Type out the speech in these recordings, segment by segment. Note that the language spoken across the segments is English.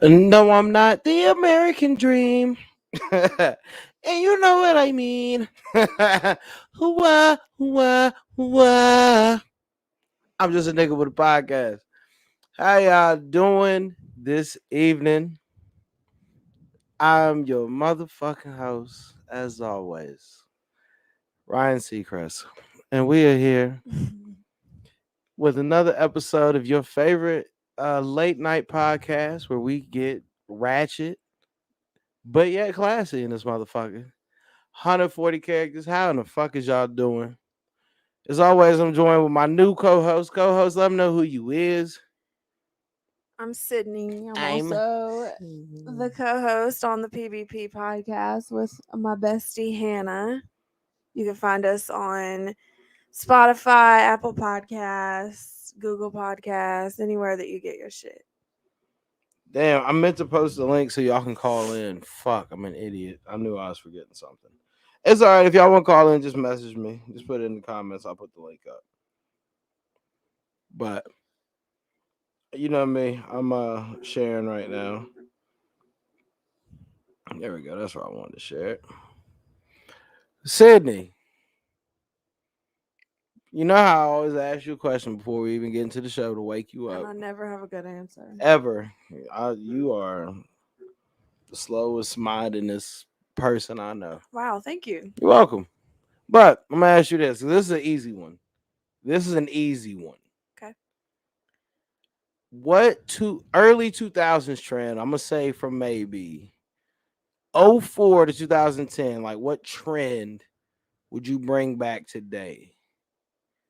No, I'm not the American dream. And you know what I mean. Hoo-wah, hoo-wah, hoo-wah. I'm just a nigga with a podcast. How y'all doing this evening? I'm your motherfucking host, as always, Ryan Seacrest. And we are here with another episode of your favorite late night podcast where we get ratchet, but yet classy in this motherfucker. 140 characters. How in the fuck is y'all doing? As always, I'm joined with my new co-host. Co-host, let them know who you is. I'm Sydney. I'm I'm also the co-host on the PvP podcast with my bestie Hannah. You can find us on Spotify, Apple Podcasts, Google Podcasts, anywhere that you get your shit. Damn, I meant to post the link so y'all can call in. Fuck, I'm an idiot. I knew I was forgetting something. It's all right. If y'all want to call in, just message me. Just put it in the comments. I'll put the link up. But you know me. I'm sharing right now. There we go. That's where I wanted to share it. Sydney, you know how I always ask you a question before we even get into the show to wake you And up. I never have a good answer. Ever. You are the slowest mindedness person I know. Wow, thank you. You're welcome. But I'm gonna ask you this. This is an easy one. This is an easy one. Okay. What early 2000s trend? I'm gonna say from maybe '04 to 2010. Like what trend would you bring back today?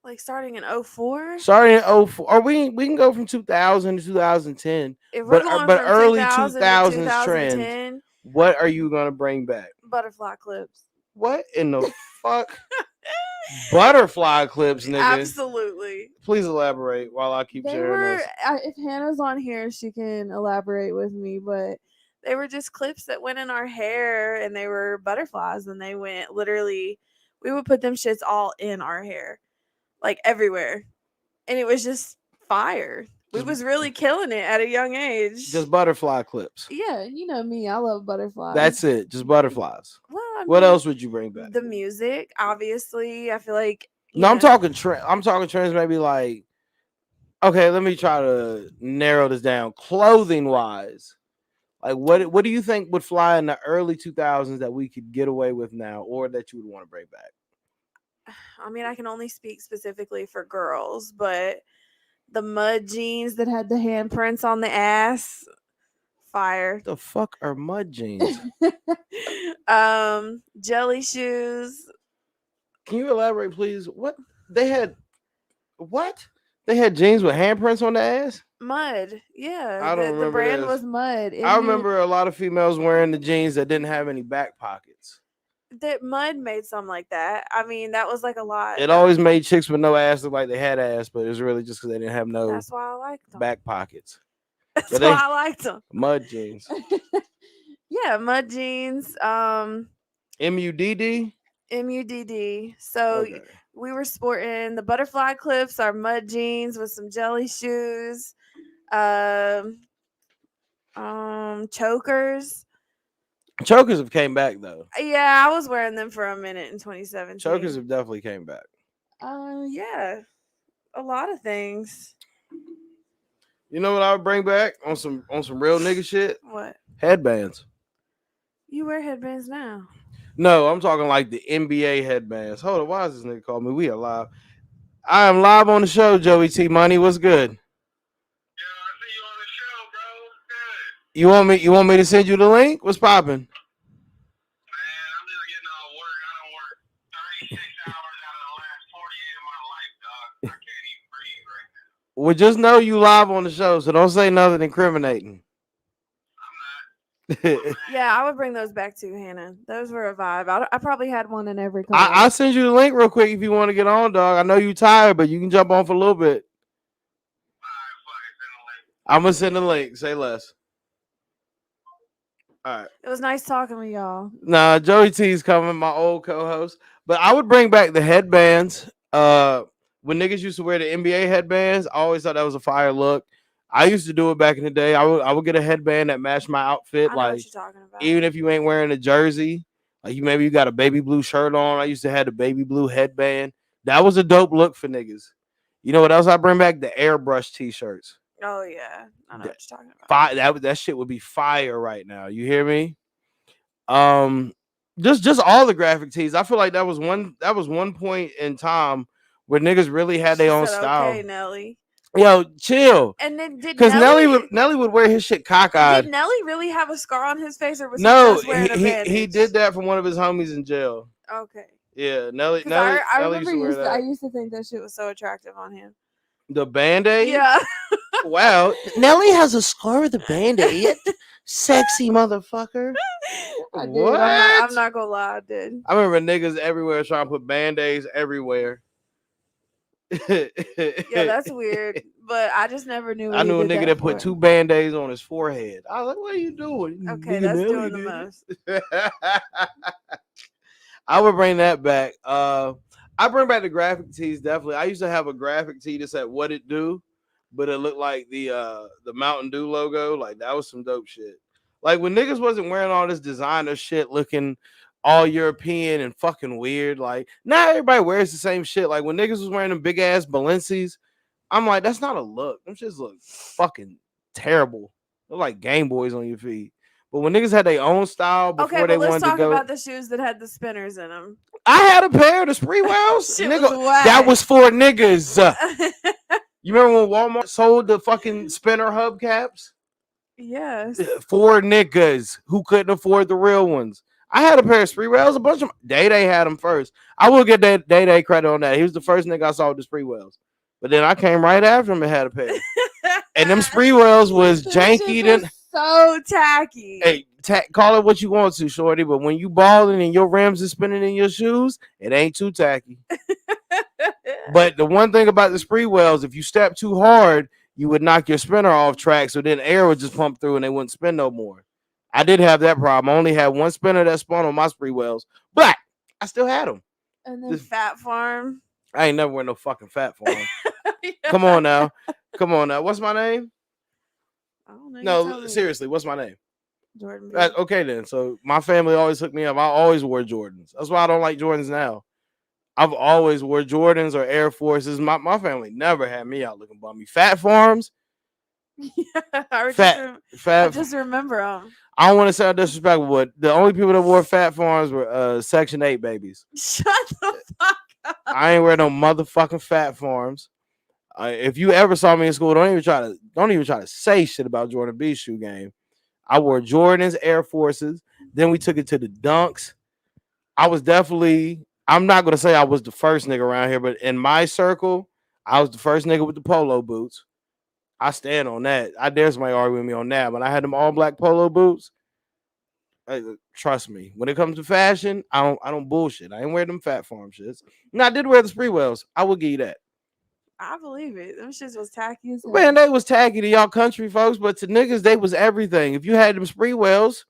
Like starting in 04? Starting in '04, or we can go from 2000 to 2010. If we're But going but from early 2000 to 2000s trends. 2010, What are you gonna bring back? butterfly clips. What in the fuck? Butterfly clips, nigga. Absolutely. Please elaborate while I keep They sharing were, this. if Hannah's on here, she can elaborate with me, but they were just clips that went in our hair and they were butterflies and they went literally, we would put them shits all in our hair, like everywhere. And it was just fire. We Just was really killing it at a young age. just butterfly clips. Yeah, you know me, I love butterflies. That's it. Just butterflies. Well, I What mean, else would you bring back? the music, obviously. I feel like, No, I'm talking trend. I'm talking trends. Maybe like okay. Let me try to narrow this down. Clothing wise, like what do you think would fly in the early 2000s that we could get away with now, or that you would want to bring back? I mean, I can only speak specifically for girls, but the mud jeans that had the handprints on the ass, fire. The fuck are mud jeans? Jelly shoes, Can you elaborate, please? What they had? What they had jeans with handprints on the ass? mud. Yeah, I don't the remember brand this. was Mud. I remember a lot of females wearing the jeans that didn't have any back pockets. That Mud made some like that. I mean, that was like a lot. It always made chicks with no ass look like they had ass, but it was really just because they didn't have no That's why I liked them. back pockets. That's But why they I liked them. mud jeans. Yeah, mud jeans. MUDD. MUDD. So Okay. we were sporting the butterfly clips, our mud jeans with some jelly shoes, um, chokers. Chokers have came back though. Yeah, I was wearing them for a minute in 2017. Chokers have definitely came back. Yeah, a lot of things. You know what I would bring back on some real nigga shit? What? Headbands. You wear headbands now? No, I'm talking like the NBA headbands. Hold on, why is this nigga calling me? We are live. I am live on the show, Joey T Money. What's good? I see you on the show, bro. Good. You want me to send you the link? What's popping? Man, I'm just getting off work. I don't work 36 hours out of the last 48 of my life, dog. I can't even breathe right now. Well, just know you live on the show, so don't say nothing incriminating. I'm not. Yeah, I would bring those back too, Hannah. Those were a vibe. I probably had one in every color. I'll send you the link real quick if you want to get on, dog. I know you tired, but you can jump on for a little bit. All right, fuck it. Send a link. I'm gonna send the link. Say less. All right. It was nice talking with y'all. Nah, Joey T's coming, my old co-host. But I would bring back the headbands. When niggas used to wear the NBA headbands, I always thought that was a fire look. I used to do it back in the day. I would get a headband that matched my outfit. I know what Like you're talking about. even if you ain't wearing a jersey, like you got a baby blue shirt on. I used to have the baby blue headband. That was a dope look for niggas. You know what else I bring back? The airbrush t-shirts. Oh yeah, I know That, what you're talking about. that shit would be fire right now. You hear me? Um, just all the graphic tees. I feel like that was one point in time where niggas really had She their own said, style. "Okay, Nelly." Yo, chill. And then did Cause Nelly Nelly? would Nelly would wear his shit Did cockeyed. Nelly really have a scar on his face, or was he No, just wearing a he bandage? did that from one of his homies in jail. Okay. Yeah, Nelly Because I Nelly used remember to wear I that. used to think that shit was so attractive on him. The band-aid? Yeah. Wow. Nelly has a scar with a band-aid. Sexy motherfucker. I did. What? I'm not gonna lie, I did. I remember niggas everywhere trying to put band-aids everywhere. Yeah, that's weird. But I just never knew what I he knew a did nigga that that put for. 2 band-aids on his forehead. I was like, what are you doing? Okay, Nigga that's Nelly doing the did most. it. I would bring that back. I bring back the graphic tees definitely. I used to have a graphic tee that said "What It Do," but it looked like the Mountain Dew logo. Like that was some dope shit. Like when niggas wasn't wearing all this designer shit, looking all European and fucking weird. Like not everybody wears the same shit. Like when niggas was wearing them big ass Balenci's, I'm like, that's not a look. Them shits look fucking terrible. They're like Game Boys on your feet. But when niggas had their own style Okay, before they but let's wanted to talk go, about the shoes that had the spinners in them. I had a pair of the Spreewells. Shit was Nigga, whack. that was for niggas. You remember when Walmart sold the fucking spinner hubcaps? Yes. For niggas who couldn't afford the real ones. I had a pair of Spreewells. A bunch of Day Day had them first. I will get that Day Day credit on that. He was the first nigga I saw with the Spreewells. But then I came right after him and had a pair. And them Spreewells was janky. Then so tacky. hey, call it what you want to, shorty. But when you balling and your rims are spinning in your shoes, it ain't too tacky. But the one thing about the Spreewells, if you step too hard, you would knock your spinner off track. So then air would just pump through and they wouldn't spin no more. I did have that problem. I only had one spinner that spun on my Spreewells, but I still had them. And then Fat Farm. I ain't never wear no fucking Fat Farm. Yeah. Come on now. What's my name? I don't know. No, seriously, what's my name? Jordan B. Okay then. So my family always hooked me up. I always wore Jordans. That's why I don't like Jordans now. I've always wore Jordans or Air Forces. My family never had me out looking bummy. Fat Farms. Yeah, I just remember them. I don't want to sound disrespectful, but the only people that wore Fat Farms were Section 8 babies. Shut the fuck up. I ain't wear no motherfucking Fat Farms. If you ever saw me in school, don't even try to say shit about Jordan B's shoe game. I wore Jordans, Air Forces. Then we took it to the Dunks. I'm not gonna say I was the first nigga around here, but in my circle, I was the first nigga with the polo boots. I stand on that. I dare somebody argue with me on that. But I had them all black polo boots. Trust me, when it comes to fashion, I don't bullshit. I ain't wear them Fat Farm shits. No, I did wear the Spreewells. I will give you that. I believe it. Them shits was tacky as hell. Man, they was tacky to y'all country folks, but to niggas, they was everything. If you had them Spreewells,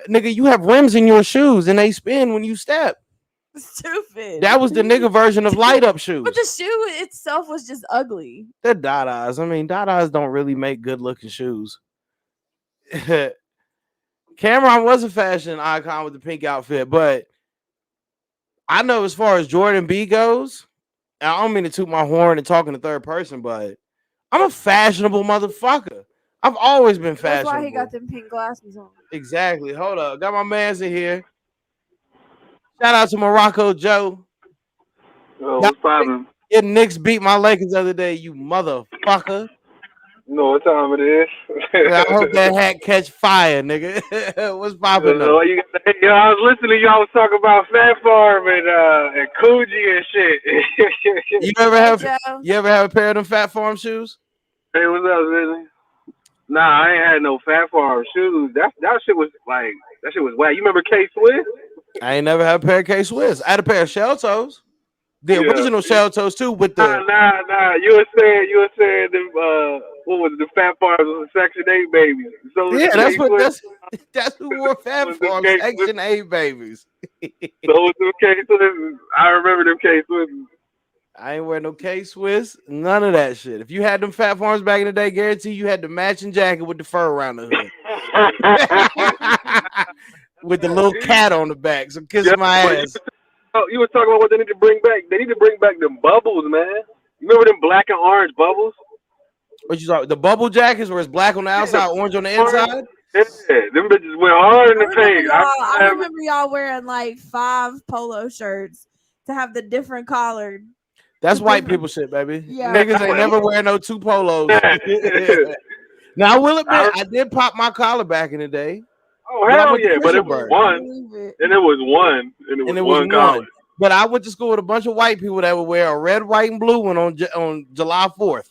nigga, you have rims in your shoes and they spin when you step. Stupid. That was the nigga version of light up shoes. But the shoe itself was just ugly. They're Dadas. I mean, Dadas don't really make good looking shoes. Cameron was a fashion icon with the pink outfit, but I know as far as Jordan B goes, I don't mean to toot my horn and talk in the third person, but I'm a fashionable motherfucker. I've always been fashionable. That's why he got them pink glasses on. Exactly. Hold up. Got my mans in here. Shout out to Morocco Joe. Oh, what's poppin'? Your Knicks beat my Lakers the other day, you motherfucker. You know what time it is? I hope that hat catch fire, nigga. What's poppin' though? I was listening to y'all was talking about Fat Farm and Coogee and shit. You ever have a pair of them Fat Farm shoes? Hey, what's up, Vinny? Nah, I ain't had no Fat Farm shoes. That shit was whack. You remember K Swiss? I ain't never had a pair of K Swiss. I had a pair of shell toes. The original shell toes too, with the Nah. You were saying them what was it, the Fat Farms was Section 8 babies. So that's who wore Fat Farms, Section 8 babies. So it was them K Swiss. I remember them K Swiss. I ain't wearing no K Swiss, none of that shit. If you had them Fat Farms back in the day, guarantee you had the matching jacket with the fur around the hood. With the little cat on the back. So kiss Yeah, my but ass. you was talking about what they need to bring back. They need to bring back them bubbles, man. You remember them black and orange bubbles? What you talking? The bubble jackets where it's black on the Yeah, outside, orange on the orange. inside. Yeah, them bitches went hard in I the remember paint. y'all. I I remember having. remember y'all wearing like 5 polo shirts to have the different collared. That's The white different. people shit, baby. Yeah. Niggas ain't never wear no two polos. Now I will I, admit, I did pop my collar back in the day oh when I hell went to yeah! But it was Christiansburg, I one, believe it. and it was one, and it and was it was one collar. one. But I went to school with a bunch of white people that would wear a red, white, and blue one on July 4th.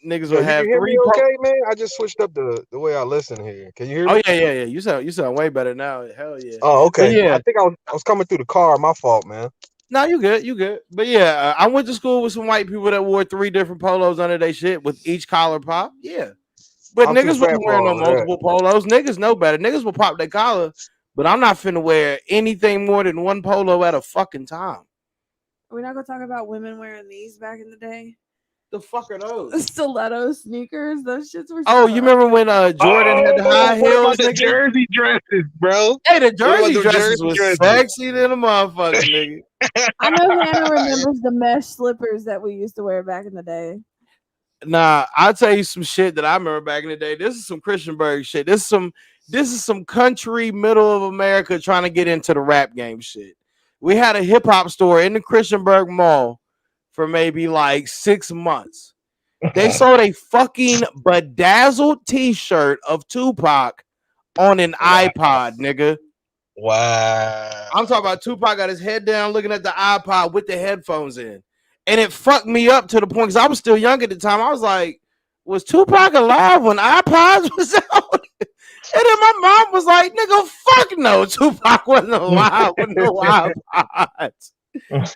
Niggas Yo, would you can have hear me three. okay, man? I just switched up the way I listen here. Can you hear Oh me? yeah. You sound way better now. Hell yeah. Oh, But okay. I yeah, think I was coming through the car. My fault, man. no, you good. But yeah, I went to school with some white people that wore three different polos under their shit with each collar pop. Yeah. But I'm too niggas fat wasn't for wearing no all of that. multiple polos. Niggas know better. Niggas will pop their collar, but I'm not finna wear anything more than one polo at a fucking time. We're not gonna talk about women wearing these back in the day. The fuck are those? Stiletto sneakers. Those shits were Oh, you so. remember when Jordan had the Oh, high what about heels, the nigga? jersey dresses, bro? Hey, the What about jersey the dresses jersey was dresses? sexy than a motherfucker, nigga. I know Hannah remembers the mesh slippers that we used to wear back in the day. Nah, I'll tell you some shit that I remember back in the day. This is some Christianburg shit. This is some country middle of America trying to get into the rap game shit. We had a hip hop store in the Christianburg Mall for maybe like 6 months. They sold a fucking bedazzled T-shirt of Tupac on an Wow. iPod, nigga. Wow. I'm talking about Tupac got his head down looking at the iPod with the headphones in. And it fucked me up to the point because I was still young at the time. I was like, was Tupac alive when iPods was out? And then my mom was like, nigga, fuck no. Tupac wasn't alive with no iPods.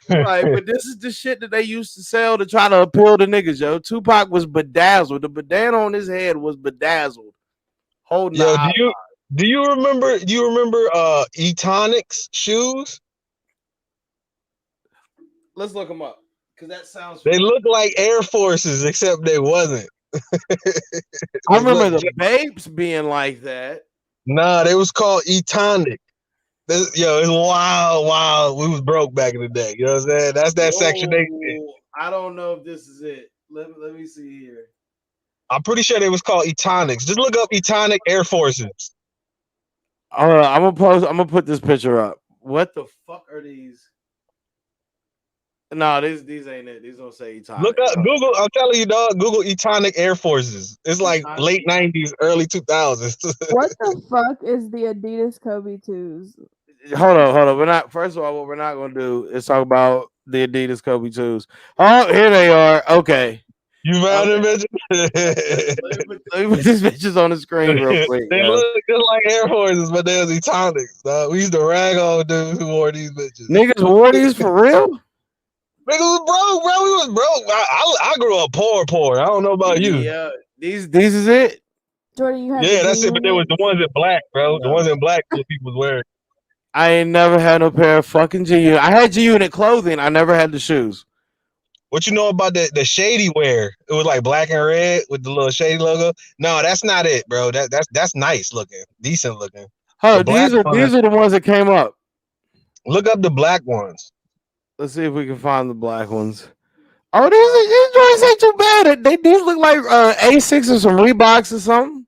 Like, but this is the shit that they used to sell to try to appeal to niggas, yo. Tupac was bedazzled. The bandana on his head was bedazzled, holding the Yo, iPod. do you remember Etonics shoes? Let's look them up because that sounds They familiar. look like Air Forces, except they wasn't. I They remember look the Babes being like that. nah, they was called Etonic. Yo, it's wild, wild. We was broke back in the day. You know what I'm saying? That's that section 8 shit. Whoa, I don't know if this is it. Let me see here. I'm pretty sure they was called Etonics. Just look up Etonic Air Forces. I'm gonna post. I'm gonna put this picture up. What the fuck are these? No, these ain't it. These don't say Look Etonic. up Google. I'm telling you, dog. Google Etonic Air Forces. It's like Etonic. late '90s, early 2000s. What the fuck is the Adidas Kobe 2s? Hold on. We're not. First of all, what we're not gonna do is talk about the Adidas Kobe 2s. Oh, here they are. Okay. You found Okay. them, bitches? Let me put these bitches on the screen real quick, They yo. look just like Air Forces, but they was Etonics. Dog. We used to rag on dudes who wore these bitches. Niggas wore these for real? Niggas was broke, bro. We was broke. I grew up poor. I don't know about you. Yeah. These is it. Jordan, you had the Yeah, that's it. But there was the G-Units? ones in black, bro. The No. ones in black that people was wearing. I ain't never had no pair of fucking G Unit. I had G Unit clothing. I never had the shoes. What you know about the shady wear? It was like black and red with the little shady logo. No, that's not it, bro. That's nice looking, decent looking. The Oh, black ones. these are the ones that came up. Look up the black ones. Let's see if we can find the black ones. Oh, these joints ain't too bad. These look like A6 or some Reeboks or something.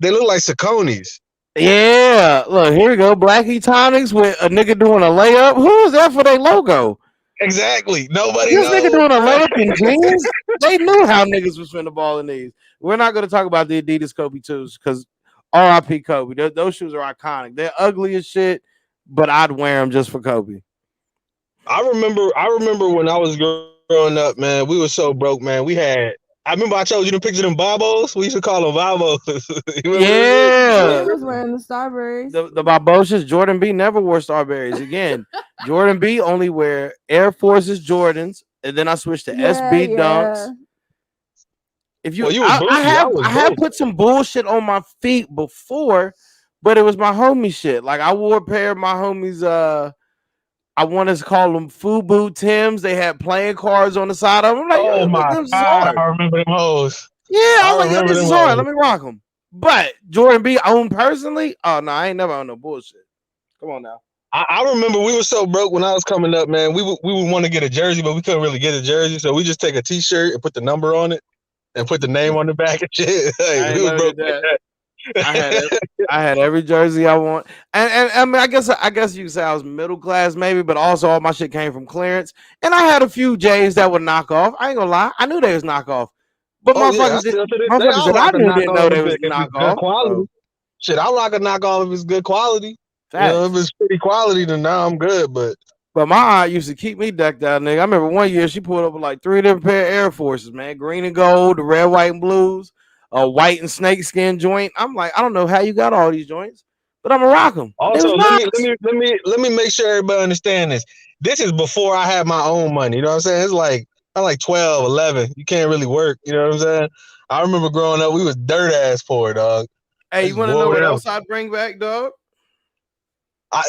They look like Sauconys. Yeah, look, here we go. Black Etonics with a nigga doing a layup. Who was that for their logo? Exactly. Nobody This nigga knows. doing a layup in jeans. They knew how niggas was finna ball in these. We're not gonna talk about the Adidas Kobe 2s because RIP Kobe. Those shoes are iconic. They're ugly as shit, but I'd wear them just for Kobe. I remember when I was growing up, man. We were so broke, man. We had. I remember I told you the picture of them Bobos. We used to call them Bobos. You remember this? Jordan Yeah, was wearing the Starburys. the Barbocious. Jordan B never wore Starberries again. Jordan B only wear Air Forces Jordans, and then I switched to SB Dunks. If you, Well, you was bougie. I was I have broke. put some bullshit on my feet before, but it was my homie shit. Like I wore a pair of my homies I want to call them FUBU Tims. They had playing cards on the side of them. I'm like, Oh yo, my this is God, hard. I remember them hoes. Yeah, I I was like, yo, remember this them is hard. hoes. Let me rock them. But Jordan B owned personally, oh no, I ain't never on no bullshit. Come on now. I remember we were so broke when I was coming up, man. We would want to get a jersey, but we couldn't really get a jersey, so we just take a T-shirt and put the number on it and put the name on the back and shit. Like, I we ain't was never broke did like that. I had that. it. I had every jersey I want, and I mean, I guess you could say I was middle class maybe, but also all my shit came from clearance, and I had a few J's that would knock off. I ain't gonna lie, I knew they was knockoff, but Oh yeah, I still to this day motherfuckers I'll that I rock a knew didn't knockoff know they was if it's good knockoff. quality. So Shit, I'll rock a knockoff if it's good quality. You know, if facts. it's pretty quality, then now I'm good. But But my aunt used to keep me decked out, nigga. I remember one year she pulled up with like three different pair of Air Forces, man. Green and gold, the red, white, and blues, a white and snakeskin joint. I'm like, I don't know how you got all these joints, but I'm gonna rock them. They also, was let me let nice. me let me let me make sure everybody understand this. This is before I had my own money. You know what I'm saying? It's like I'm like 12, 11. You can't really work. You know what I'm saying? I remember growing up, we was dirt ass poor, dog. Hey, I you just want to know wore what them. else I'd bring back, dog?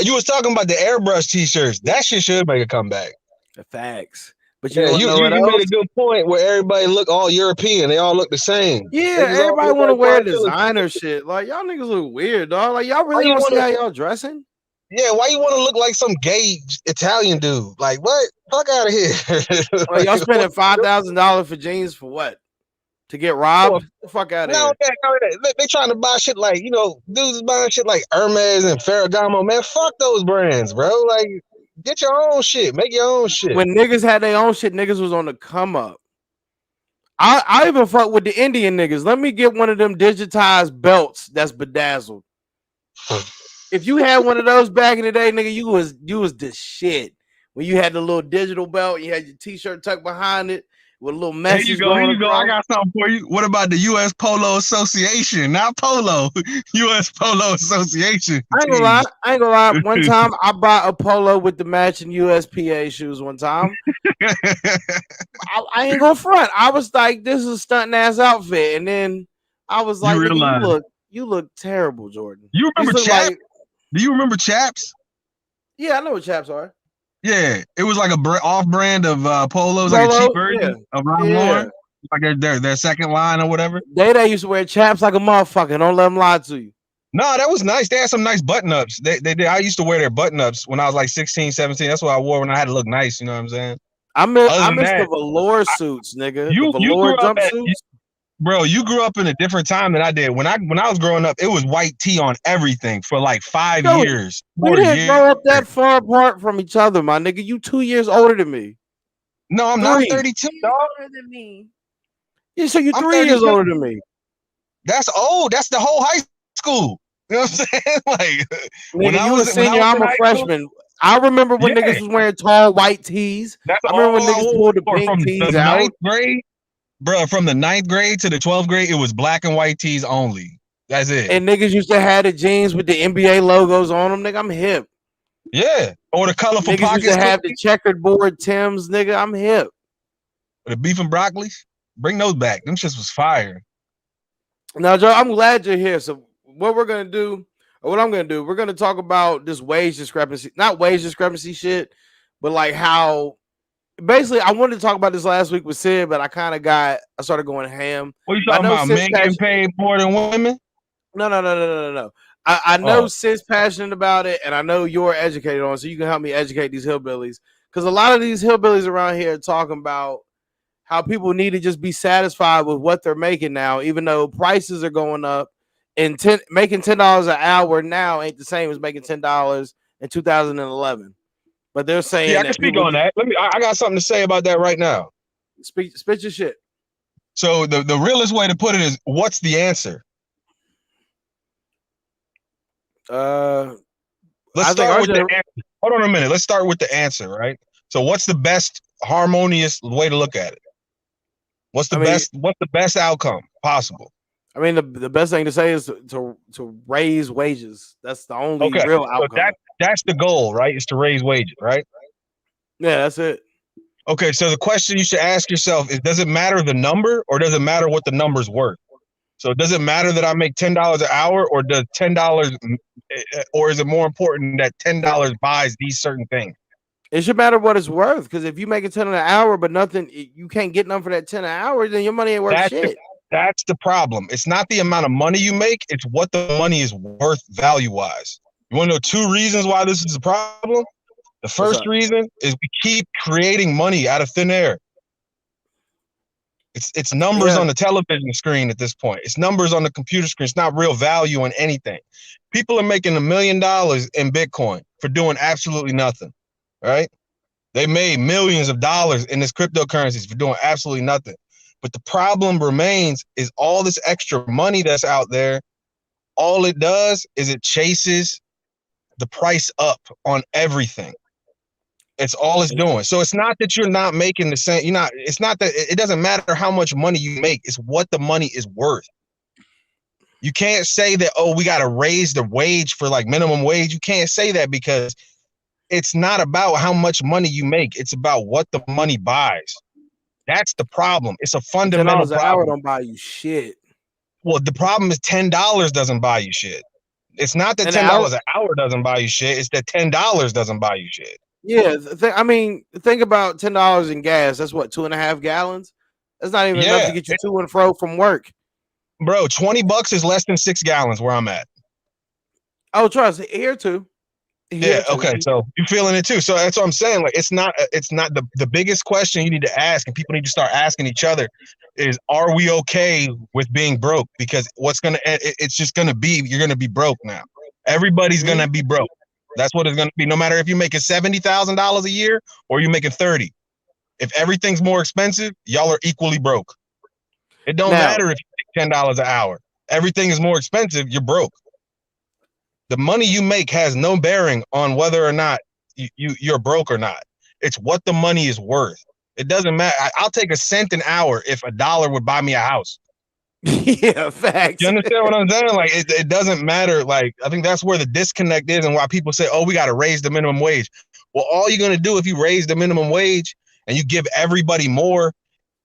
You was talking about the airbrush T-shirts. That shit should make a comeback. The facts. But you Yeah, want to you know you what you made else? a good point where everybody look all European. They all look the same. Yeah, Niggas all everybody look want to like wear Paul Phillips. designer shit. Like y'all niggas look weird, dog. Like y'all Why really you don't see want how to? y'all dressing. Yeah, why you want to look like some gay Italian dude? Like what? Fuck out of here! Like Like y'all what? spending $5,000 for jeans for what? To get robbed? The fuck out of No, here. they trying to buy shit like dudes is buying shit like Hermes and Ferragamo. Man, fuck those brands, bro. Like, get your own shit, make your own shit. When niggas had their own shit, niggas was on the come up. I even fuck with the Indian niggas. Let me get one of them digitized belts that's bedazzled. If you had one of those back in the day, nigga, you was the shit. When you had the little digital belt, you had your t-shirt tucked behind it with a little Here you message go. Here going you go. I across. got something for you. What about the U.S. Polo Association? Not Polo, U.S. Polo Association I ain't gonna lie. tees. I ain't gonna lie. One time I bought a polo with the matching USPA shoes. One time, I ain't gonna front. I was like, "This is a stunt ass outfit," and then I was You like, "Nigga, realize? you look terrible, Jordan. You These remember look Chaps? like, Do you remember Chaps? yeah, I know what chaps are. Yeah, it was like a off-brand of polos, like a cheap Polo, yeah, version of Ralph yeah. Lauren, like their second line or whatever. They used to wear chaps like a motherfucker. Don't let them lie to you. No, that was nice. They had some nice button-ups. They did. I used to wear their button-ups when I was like 16, 17. That's what I wore when I had to look nice. You know what I'm saying? Other I than miss the that, velour I, suits, nigga. The you velour grew up jumpsuits. bro. You grew up in a different time than I did. When I was growing up, it was white tee on everything for like 5 Yo, years, we 4 didn't years. grow up that far apart from each other, my nigga. You 2 years older than me. No, I'm not. I'm Three. 32, 2 years dog. older than me. Yeah, so you I'm 3 years 32. older than me. That's old. That's the whole high school. You know what I'm saying? Like Nigga, you a when I senior, was I'm in a high school, freshman. I remember when yeah, niggas was wearing tall white tees. that's I remember when all I niggas pulled the wore pink from the tees ninth out. grade, bro. From the ninth grade to the 12th grade, it was black and white tees only. That's it. And niggas used to have the jeans with the NBA logos on them. Nigga, I'm hip. Yeah, or the colorful Niggas used to pockets, have the checkered board Tims. Nigga, I'm hip. the beef and broccolis. Bring those back. Them shits was fire. Now, Joe, I'm glad you're here. So, what we're gonna do, or what I'm gonna do, we're gonna talk about this wage discrepancy, not wage discrepancy shit, but like how basically I wanted to talk about this last week with Sid, but I started going ham. What you But I talking know about? Sid's Men getting passionate. paid more than women? No. I know Oh, Sid's passionate about it, and I know you're educated on it, so you can help me educate these hillbillies. Because a lot of these hillbillies around here are talking about how people need to just be satisfied with what they're making now, even though prices are going up. And making $10 an hour now ain't the same as making $10 in 2011. But they're yeah, saying I can that speak people on that. I got something to say about that right now. spit your shit. So the realest way to put it is, what's the answer? Uh, Let's I think start our with the gener- answer. Hold on a minute. Let's start with the answer, right? So what's the best harmonious way to look at it? What's the I mean, best outcome possible? the best thing to say is to raise wages. That's the only Okay. real So outcome. that's the goal, right? Is to raise wages, right? Yeah, that's it. Okay, so the question you should ask yourself is, does it matter the number, or does it matter what the number's worth? So does it matter that I make $10 an hour, or does $10 or is it more important that $10 buys these certain things? It should matter what it's worth. Because if you make a 10 an hour, but nothing, you can't get nothing for that 10 an hour, then your money ain't worth That's the shit. that's the problem. It's not the amount of money you make, it's what the money is worth value wise. You want to know two reasons why this is a problem? The What's first up? reason is we keep creating money out of thin air. It's numbers Yeah. on the television screen at this point. It's numbers on the computer screen. It's not real value in anything. People are making $1 million in Bitcoin for doing absolutely nothing, right? They made millions of dollars in this cryptocurrencies for doing absolutely nothing. But the problem remains is all this extra money that's out there, all it does is it chases the price up on everything. It's all it's doing. So it's not that you're not making the same, you're not, it's not that it doesn't matter how much money you make, it's what the money is worth. You can't say that, oh, we got to raise the wage for like minimum wage. You can't say that because it's not about how much money you make. It's about what the money buys. That's the problem. It's a fundamental $10 an hour problem. don't buy you shit. Well, the problem is $10 doesn't buy you shit. It's not that An $10 hour. an hour doesn't buy you shit. It's that $10 doesn't buy you shit. Yeah. I mean, think about $10 in gas. That's what, 2.5 gallons? That's not even enough Yeah, to get you to and fro from work. bro, $20 is less than 6 gallons where I'm at. Oh, trust here too. Yeah, Here too. okay, so you're feeling it too. So that's what I'm saying. Like, it's not the biggest question you need to ask, and people need to start asking each other is, are we okay with being broke? Because it's just gonna be, you're gonna be broke now. Everybody's gonna be broke. That's what it's gonna be. No matter if you're making $70,000 a year or you're making 30. If everything's more expensive, y'all are equally broke. It don't Now, matter if you make $10 an hour. Everything is more expensive, you're broke. The money you make has no bearing on whether or not you're broke or not. It's what the money is worth. It doesn't matter. I'll take a cent an hour if $1 would buy me a house. yeah, facts. You understand what I'm saying? Like, it doesn't matter. Like, I think that's where the disconnect is and why people say, oh, we got to raise the minimum wage. Well, all you're going to do if you raise the minimum wage and you give everybody more,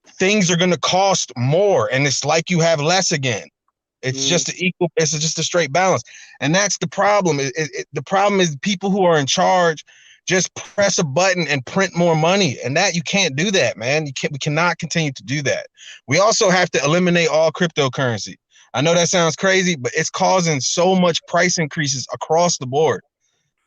things are going to cost more. And it's like you have less again. It's just it's just a straight balance. And that's the problem. The problem is people who are in charge just press a button and print more money. And that, you can't do that, man. We cannot continue to do that. We also have to eliminate all cryptocurrency. I know that sounds crazy, but it's causing so much price increases across the board.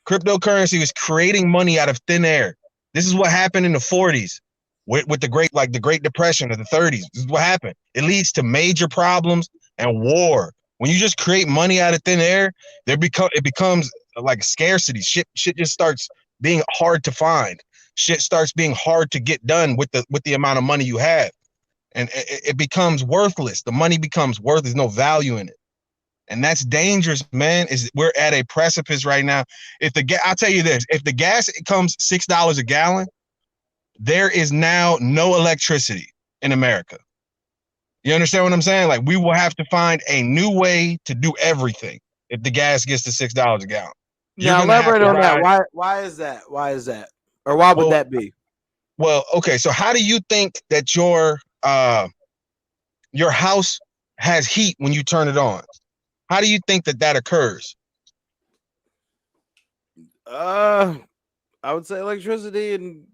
Cryptocurrency is creating money out of thin air. This is what happened in the 40s with the Great Depression of the 30s. This is what happened. It leads to major problems and war. When you just create money out of thin air, it becomes like scarcity. Shit just starts being hard to find. Shit starts being hard to get done with the amount of money you have, and it becomes worthless. The money becomes worthless. There's no value in it, and that's dangerous, man. We're at a precipice right now. I'll tell you this: if the gas comes $6 a gallon, there is now no electricity in America. You understand what I'm saying? Like, we will have to find a new way to do everything if the gas gets to $6 a gallon. You're Now gonna have elaborate to on that. ride. Why is that? Why is that? Or why would that be? Well, okay. So how do you think that your house has heat when you turn it on? How do you think that occurs? I would say electricity and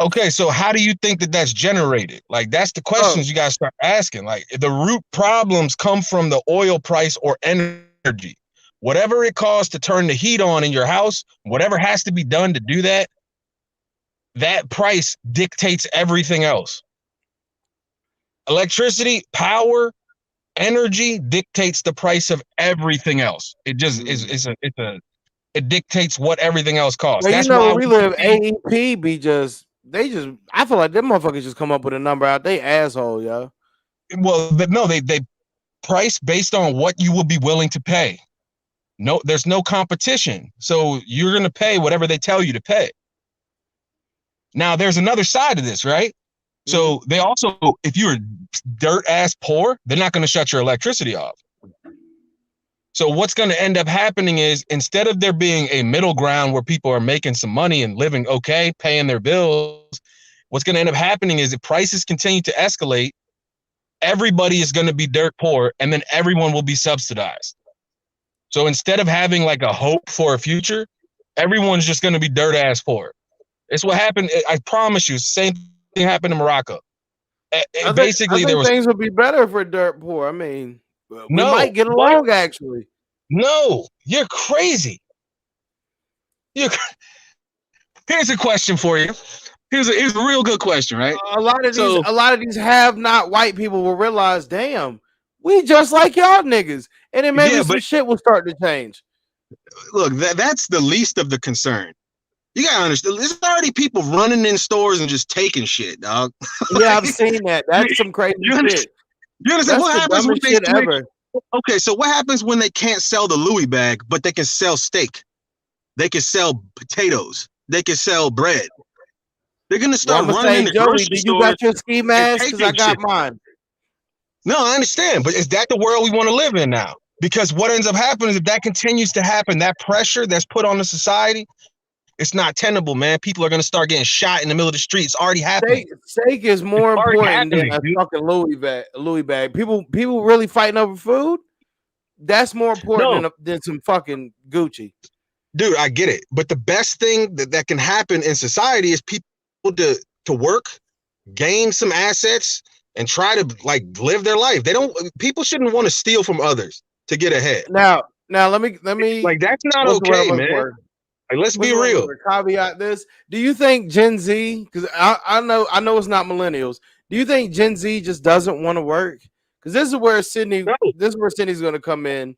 Okay, so how do you think that that's generated? Like, that's the questions you gotta start asking. Like, the root problems come from the oil price or energy. Whatever it costs to turn the heat on in your house, whatever has to be done to do that, that price dictates everything else. Electricity, power, energy dictates the price of everything else. It just it dictates what everything else costs. well, you That's know why where we live, AEP be just I feel like them motherfuckers just come up with a number out. They asshole, yo. no, they price based on what you will be willing to pay. No, there's no competition. So you're gonna pay whatever they tell you to pay. Now there's another side of this, right? So they also, if you're dirt ass poor, they're not gonna shut your electricity off. So what's going to end up happening is, instead of there being a middle ground where people are making some money and living okay, paying their bills, what's going to end up happening is, if prices continue to escalate, everybody is going to be dirt poor, and then everyone will be subsidized. So instead of having like a hope for a future, everyone's just going to be dirt ass poor. It's what happened. I promise you, same thing happened in Morocco. Basically, I there think was things would be better if we're dirt poor. I mean, we no might get what? along actually. No, you're crazy. You're, here's a question for you. Here's a real good question, right? So A lot of these have not white people will realize, damn, we just like y'all niggas, and then maybe yeah, some but shit will start to change. look, that's the least of the concern. You gotta understand. There's already people running in stores and just taking shit, dog. Yeah, I've Like, seen that. That's some crazy you shit. understand? You understand That's what the happens when dumbest they shit switch? ever. Okay, so what happens when they can't sell the Louis bag, but they can sell steak? They can sell potatoes. They can sell bread. They're gonna Well, I'm start gonna running say, into Joey, grocery do you stores got your ski and mask? Cause I taking got shit. mine. No, I understand, but is that the world we want to live in now? Because what ends up happening is if that continues to happen, that pressure that's put on the society, it's not tenable, man. People are gonna start getting shot in the middle of the street. It's already happening. Steak is It's more already important than happening, a dude. fucking Louis bag. People really fighting over food. That's more important No, than some fucking Gucci. dude, I get it. But the best thing that can happen in society is people to work, gain some assets, and try to like live their life. They don't people shouldn't want to steal from others to get ahead. Now let me Like that's not what's the word I'm okay, looking man. for? Like let's What's be the word I'm looking real. for? Caveat this. Do you think Gen Z? Because I know it's not millennials. Do you think Gen Z just doesn't want to work? Because No. this is where Sydney's going to come in.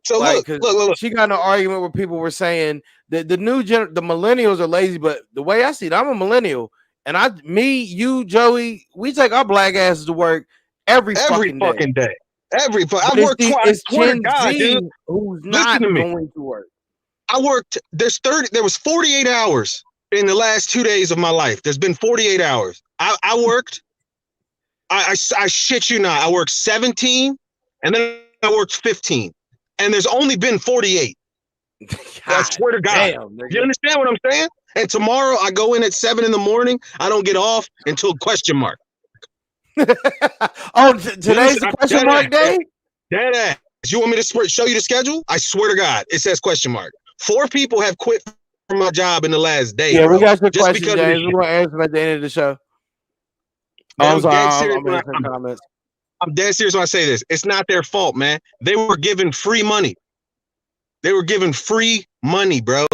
So Like, look, because look, look, look. she got in an argument where people were saying that the millennials are lazy, but the way I see it, I'm a millennial, and you, Joey, we take our black asses to work every Every fucking day. fucking day. But I worked I it's swear to Gen God, Z dude. who's Listen to not me. going to work. I worked there was 48 hours in the last 2 days of my life. There's been 48 hours. I worked, I shit you not, I worked 17 and then I worked 15. And there's only been 48. I God swear to God. damn, You nigga. understand what I'm saying? And tomorrow I go in at 7 in the morning. I don't get off until question mark. Oh, You today's the understand? question mark day. Dead ass. You want me to show you the schedule? I swear to God, it says question mark. 4 people have quit from my job in the last day, Yeah, we bro. got your Just question, because of this James. We're shit. gonna answer them at the end of the show. Oh, Man, I'm I'm dead sorry. serious I'm when answering comments. I'm dead serious when I say this. It's not their fault, man. They were given free money. They were given free money, bro,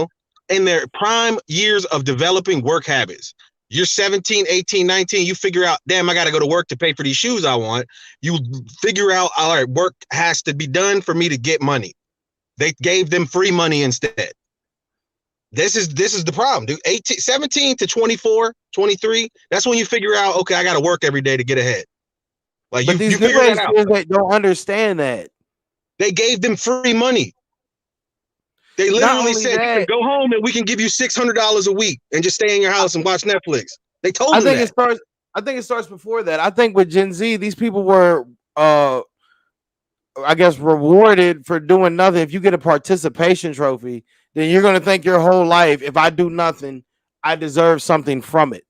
in their prime years of developing work habits. You're 17, 18, 19, you figure out, damn, I got to go to work to pay for these shoes I want. You figure out, all right, work has to be done for me to get money. They gave them free money instead. This is the problem, dude. 17 to 24, 23, that's when you figure out, okay, I got to work every day to get ahead. Like But you these new figure that age out. kids, they don't understand that. They gave them free money. They Not literally only said, you can that, go home and we can give you $600 a week and just stay in your house and watch Netflix. They told I them think it that. starts. I think it starts before that. I think with Gen Z, these people were, I guess, rewarded for doing nothing. If you get a participation trophy, then you're gonna think your whole life, if I do nothing, I deserve something from it.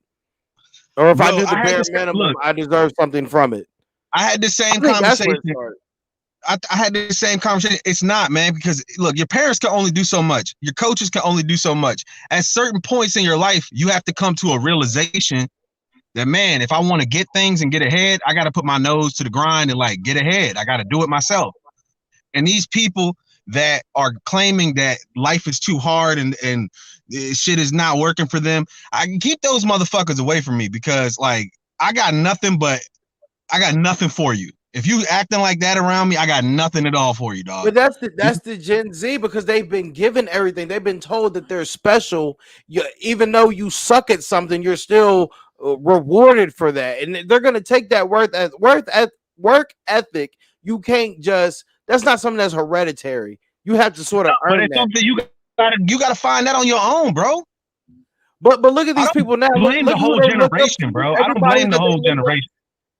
Or if I Bro, do the I had bare to minimum, look, I deserve something from it. I had the I same think that's where conversation. it started. I had the same conversation. It's not, man, because look, your parents can only do so much. Your coaches can only do so much. At certain points in your life, you have to come to a realization that, man, if I want to get things and get ahead, I got to put my nose to the grind and like get ahead. I got to do it myself. And these people that are claiming that life is too hard and shit is not working for them, I can keep those motherfuckers away from me because like I got nothing for you. If you acting like that around me, I got nothing at all for you, dog. But that's the Gen Z because they've been given everything. They've been told that they're special. Even though you suck at something, you're still rewarded for that, and they're gonna take that work ethic. You can't just. That's not something that's hereditary. You have to sort of But earn it's that. something you gotta find that on your own, bro. But look at I these don't people now. blame the Look who whole they look up generation, to. bro. I don't blame the whole generation.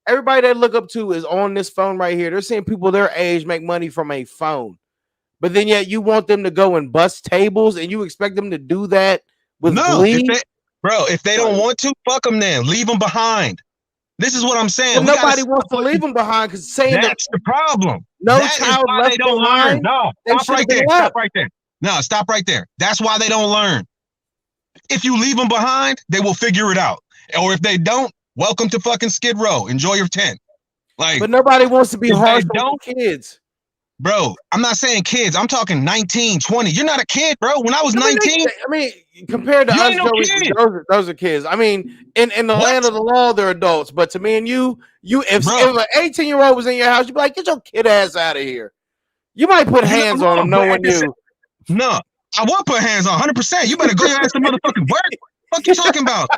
Everybody they look up to is on this phone right here. They're seeing people their age make money from a phone. But then yet you want them to go and bust tables and you expect them to do that with No, glee? if they don't want to, fuck them then. Leave them behind. This is what I'm saying. Well, We gotta nobody stop wants to leave them behind because saying that That's the problem. no That is child why they left don't learn. behind, No, they stop should right have been there. Stop left. right there. No, stop right there. That's why they don't learn. If you leave them behind, they will figure it out. Or if they don't, welcome to fucking Skid Row. Enjoy your tent. Like, But nobody wants to be if they harsh on don't, the kids. bro, I'm not saying kids. I'm talking 19, 20. You're not a kid, bro. When I was 19, I mean, compared to you us, ain't no Joey, kid. those are kids. I mean, in the What? land of the law, they're adults. But to me and you, Bro, if an 18-year-old was in your house, you'd be like, get your kid ass out of here. You might put you're hands not on wrong. them, But at knowing the same, you. no, I will put hands on 100%. You better go your ass to motherfucking work. What you talking about?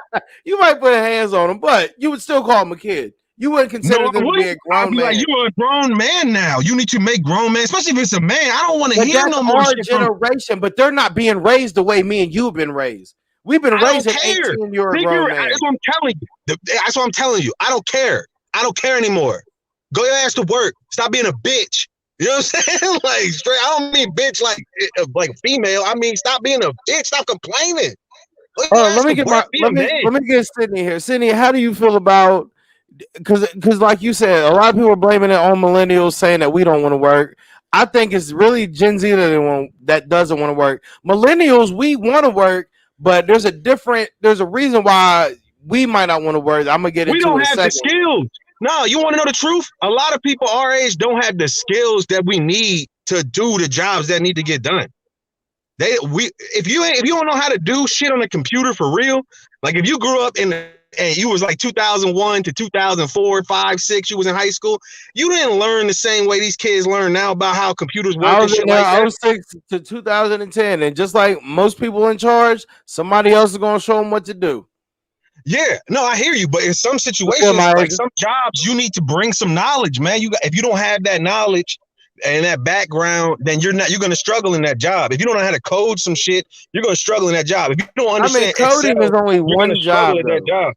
You might put hands on them, but you would still call them a kid. You wouldn't No, consider I them to be wouldn't. a I'd grown be like, man. you're a grown man now. You need to make grown men, especially if it's a man. I don't want to But hear that's no more our shit from. generation. But they're not being raised the way me and you have been raised. We've been I don't raised at care. 18. You're a grown man. That's what I'm telling you. That's what I'm telling you. I don't care. I don't care anymore. Go your ass to work. Stop being a bitch. You know what I'm saying? Like straight. I don't mean bitch like female. I mean stop being a bitch. Stop complaining. Go your Oh, ass to work. Be a man. let me get Sydney here. Sydney, how do you feel about because like you said, a lot of people are blaming it on millennials, saying that we don't want to work. I think it's really Gen Z that doesn't want to work. Millennials, we want to work, but there's a reason why we might not want to work. I'm gonna get We into don't in a have the second. skills. No, you want to know the truth? A lot of people our age don't have the skills that we need to do the jobs that need to get done. If you don't know how to do shit on a computer for real, like if you grew up and you was like 2001 to 2004, 5, 6, you was in high school, you didn't learn the same way these kids learn now about how computers I work and was shit in there like that. 06 to 2010, and just like most people in charge, somebody else is gonna show them what to do. Yeah, no, I hear you, but in some Look at situations, my like age. some jobs, you need to bring some knowledge, man. If you don't have that knowledge and that background, then you're gonna struggle in that job. If you don't know how to code some shit, you're gonna struggle in that job. If you don't I mean, understand coding is Excel, only you're gonna one struggle job at that though. job.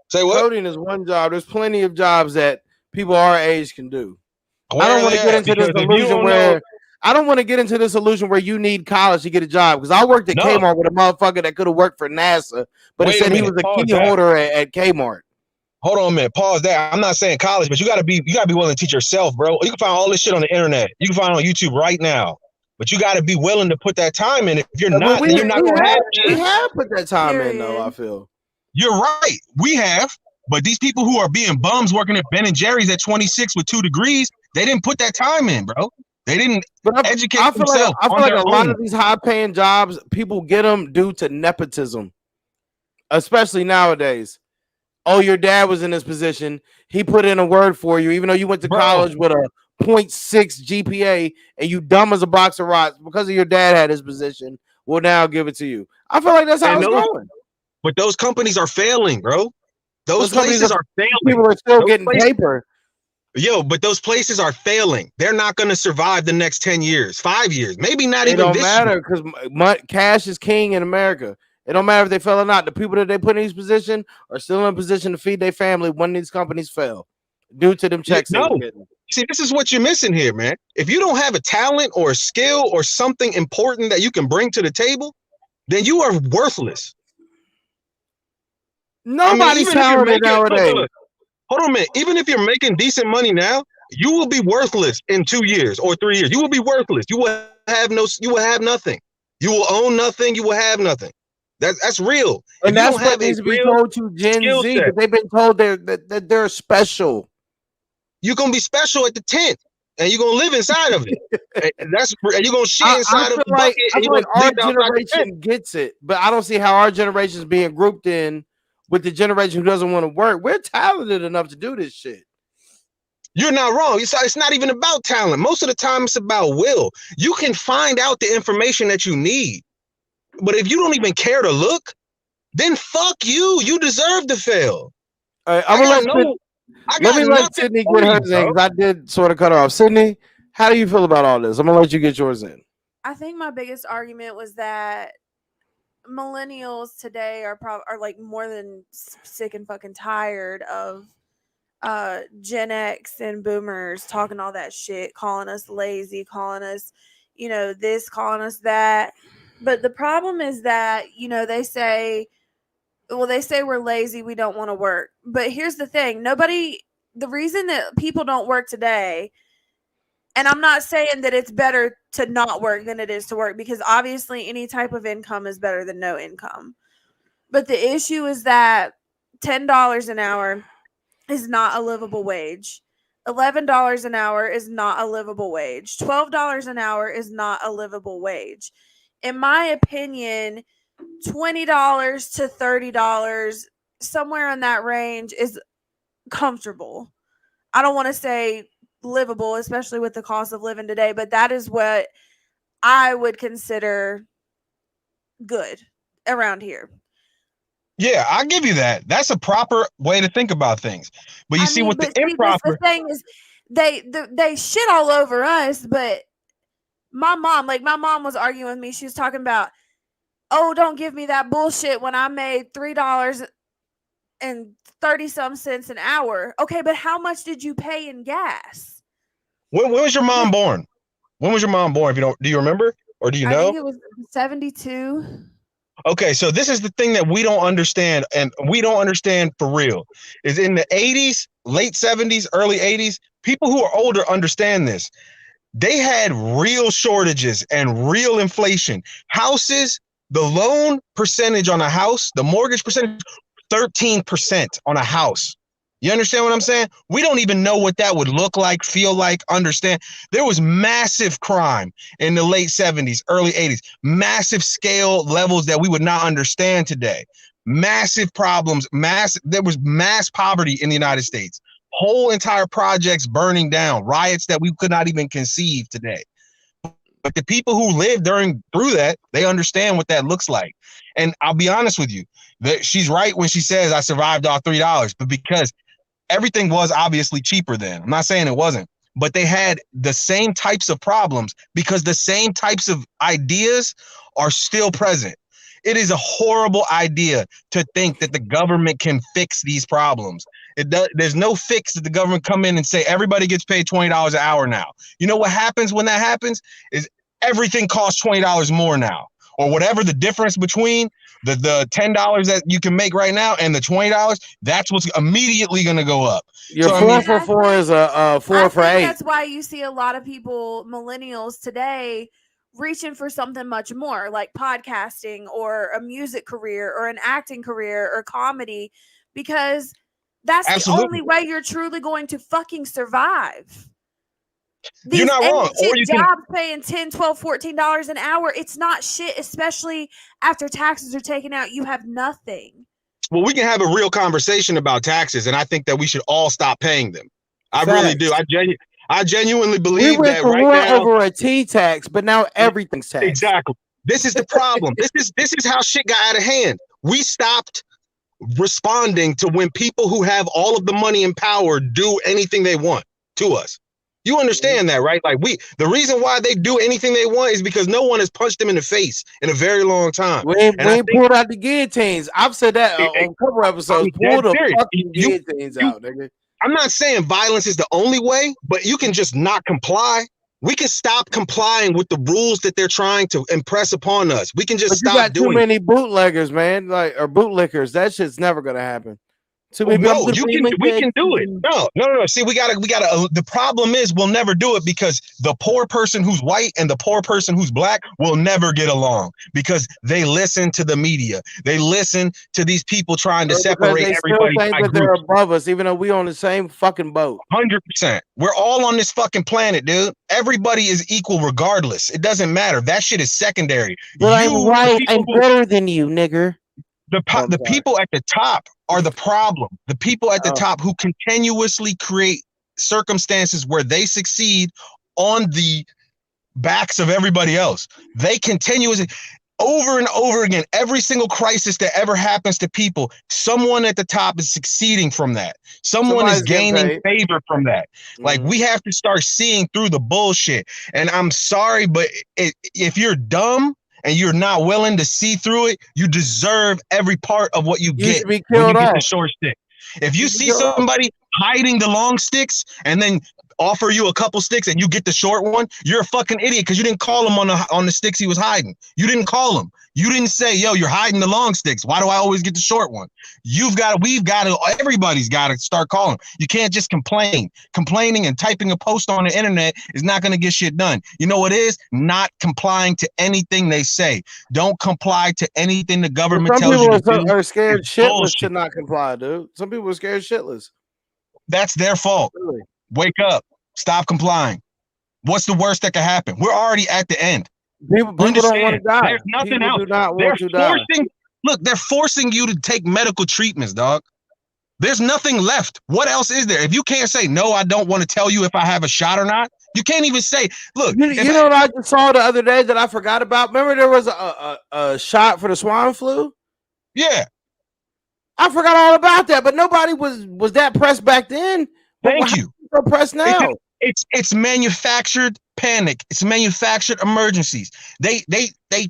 Say what? Coding is one job. There's plenty of jobs that people our age can do. I Where don't are want they to get at? into this Because if you illusion don't know, where you need college to get a job. Because I worked at no, Kmart with a motherfucker that could have worked for NASA, but it wait a said he minute, was a pause key that. holder at Kmart. Hold on a minute, pause that. I'm not saying college, but you gotta be willing to teach yourself, bro. You can find all this shit on the internet. You can find it on YouTube right now. But you gotta be willing to put that time in. If you're But not, then you're not gonna have we shit. have put that time in though. I Period. feel. You're right. We have. But these people who are being bums working at Ben and Jerry's at 26 with 2 degrees, they didn't put that time in, bro. They didn't But educate themselves I feel on like their a lot own. of these high paying jobs, people get them due to nepotism, especially nowadays. Oh, your dad was in this position. He put in a word for you, even though you went to Bro, college with a .6 GPA and you dumb as a box of rocks because of your dad had his position. We'll now give it to you. I feel like that's how and it's those going. but those companies are failing, bro. Those Those companies are places are failing. people are still Those getting places, paper. but those places are failing. They're not going to survive the next 10 years, 5 years, maybe not It even don't this year. matter because cash is king in America. It don't matter if they fail or not. The people that they put in these positions are still in a position to feed their family when these companies fail due to them checks they No. was getting. See, this is what you're missing here, man. If you don't have a talent or a skill or something important that you can bring to the table, then you are worthless. I mean, Nobody's even if you're talented making, nowadays. look, hold on a minute. Even if you're making decent money now, you will be worthless in 2 years or 3 years. You will be worthless. You will have nothing. You will own nothing. You will have nothing. That's real. If And you that's don't what have a needs to be real told to Gen skill Z, set, that they've been told that they're special. you're gonna be special at the tent, and you're gonna live inside of it. And you're gonna shit inside of the bucket, I and feel you're like gonna our leave it outside the tent. generation gets it, but I don't see how our generation is being grouped in with the generation who doesn't want to work. We're talented enough to do this shit. You're not wrong. It's not even about talent. Most of the time, it's about will. You can find out the information that you need, but if you don't even care to look, then fuck you. You deserve to fail. All right, I got no. I let got me let nothing Sydney for get you, hers in bro. because I did sort of cut her off. Sydney, how do you feel about all this? I'm gonna let you get yours in. I think my biggest argument was that millennials today are like more than sick and fucking tired of Gen X and boomers talking all that shit, calling us lazy, calling us, this, calling us that. But the problem is that, they say we're lazy, we don't want to work. But here's the thing, the reason that people don't work today, and I'm not saying that it's better to not work than it is to work, because obviously any type of income is better than no income. But the issue is that $10 an hour is not a livable wage. $11 an hour is not a livable wage. $12 an hour is not a livable wage. In my opinion, $20 to $30, somewhere in that range, is comfortable. I don't want to say livable, especially with the cost of living today, but that is what I would consider good around here. Yeah, I'll give you that. That's a proper way to think about things. But you see, what the but see, this the improper. thing is, they shit all over us. But my mom was arguing with me. She was talking about, oh, don't give me that bullshit when I made $3.30 an hour. Okay, but how much did you pay in gas? When was your mom born? When was your mom born? If you don't, do you remember or do you I know? think it was 72. Okay, so this is the thing that we don't understand, and we don't understand for real. Is in the 80s, late 70s, early 80s, people who are older understand this. They had real shortages and real inflation. Houses, the loan percentage on a house, the mortgage percentage, 13% on a house. You understand what I'm saying? We don't even know what that would look like, feel like, understand. There was massive crime in the late 70s, early 80s, massive scale levels that we would not understand today. Massive problems, there was mass poverty in the United States. Whole entire projects burning down, riots that we could not even conceive today. But the people who lived through that, they understand what that looks like. And I'll be honest with you, that she's right when she says I survived off $3, but because everything was obviously cheaper then. I'm not saying it wasn't, but they had the same types of problems because the same types of ideas are still present. It is a horrible idea to think that the government can fix these problems. There's no fix that the government come in and say everybody gets paid $20 an hour now. You know what happens when that happens is everything costs $20 more now, or whatever the difference between the $10 that you can make right now and the $20, that's what's immediately going to go up. Your So I four mean, for four is a four I for think eight. that's why you see a lot of people, millennials today, reaching for something much more like podcasting or a music career or an acting career or comedy, because that's the absolutely, only way you're truly going to fucking survive. you're These not ain't wrong. Or shit you can, jobs paying $10, $12, $14 an hour. It's not shit, especially after taxes are taken out. You have nothing. well, we can have a real conversation about taxes, and I think that we should all stop paying them. I really do. Facts. I genuinely We believe went that to right war now. over a tea tax, but now everything's taxed. Exactly. This is the problem. This is how shit got out of hand. We stopped responding to when people who have all of the money and power do anything they want to us. You understand that, right? Like the reason why they do anything they want is because no one has punched them in the face in a very long time. We ain't, And we I ain't think pulled out the guillotines. I've said that on a couple episodes. I'm Pull dead the serious. fucking guillotines out, nigga. I'm not saying violence is the only way, but you can just not comply. We can stop complying with the rules that they're trying to impress upon us. We can just But you stop got too doing it. many bootleggers, man, or bootlickers. That shit's never gonna happen. Too many No, people. we can do it. No. See, we gotta. The problem is we'll never do it because the poor person who's white and the poor person who's black will never get along because they listen to the media. They listen to these people trying to Because separate they still everybody think by that they're groups. above us, even though we on the same fucking boat. 100%. We're all on this fucking planet, dude. Everybody is equal regardless. It doesn't matter. That shit is secondary. But I'm white. I'm better than you, nigger. The people at the top are the problem. The people at the top who continuously create circumstances where they succeed on the backs of everybody else. They continuously, over and over again, every single crisis that ever happens to people, someone at the top is succeeding from that. Someone is gaining favor from that. Like, we have to start seeing through the bullshit. And I'm sorry, but if you're dumb and you're not willing to see through it, you deserve every part of what you get should be when you killed get the off. short stick. If you see somebody hiding the long sticks and then offer you a couple sticks and you get the short one, you're a fucking idiot because you didn't call him on the sticks he was hiding. You didn't call him. You didn't say, yo, you're hiding the long sticks. Why do I always get the short one? We've got to, everybody's got to start calling. You can't just complain. Complaining and typing a post on the internet is not going to get shit done. You know what it is? Not complying to anything they say. Don't comply to anything the government tells you to do. Some people are scared It's shitless bullshit. to not comply, dude. Some people are scared shitless. That's their fault. Really. Wake up. Stop complying. What's the worst that could happen? We're already at the end. People don't want to die. There's nothing People else. do not They're want to die. they're forcing you to take medical treatments, dog. There's nothing left. What else is there? If you can't say, no, I don't want to tell you if I have a shot or not, you can't even say, look. You know what I just saw the other day that I forgot about? Remember there was a shot for the swine flu? Yeah. I forgot all about that, but nobody was that pressed back then. Thank you. So pressed now. It's manufactured panic. It's manufactured emergencies. They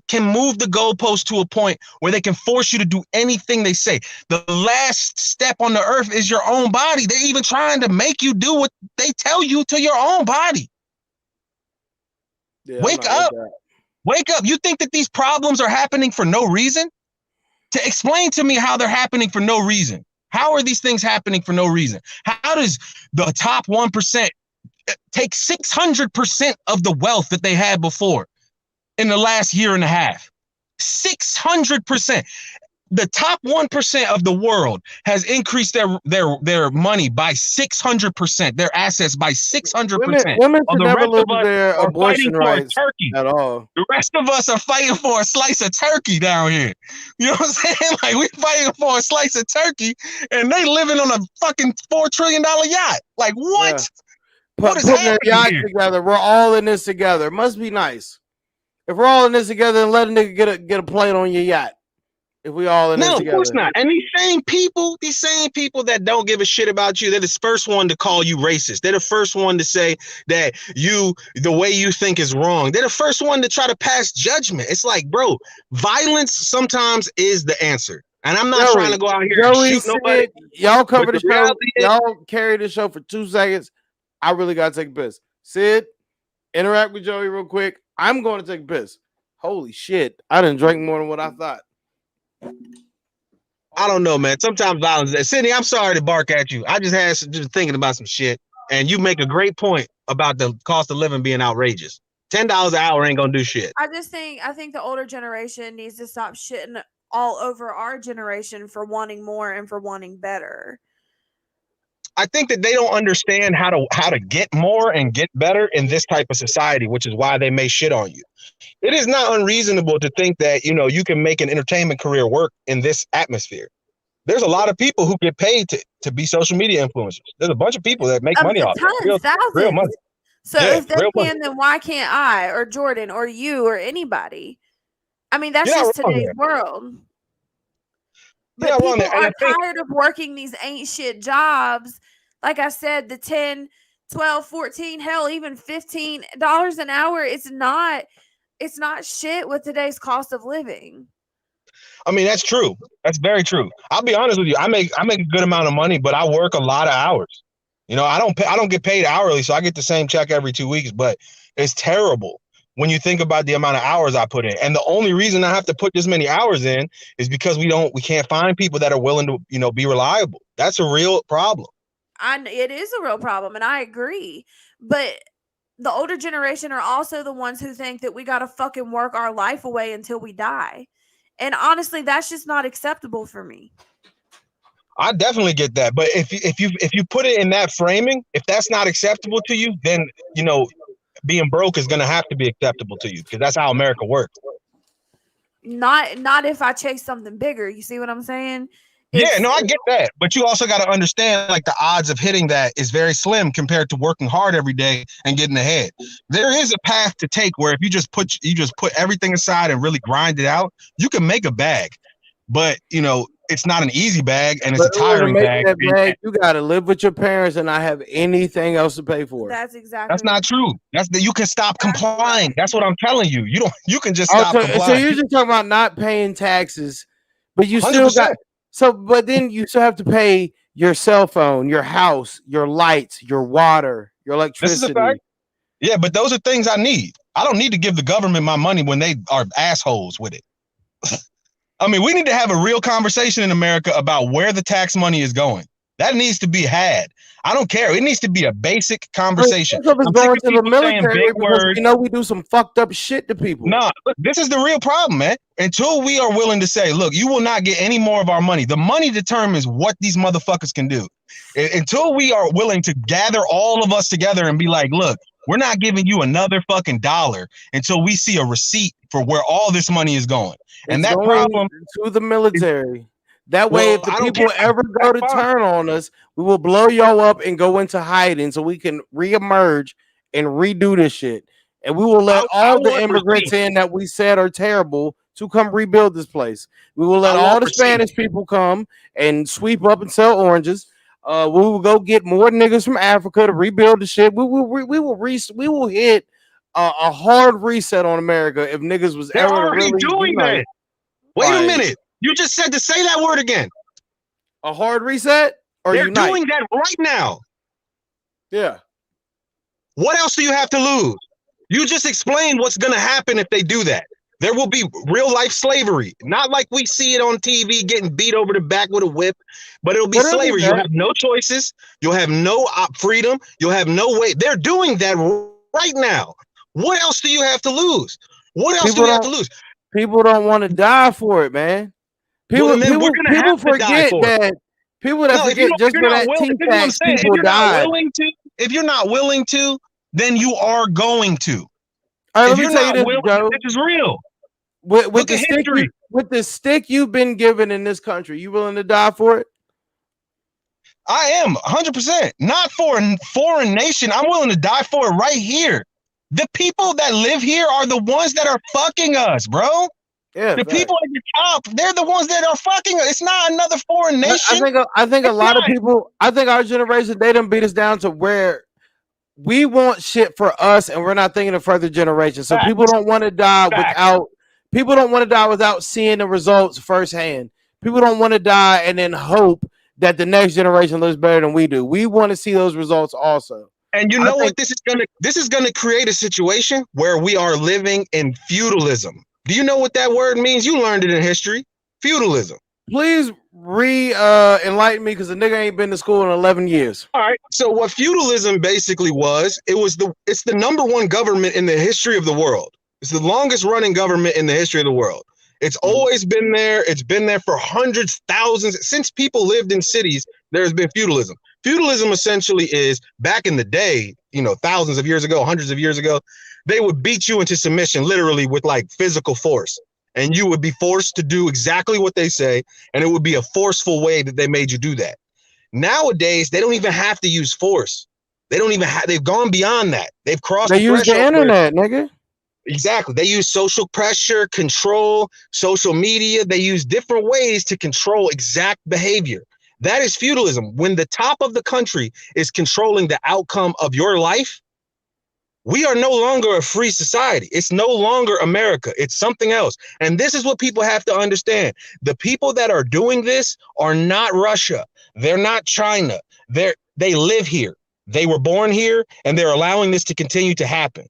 can move the goalpost to a point where they can force you to do anything they say. The last step on the earth is your own body. They're even trying to make you do what they tell you to your own body. Yeah, wake up. Wake up. You think that these problems are happening for no reason? To explain to me how they're happening for no reason. How are these things happening for no reason? How does the top 1% take 600% of the wealth that they had before in the last year and a half? 600%. The top 1% of the world has increased their money by 600%, their assets by 600%. Women should never lose their abortion rights at all. The rest of us are fighting for a slice of turkey down here. You know what I'm saying? Like, we're fighting for a slice of turkey, and they living on a fucking $4 trillion yacht. Like, what? Yeah. Putting a yacht together. We're all in this together. It must be nice. If we're all in this together, then let a nigga get a plane on your yacht. If we all in this together. No, of course not. And these same people that don't give a shit about you, they're the first one to call you racist. They're the first one to say that the way you think is wrong. They're the first one to try to pass judgment. It's like, bro, violence sometimes is the answer. And I'm not trying to go out here and shoot nobody. Y'all cover the show. Y'all carry the show for 2 seconds. I really got to take a piss. Sid, interact with Joey real quick. I'm going to take a piss. Holy shit. I didn't drink more than what I thought. I don't know, man. Sometimes violence. Sydney, I'm sorry to bark at you. I just thinking about some shit, and you make a great point about the cost of living being outrageous. $10 an hour ain't gonna do shit. I think the older generation needs to stop shitting all over our generation for wanting more and for wanting better. I think that they don't understand how to get more and get better in this type of society, which is why they may shit on you. It is not unreasonable to think that, you can make an entertainment career work in this atmosphere. There's a lot of people who get paid to be social media influencers. There's a bunch of people that make money off it. Real money. So if they can, then why can't I or Jordan or you or anybody? I mean, that's just today's world. But people are tired of working these ain't shit jobs. Like I said, the 10, 12, 14, hell, even $15 an hour. It's not shit with today's cost of living. I mean, that's true. That's very true. I'll be honest with you. I make a good amount of money, but I work a lot of hours. I don't get paid hourly, so I get the same check every 2 weeks, but it's terrible when you think about the amount of hours I put in. And the only reason I have to put this many hours in is because we can't find people that are willing to, be reliable. That's a real problem. It is a real problem, and I agree. But the older generation are also the ones who think that we got to fucking work our life away until we die. And honestly, that's just not acceptable for me. I definitely get that. But if you put it in that framing, if that's not acceptable to you, then, being broke is going to have to be acceptable to you because that's how America works. Not if I chase something bigger. You see what I'm saying? I get that. But you also got to understand, like, the odds of hitting that is very slim compared to working hard every day and getting ahead. There is a path to take where if you just put everything aside and really grind it out, you can make a bag. But, it's not an easy bag and it's a tiring bag. You got to live with your parents and not have anything else to pay for. That's exactly. That's not true. You can stop complying. That's what I'm telling you. You can just stop complying. So you're just talking about not paying taxes, but you 100%. Still got. So, but then you still have to pay your cell phone, your house, your lights, your water, your This is a fact. electricity. Yeah, but those are things I need. I don't need to give the government my money when they are assholes with it. I mean, we need to have a real conversation in America about where the tax money is going. That needs to be had. I don't care. It needs to be a basic I mean, conversation. most of us I'm sick going of to the people saying big military because words. we know we do some fucked up shit to people. No, this is the real problem, man. Until we are willing to say, look, you will not get any more of our money. The money determines what these motherfuckers can do. Until we are willing to gather all of us together and be like, look, we're not giving you another fucking dollar until we see a receipt for where all this money is going. And It's that going problem to the military. That way, well, if the I don't care. people ever go to That's fine. turn on us, we will blow y'all up and go into hiding so we can reemerge and redo this shit. And we will let I all the want immigrants receipts. in that we said are terrible to come rebuild this place. We will let I all want the receipts. Spanish people come and sweep up and sell oranges. We will go get more niggas from Africa to rebuild the shit. We will hit a hard reset on America if niggas was They're ever to already really doing unite. that. Wait a Like minute. You just said to say that word again. a hard reset or They're unite? doing that right now. Yeah. What else do you have to lose? You just explained what's going to happen if they do that. There will be real life slavery, not like we see it on TV getting beat over the back with a whip, but it'll be But it'll be slavery. You'll that. have no choices. You'll have no freedom. You'll have no way. They're doing that right now. What else do you have to lose? What else do People we have to don't lose? people don't want to die for it, man. Well, People then we're people going to people have to die forget for it. that people that No, if you forget don't, if just you're for not that willing, T this is what I'm tax saying. people died. If you're not willing to, then you are going to. All right, If let me you're tell you not this, willing, Joe. this is real. With Look the at stick history. with the stick you've been given in this country, you willing to die for it? I am 100%. Not for a foreign nation. I'm willing to die for it right here. The people that live here are the ones that are fucking us, bro. Yeah, The fact. people at the top, they're the ones that are fucking us. It's not another foreign I nation. think a It's lot of not. people. I think our generation they done beat us down to where we want shit for us, and we're not thinking of further generations. So people Facts. don't want to die Facts. without seeing the results firsthand. People don't want to die and then hope that the next generation lives better than we do. We want to see those results also. And you I know think what this is gonna create a situation where we are living in feudalism. Do you know what that word means? You learned it in history. Feudalism. please enlighten me because the nigga ain't been to school in 11 years. All right. So what feudalism basically was, it's the number one government in the history of the world. It's the longest running government in the history of the world. It's always been there. It's been there for hundreds, thousands. Since people lived in cities, there's been feudalism. Feudalism essentially is back in the day, thousands of years ago, hundreds of years ago, they would beat you into submission literally with like physical force. And you would be forced to do exactly what they say. And it would be a forceful way that they made you do that. Nowadays, they don't even have to use force. They don't even have, they've gone beyond that. They've crossed They the use the threshold. internet, nigga. Exactly. They use social pressure, control, social media. They use different ways to control exact behavior. That is feudalism. When the top of the country is controlling the outcome of your life, we are no longer a free society. It's no longer America. It's something else. And this is what people have to understand. The people that are doing this are not Russia. They're not China. They live here. They were born here, and they're allowing this to continue to happen.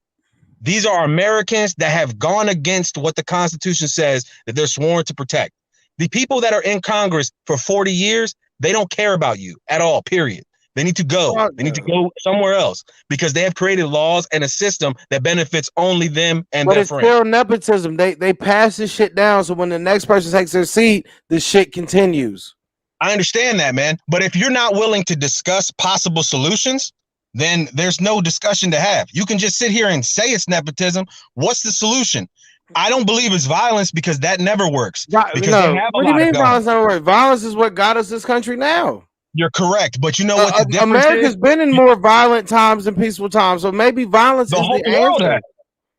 These are Americans that have gone against what the Constitution says that they're sworn to protect. The people that are in Congress for 40 years, they don't care about you at all, period. They need to go. They need to go somewhere else because they have created laws and a system that benefits only them and But their it's friends. still nepotism. They pass this shit down, so when the next person takes their seat, the shit continues. I understand that, man. But if you're not willing to discuss possible solutions, then there's no discussion to have. You can just sit here and say it's nepotism. What's the solution? I don't believe it's violence because that never works. Because No, they have a what do you lot of mean guns. violence never works? Violence is what got us this country now. You're correct, but you know what the difference America's is? been in more violent times than peaceful times, so maybe violence The is whole the world answer. has.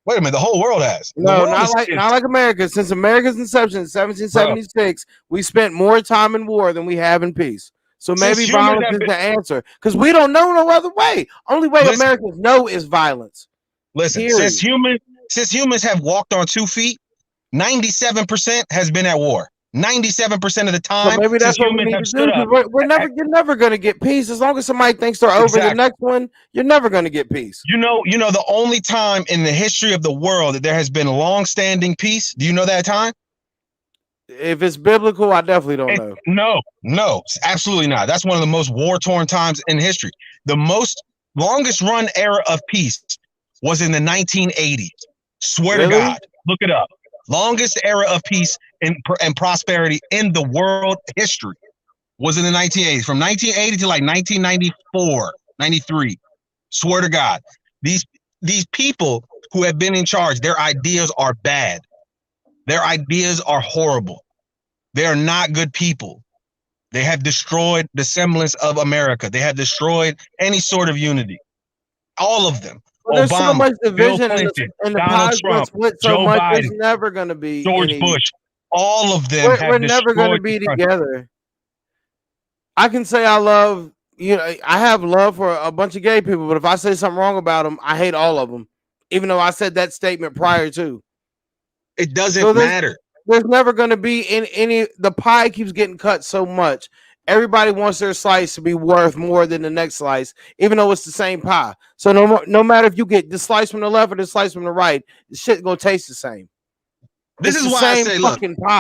Wait a minute, the whole world has. The No, world not is like America. Since America's inception in 1776, we spent more time in war than we have in peace. So Since maybe humans violence have is been- the answer because we don't know no other way. Only way Listen. Americans know is violence. Listen, Period. since humans have walked on 2 feet, 97% has been at war. 97% of the So time maybe since that's what we humans need have to stood do, up. because you're never going to get peace as long as somebody thinks they're over the Exactly. next one. You're never going to get peace. You know, the only time in the history of the world that there has been long-standing peace. Do you know that time? If it's biblical, I definitely don't know. No, absolutely not. That's one of the most war-torn times in history. The longest run era of peace was in the 1980s. Swear to Really? God, look it up. Longest era of peace and prosperity in the world history was in the 1980s. From 1980 to like 1994, 93. Swear to God, these people who have been in charge, their ideas are bad. Their ideas are horrible. They are not good people. They have destroyed the semblance of America. They have destroyed any sort of unity. All of them. Well, there's so Obama, much Bill division, Clinton, and the Donald pie's gonna Trump, split so Joe much. Biden, There's never gonna be George any. Bush. All of them We're have never gonna destroyed be the country. together. I can say I love, I have love for a bunch of gay people, but if I say something wrong about them, I hate all of them, even though I said that statement prior to. It doesn't So matter. there's never going to be any. The pie keeps getting cut so much. Everybody wants their slice to be worth more than the next slice, even though it's the same pie. So no matter if you get the slice from the left or the slice from the right, the shit gonna taste the same. This It's is the why I same say, look, fucking pie.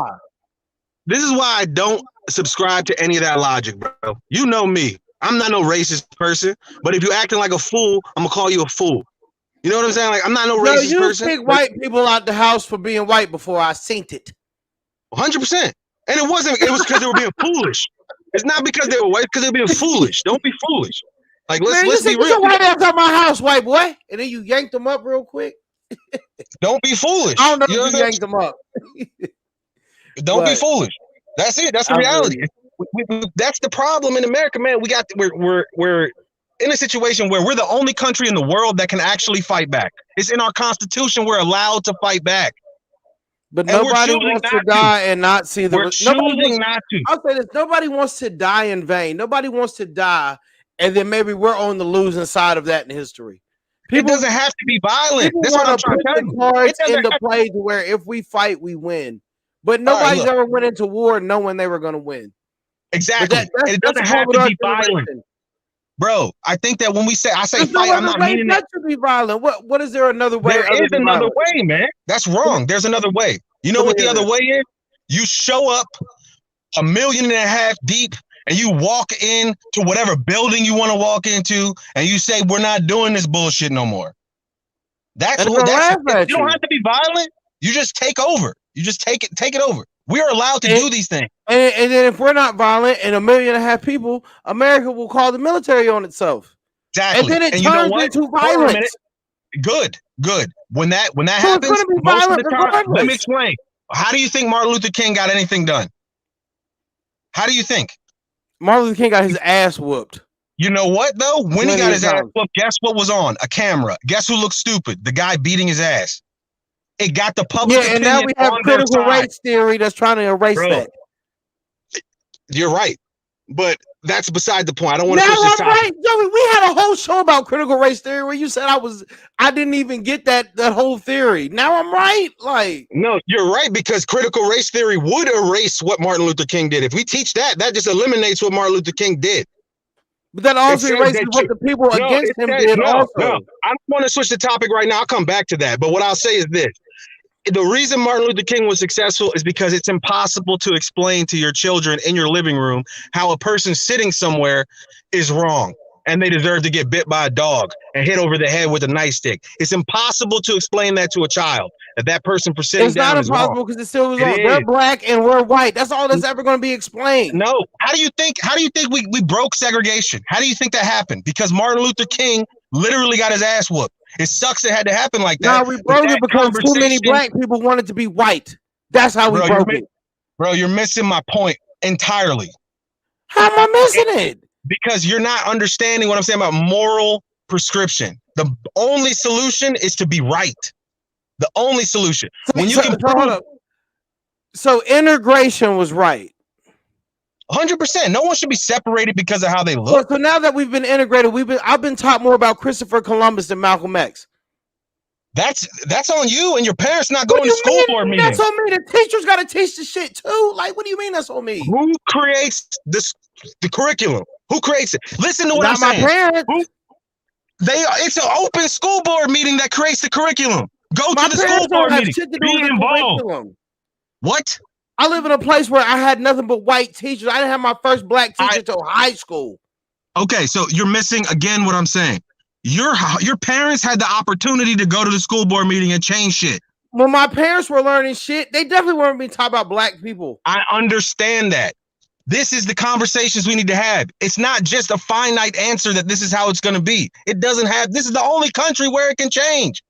this is why I don't subscribe to any of that logic, bro. You know me. I'm not no racist person, but if you're acting like a fool, I'm gonna call you a fool. You know what I'm saying? Like, I'm not no No, racist you person. kick white people out the house for being white before I seen it. 100%. And it was because they were being foolish. It's not because they were white, because they were being foolish. Don't be foolish. Like, let's Man, you said be get real. your white ass out my house, white boy, and then you yanked them up real quick. Don't be foolish. I don't know You know if you yanked them up. Don't be But foolish. That's it. That's the I reality. really- That's the problem in America, man. We're in a situation where we're the only country in the world that can actually fight back. It's in our constitution. We're allowed to fight back. But And we're nobody choosing wants not to to. die and not see the. We're choosing not to. I'll say this: nobody wants to die in vain. Nobody wants to die, and then maybe we're on the losing side of that in history. It doesn't have to be violent. People That's what I'm want to trying put to tell the you. cards It doesn't into have to. play to where if we fight, we win. But All right, nobody's look. ever went into war knowing they were going to win. Exactly. But And it that's doesn't the have problem to with our be violent. generation. Bro, I think that when I say There's fight, no I'm other not way meaning but it. to be violent. What is there another way? There other is than another violence? way, man. That's wrong. There's another way. You know Let me what the hear other this. way is? You show up 1.5 million deep and you walk in to whatever building you want to walk into and you say, we're not doing this bullshit no more. That's And what they'll laugh at you don't you. have to be violent. You just take over. You just take it over. We are allowed to do these things. And then if we're not violent and 1.5 million people, America will call the military on itself. Exactly. And then it you know turns what? into Hold on a minute. violence. Good. When that So it's happens, gonna be most of violent the time, let me regardless. explain. How do you think Martin Luther King got anything done? How do you think? Martin Luther King got his ass whooped. You know what, though? When he Plenty got of his ass times. whooped, guess what was on? A camera. Guess who looked stupid? The guy beating his ass. It got the public Yeah, and opinion now we have on their critical side. race theory that's trying to erase Bro, that. You're right. But that's beside the point. I don't want Now to switch this I'm topic. right. Joey, we had a whole show about critical race theory where you said I didn't even get that whole theory. Now I'm right. Like, No, you're right, because critical race theory would erase what Martin Luther King did. If we teach that, that just eliminates what Martin Luther King did. but that also says erases that what the people against him did also. No. I don't want to switch the topic right now. I'll come back to that. But what I'll say is this. The reason Martin Luther King was successful is because it's impossible to explain to your children in your living room how a person sitting somewhere is wrong and they deserve to get bit by a dog and hit over the head with a nightstick. It's impossible to explain that to a child, that person for sitting It's down not is wrong. impossible because it still was It on. They're is. black and we're white. That's all that's ever going to be explained. No. How do you think we broke segregation? How do you think that happened? Because Martin Luther King literally got his ass whooped. It sucks it had to happen like that. No, we broke it because too many conversation- black people wanted to be white. That's how we broke it. Bro, you're missing my point entirely. How am I missing it? Because you're not understanding what I'm saying about moral prescription. The only solution is to be right. The only solution. When you can hold up. So integration was right. 100%. No one should be separated because of how they look. So now that we've been integrated, I've been taught more about Christopher Columbus than Malcolm X. That's on you and your parents not What going do to you school board mean? That's meetings. on me. The teachers got to teach the shit too. Like, what do you mean that's on me? Who creates the curriculum? Who creates it? Listen to what I'm Not my saying. parents. It's an open school board meeting that creates the curriculum. Go My to the school parents don't board have meeting. shit to do Be with the involved. curriculum. What? I live in a place where I had nothing but white teachers. I didn't have my first black teacher until high school. Okay, so you're missing again what I'm saying. Your parents had the opportunity to go to the school board meeting and change shit. When my parents were learning shit, they definitely weren't being taught about black people. I understand that. This is the conversations we need to have. It's not just a finite answer that this is how it's going to be. It doesn't have. This is the only country where it can change.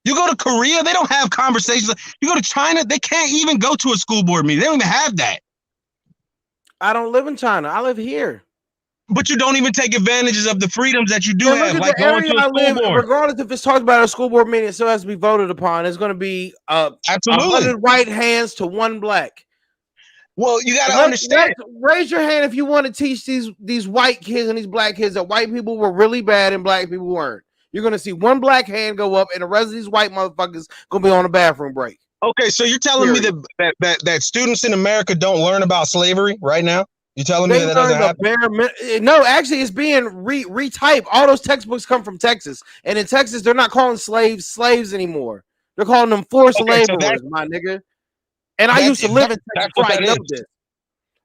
You go to Korea, they don't have conversations. You go to China, they can't even go to a school board meeting. They don't even have that. I don't live in China. I live here. But you don't even take advantages of the freedoms that you do And have, look at like the going area to a I school live, board. regardless if it's talked about at a school board meeting, it still has to be voted upon. It's going to be Absolutely 100 white hands to one black. Well, you got to understand. Raise your hand if you want to teach these white kids and these black kids that white people were really bad and black people weren't. You're going to see one black hand go up and the rest of these white motherfuckers going to be on the bathroom break. Okay, so you're telling me that students in America don't learn about slavery right now? You're telling me that doesn't happen? No, actually, it's being retyped. All those textbooks come from Texas. And in Texas, they're not calling slaves anymore. They're calling them forced laborers, my nigga. And I used to live in Texas, so I know this.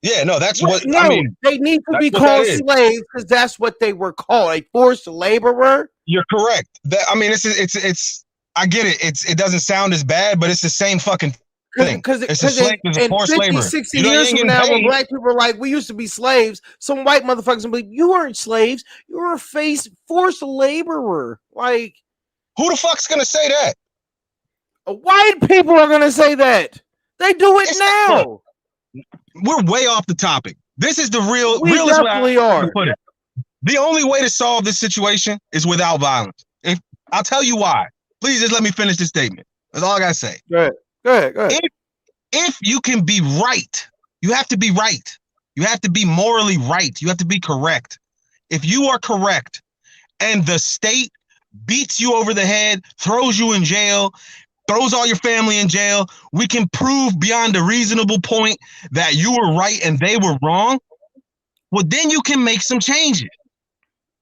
Yeah, no, that's what no, I mean. They need to be called slaves because that's what they were called, a forced laborer. You're correct. I mean, it's. I get it. It doesn't sound as bad, but it's the same fucking thing. Because it's a slave is a forced labor. 60 years from now, when black people are like, we used to be slaves, some white motherfuckers will be like, you weren't slaves, you were a forced laborer. Like, who the fuck's gonna say that? White people are gonna say that. They do it now. We're way off the topic. This is the real. We definitely are. Put it. The only way to solve this situation is without violence. I'll tell you why. Please just let me finish this statement. That's all I gotta say. Go ahead. If you can be right, you have to be right. You have to be morally right. You have to be correct. If you are correct and the state beats you over the head, throws you in jail, throws all your family in jail, we can prove beyond a reasonable point that you were right and they were wrong, well, then you can make some changes.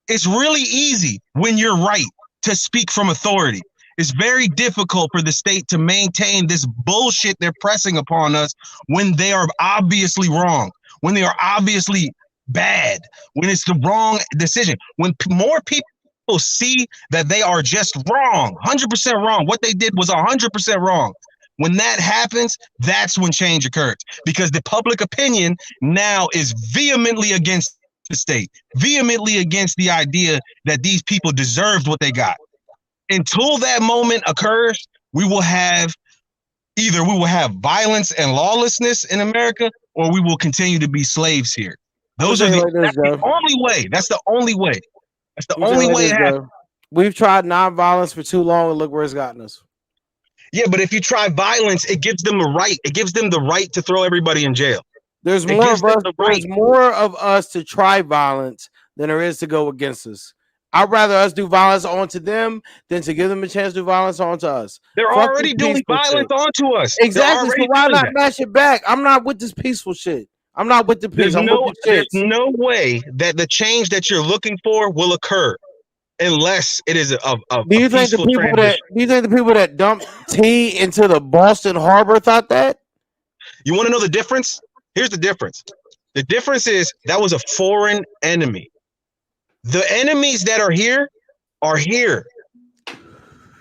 It's really easy when you're right to speak from authority. It's very difficult for the state to maintain this bullshit they're pressing upon us when they are obviously wrong, when they are obviously bad, when it's the wrong decision. When more people see that they are just wrong, 100% wrong, what they did was 100% wrong. When that happens, that's when change occurs, because the public opinion now is vehemently against the state, vehemently against the idea that these people deserved what they got. Until that moment occurs, we will have violence and lawlessness in America, or we will continue to be slaves here. That's the only way. That's the only way. That's the only way it happens. We've tried nonviolence for too long, and look where it's gotten us. Yeah, but if you try violence, it gives them a right. It gives them the right to throw everybody in jail. There's more of us to try violence than there is to go against us. I'd rather us do violence onto them than to give them a chance to do violence onto us. They're already doing violence onto us. Exactly. So why not match it back? I'm not with this peaceful shit. I'm not with the peace. There's no way that the change that you're looking for will occur unless it is a do you think the people that dumped tea into the Boston Harbor thought that? You want to know the difference? Here's the difference. The difference is that was a foreign enemy. The enemies that are here are here.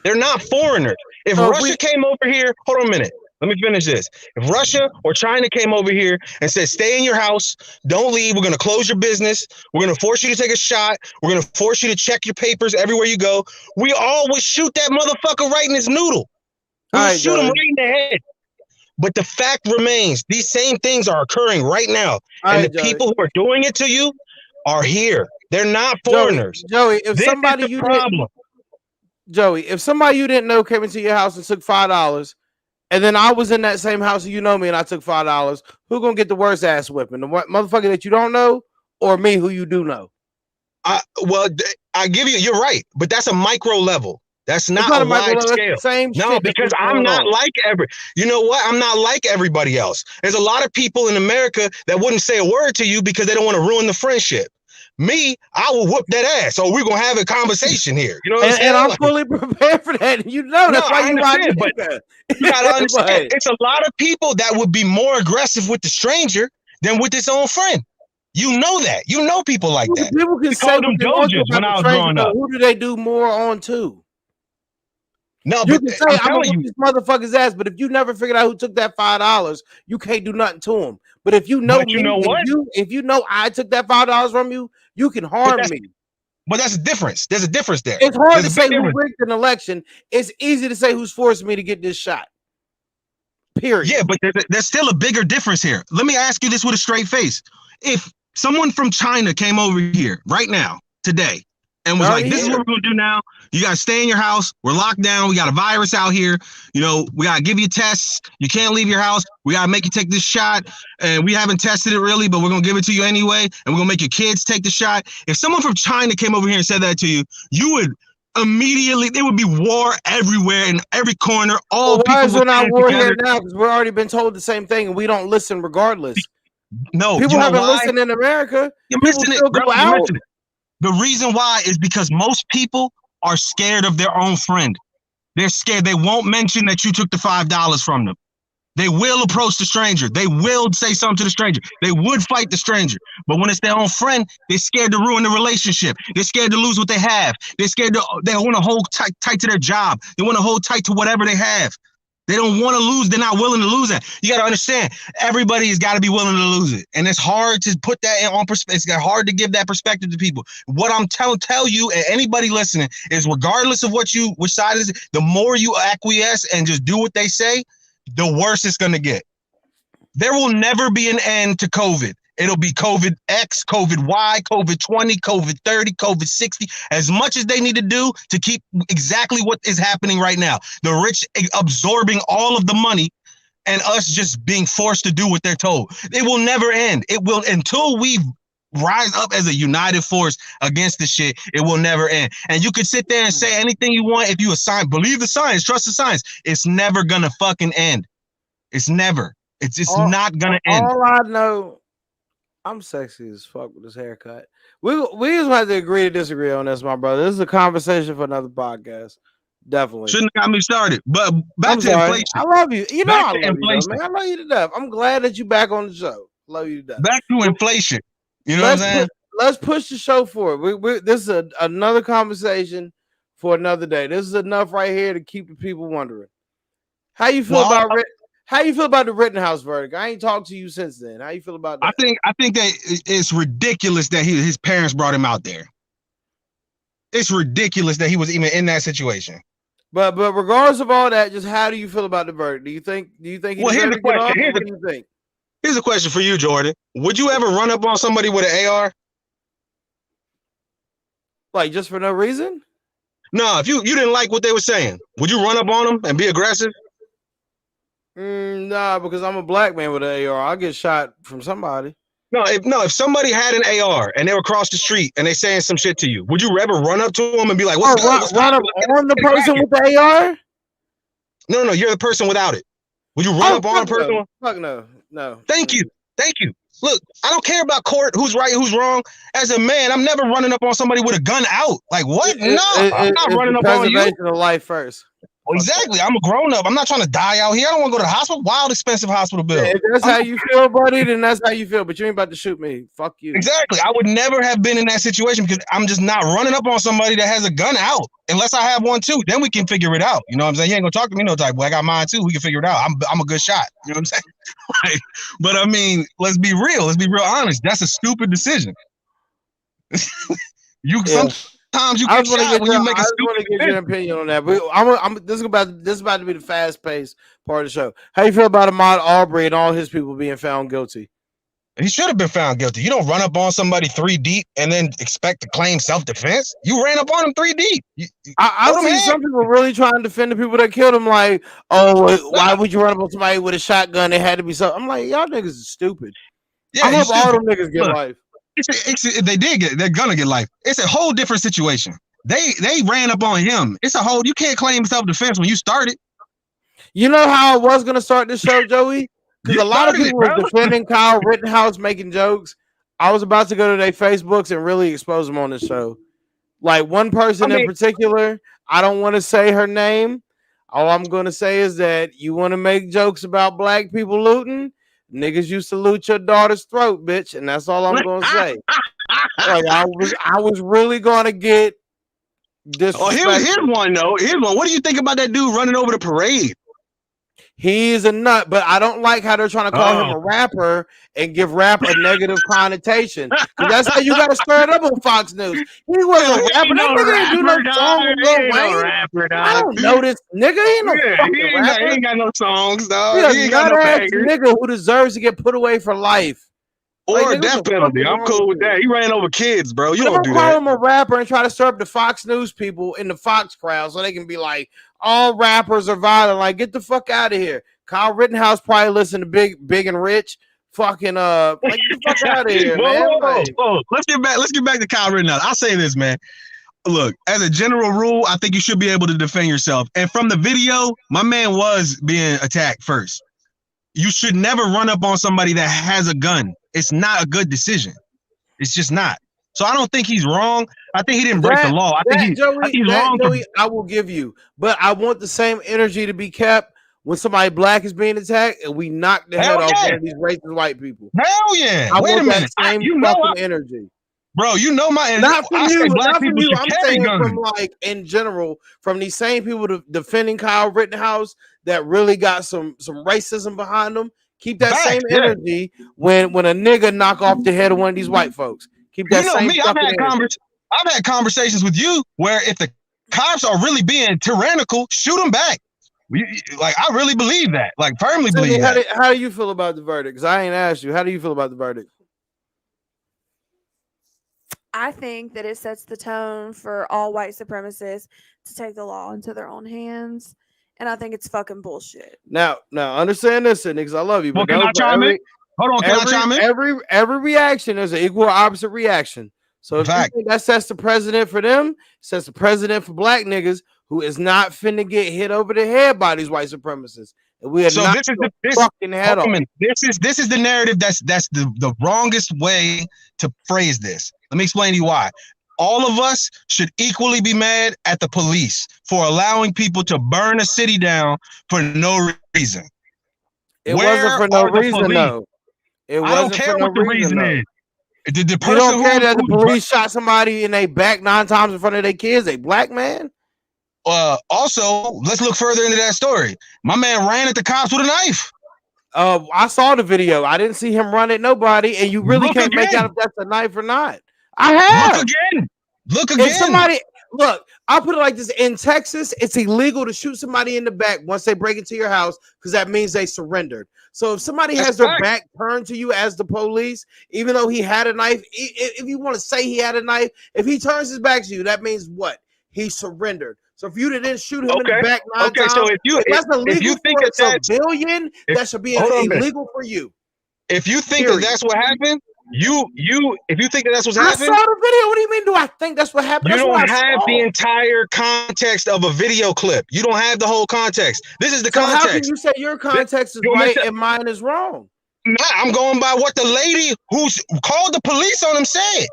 They're not foreigners. If Russia came over here, hold on a minute. Let me finish this. If Russia or China came over here and said, stay in your house, don't leave, we're going to close your business, we're going to force you to take a shot, we're going to force you to check your papers everywhere you go, we all would shoot that motherfucker right in his noodle. We would shoot him right in the head. But the fact remains, these same things are occurring right now. And the people who are doing it to you are here. They're not foreigners. Joey, if somebody you didn't know came into your house and took $5, and then I was in that same house and you know me and I took $5, who gonna get the worst ass whipping? The motherfucker that you don't know or me who you do know? I give you, you're right, but that's a micro level. That's It's not not a a wide micro. It's the scale. same No, shit that's because been I'm going not on. like you know what? I'm not like everybody else. There's a lot of people in America that wouldn't say a word to you because they don't want to ruin the friendship. Me, I will whoop that ass. So we're gonna have a conversation here. You know what I'm And saying? I'm Like, fully prepared for that. You know, no, that's why I you my understand, but nigga. you gotta understand, But it's a lot of people that would be more aggressive with the stranger than with his own friend. You know that. You know people like that. people can We say called them what they want to Doges about when the I was stranger, growing but up. who do they do more on to? No, You but can say I'm I'm gonna telling whoop you, this motherfucker's ass, but if you never figured out who took that $5, you can't do nothing to him. But if you know but you me, know what? if you know I took that $5 from you, you can But harm that's me. but that's a difference. There's a difference there. It's hard There's to a big say who difference. rigged an election. It's easy to say who's forced me to get this shot. Period. Yeah, but there's still a bigger difference here. Let me ask you this with a straight face. If someone from China came over here right now, today, and They're was like, already this is what here. we're going to do now. You got to stay in your house. We're locked down. We got a virus out here. You know, we got to give you tests. You can't leave your house. We got to make you take this shot. And we haven't tested it really, but we're going to give it to you anyway. And we're going to make your kids take the shot. If someone from China came over here and said that to you, you would immediately, there would be war everywhere in every corner. All Well, why people is would there not stand war here together. now? Because we're already been told the same thing, and we don't listen regardless. No, you People know haven't why? listened in America. You're People missing it, still bro. go You're out. missing it. The reason why is because most people are scared of their own friend. They're scared. They won't mention that you took the $5 from them. They will approach the stranger. They will say something to the stranger. They would fight the stranger. But when it's their own friend, they're scared to ruin the relationship. They're scared to lose what they have. They're scared to, they want to hold tight to their job. They want to hold tight to whatever they have. They don't want to lose. They're not willing to lose that. You got to understand, everybody's got to be willing to lose it. And it's hard to put that on perspective. It's hard to give that perspective to people. What I'm tell you and anybody listening is regardless of which side is, the more you acquiesce and just do what they say, the worse it's going to get. There will never be an end to COVID. It'll be COVID X, COVID Y, COVID 20, COVID 30, COVID 60, as much as they need to do to keep exactly what is happening right now. The rich absorbing all of the money and us just being forced to do what they're told. It will never end. It will, until we rise up as a united force against the shit, it will never end. And you could sit there and say anything you want if you believe the science, trust the science. It's never gonna fucking end. It's never. It's not gonna end. All I know, I'm sexy as fuck with this haircut. We just have to agree to disagree on this, my brother. This is a conversation for another podcast. Definitely. Shouldn't have got me started. But back I'm to sorry. inflation. I love you. You know Back I to love you, though, inflation. man. I love you to death. I'm glad that you back on the show. Love you to death. Back to inflation. You know what I'm saying? Let's push the show forward. This is another conversation for another day. This is enough right here to keep the people wondering. How you feel about the Rittenhouse verdict? I ain't talked to you since then. How you feel about that? I think that it's ridiculous that his parents brought him out there. It's ridiculous that he was even in that situation. But regardless of all that, just how do you feel about the verdict? Do you think he deserved to get off? What do you think? Here's a question for you, Jordan. Would you ever run up on somebody with an AR? Like just for no reason? No, if you didn't like what they were saying, would you run up on them and be aggressive? Nah, because I'm a black man with an AR. I'll get shot from somebody. No, if somebody had an AR and they were across the street and they saying some shit to you, would you ever run up to them and be like, "What's good? What's run up on the person with the AR?" No, you're the person without it. Would you run up on a person? Fuck no. Thank you. Look, I don't care about court, who's right, who's wrong. As a man, I'm never running up on somebody with a gun out. Like what? I'm not running up on you. Preservation of life first. Exactly. I'm a grown up. I'm not trying to die out here. I don't want to go to the hospital. Wild expensive hospital bill. If that's how you feel, buddy, then that's how you feel. But you ain't about to shoot me. Fuck you. Exactly. I would never have been in that situation because I'm just not running up on somebody that has a gun out. Unless I have one too. Then we can figure it out. You know what I'm saying? You ain't gonna talk to me no type. Well, I got mine too. We can figure it out. I'm a good shot. You know what I'm saying? Like, but I mean, let's be real. Let's be real honest. That's a stupid decision. Sometimes you get shot when you make a stupid decision. I want to get your opinion on that. This is about to be the fast paced part of the show. How you feel about Ahmaud Arbery and all his people being found guilty? He should have been found guilty. You don't run up on somebody 3 deep and then expect to claim self-defense. You ran up on him 3 deep. I've seen some people really trying to defend the people that killed him. Like, oh, why would you run up on somebody with a shotgun? It had to be so. I'm like, y'all niggas is stupid. Yeah, I hope all them niggas get life. They're gonna get life. It's a whole different situation. They ran up on him. It's a whole. You can't claim self-defense when you started. You know how I was gonna start this show, Joey? Because You a lot of started it, people bro. were defending Kyle Rittenhouse making jokes. I was about to go to their Facebooks and really expose them on this show. Like one I person in mean, particular, I don't want to say her name. All I'm going to say is that you want to make jokes about black people looting. Niggas used to loot your daughter's throat, bitch, and that's all I'm going to say. Like I was really going to get oh, here's disrespectful. one though. Here's one. What do you think about that dude running over the parade? He's a nut, but I don't like how they're trying to call him Oh, a rapper and give rap a negative connotation. Because that's how you got to stir it up on Fox News. He was a he rapper. ain't no That nigga didn't do no rapper, song dog. with He Lil ain't no Wayne. rapper, I dog. don't know this nigga. He ain't no Yeah, fucking he rapper. ain't got no songs, He dog. a He ain't got nut no ass bangers nigga who deserves to get put away for life. Like, or a nigga, what death the fuck penalty. is I'm wrong cool with with you? that. He ran over kids, bro. You But don't don't do call that. him a rapper and try to stir up the Fox News people in the Fox crowd so they can be like, all rappers are violent. Like, get the fuck out of here. Kyle Rittenhouse probably listen to Big and Rich. Fucking like get the fuck out of here, whoa, man. whoa, Like, whoa. Let's get back to Kyle Rittenhouse. I'll say this, man. Look, as a general rule, I think you should be able to defend yourself. And from the video, my man was being attacked first. You should never run up on somebody that has a gun. It's not a good decision. It's just not. So I don't think he's wrong. I think he didn't break the law. I think he's wrong for. Joey, I will give you. But I want the same energy to be kept when somebody black is being attacked and we knock the head Hell off yeah. one of these racist white people. Hell yeah. I Wait a want that minute. same fucking energy. Bro, you know my energy. Not from I you, say black not from people you. should I'm carry saying guns. from like in general, from these same people defending Kyle Rittenhouse that really got some racism behind them. Keep that same Facts, yeah. energy when a nigga knock off the head of one of these white folks. Keep that You know same me, fucking energy. I've had conversations with you where if the cops are really being tyrannical, shoot them back. Like I really believe that. Like firmly Cindy, believe that. how do you feel about the verdict? Because I ain't asked you. How do you feel about the verdict? I think that it sets the tone for all white supremacists to take the law into their own hands. And I think it's fucking bullshit. Now understand this, Cindy, because I love you. Well, But can I chime in? Hold on, can I chime in? every reaction is an equal or opposite reaction. So if you think that sets the precedent for them, sets the precedent for black niggas who is not finna get hit over the head by these white supremacists. And we are So not this is the fucking head off. This is the narrative that's the wrongest way to phrase this. Let me explain to you why. All of us should equally be mad at the police for allowing people to burn a city down for no reason. It wasn't for no reason, though. It I don't wasn't care for no what the reason is. The You person don't care that the who police shot somebody in their back 9 times in front of their kids, a black man? Also, let's look further into that story. My man ran at the cops with a knife. I saw the video. I didn't see him run at nobody, and you really can't make out if that's a knife or not. I have. Look again. If somebody look, I'll put it like this: in Texas, it's illegal to shoot somebody in the back once they break into your house because that means they surrendered. So if somebody has their back turned to you as the police, even though he had a knife, if you want to say he had a knife, if he turns his back to you, that means what? He surrendered. So if you didn't shoot him in the back 9 times, so if that's illegal think for that a civilian, that should be illegal for you. If you think that that's what happened, if you think that that's what's happened, I saw the video. What do you mean? Do I think that's what happened? You don't have the entire context of a video clip. You don't have the whole context. This is the context. How can you say your context is right and mine is wrong? Nah, I'm going by what the lady who called the police on him said.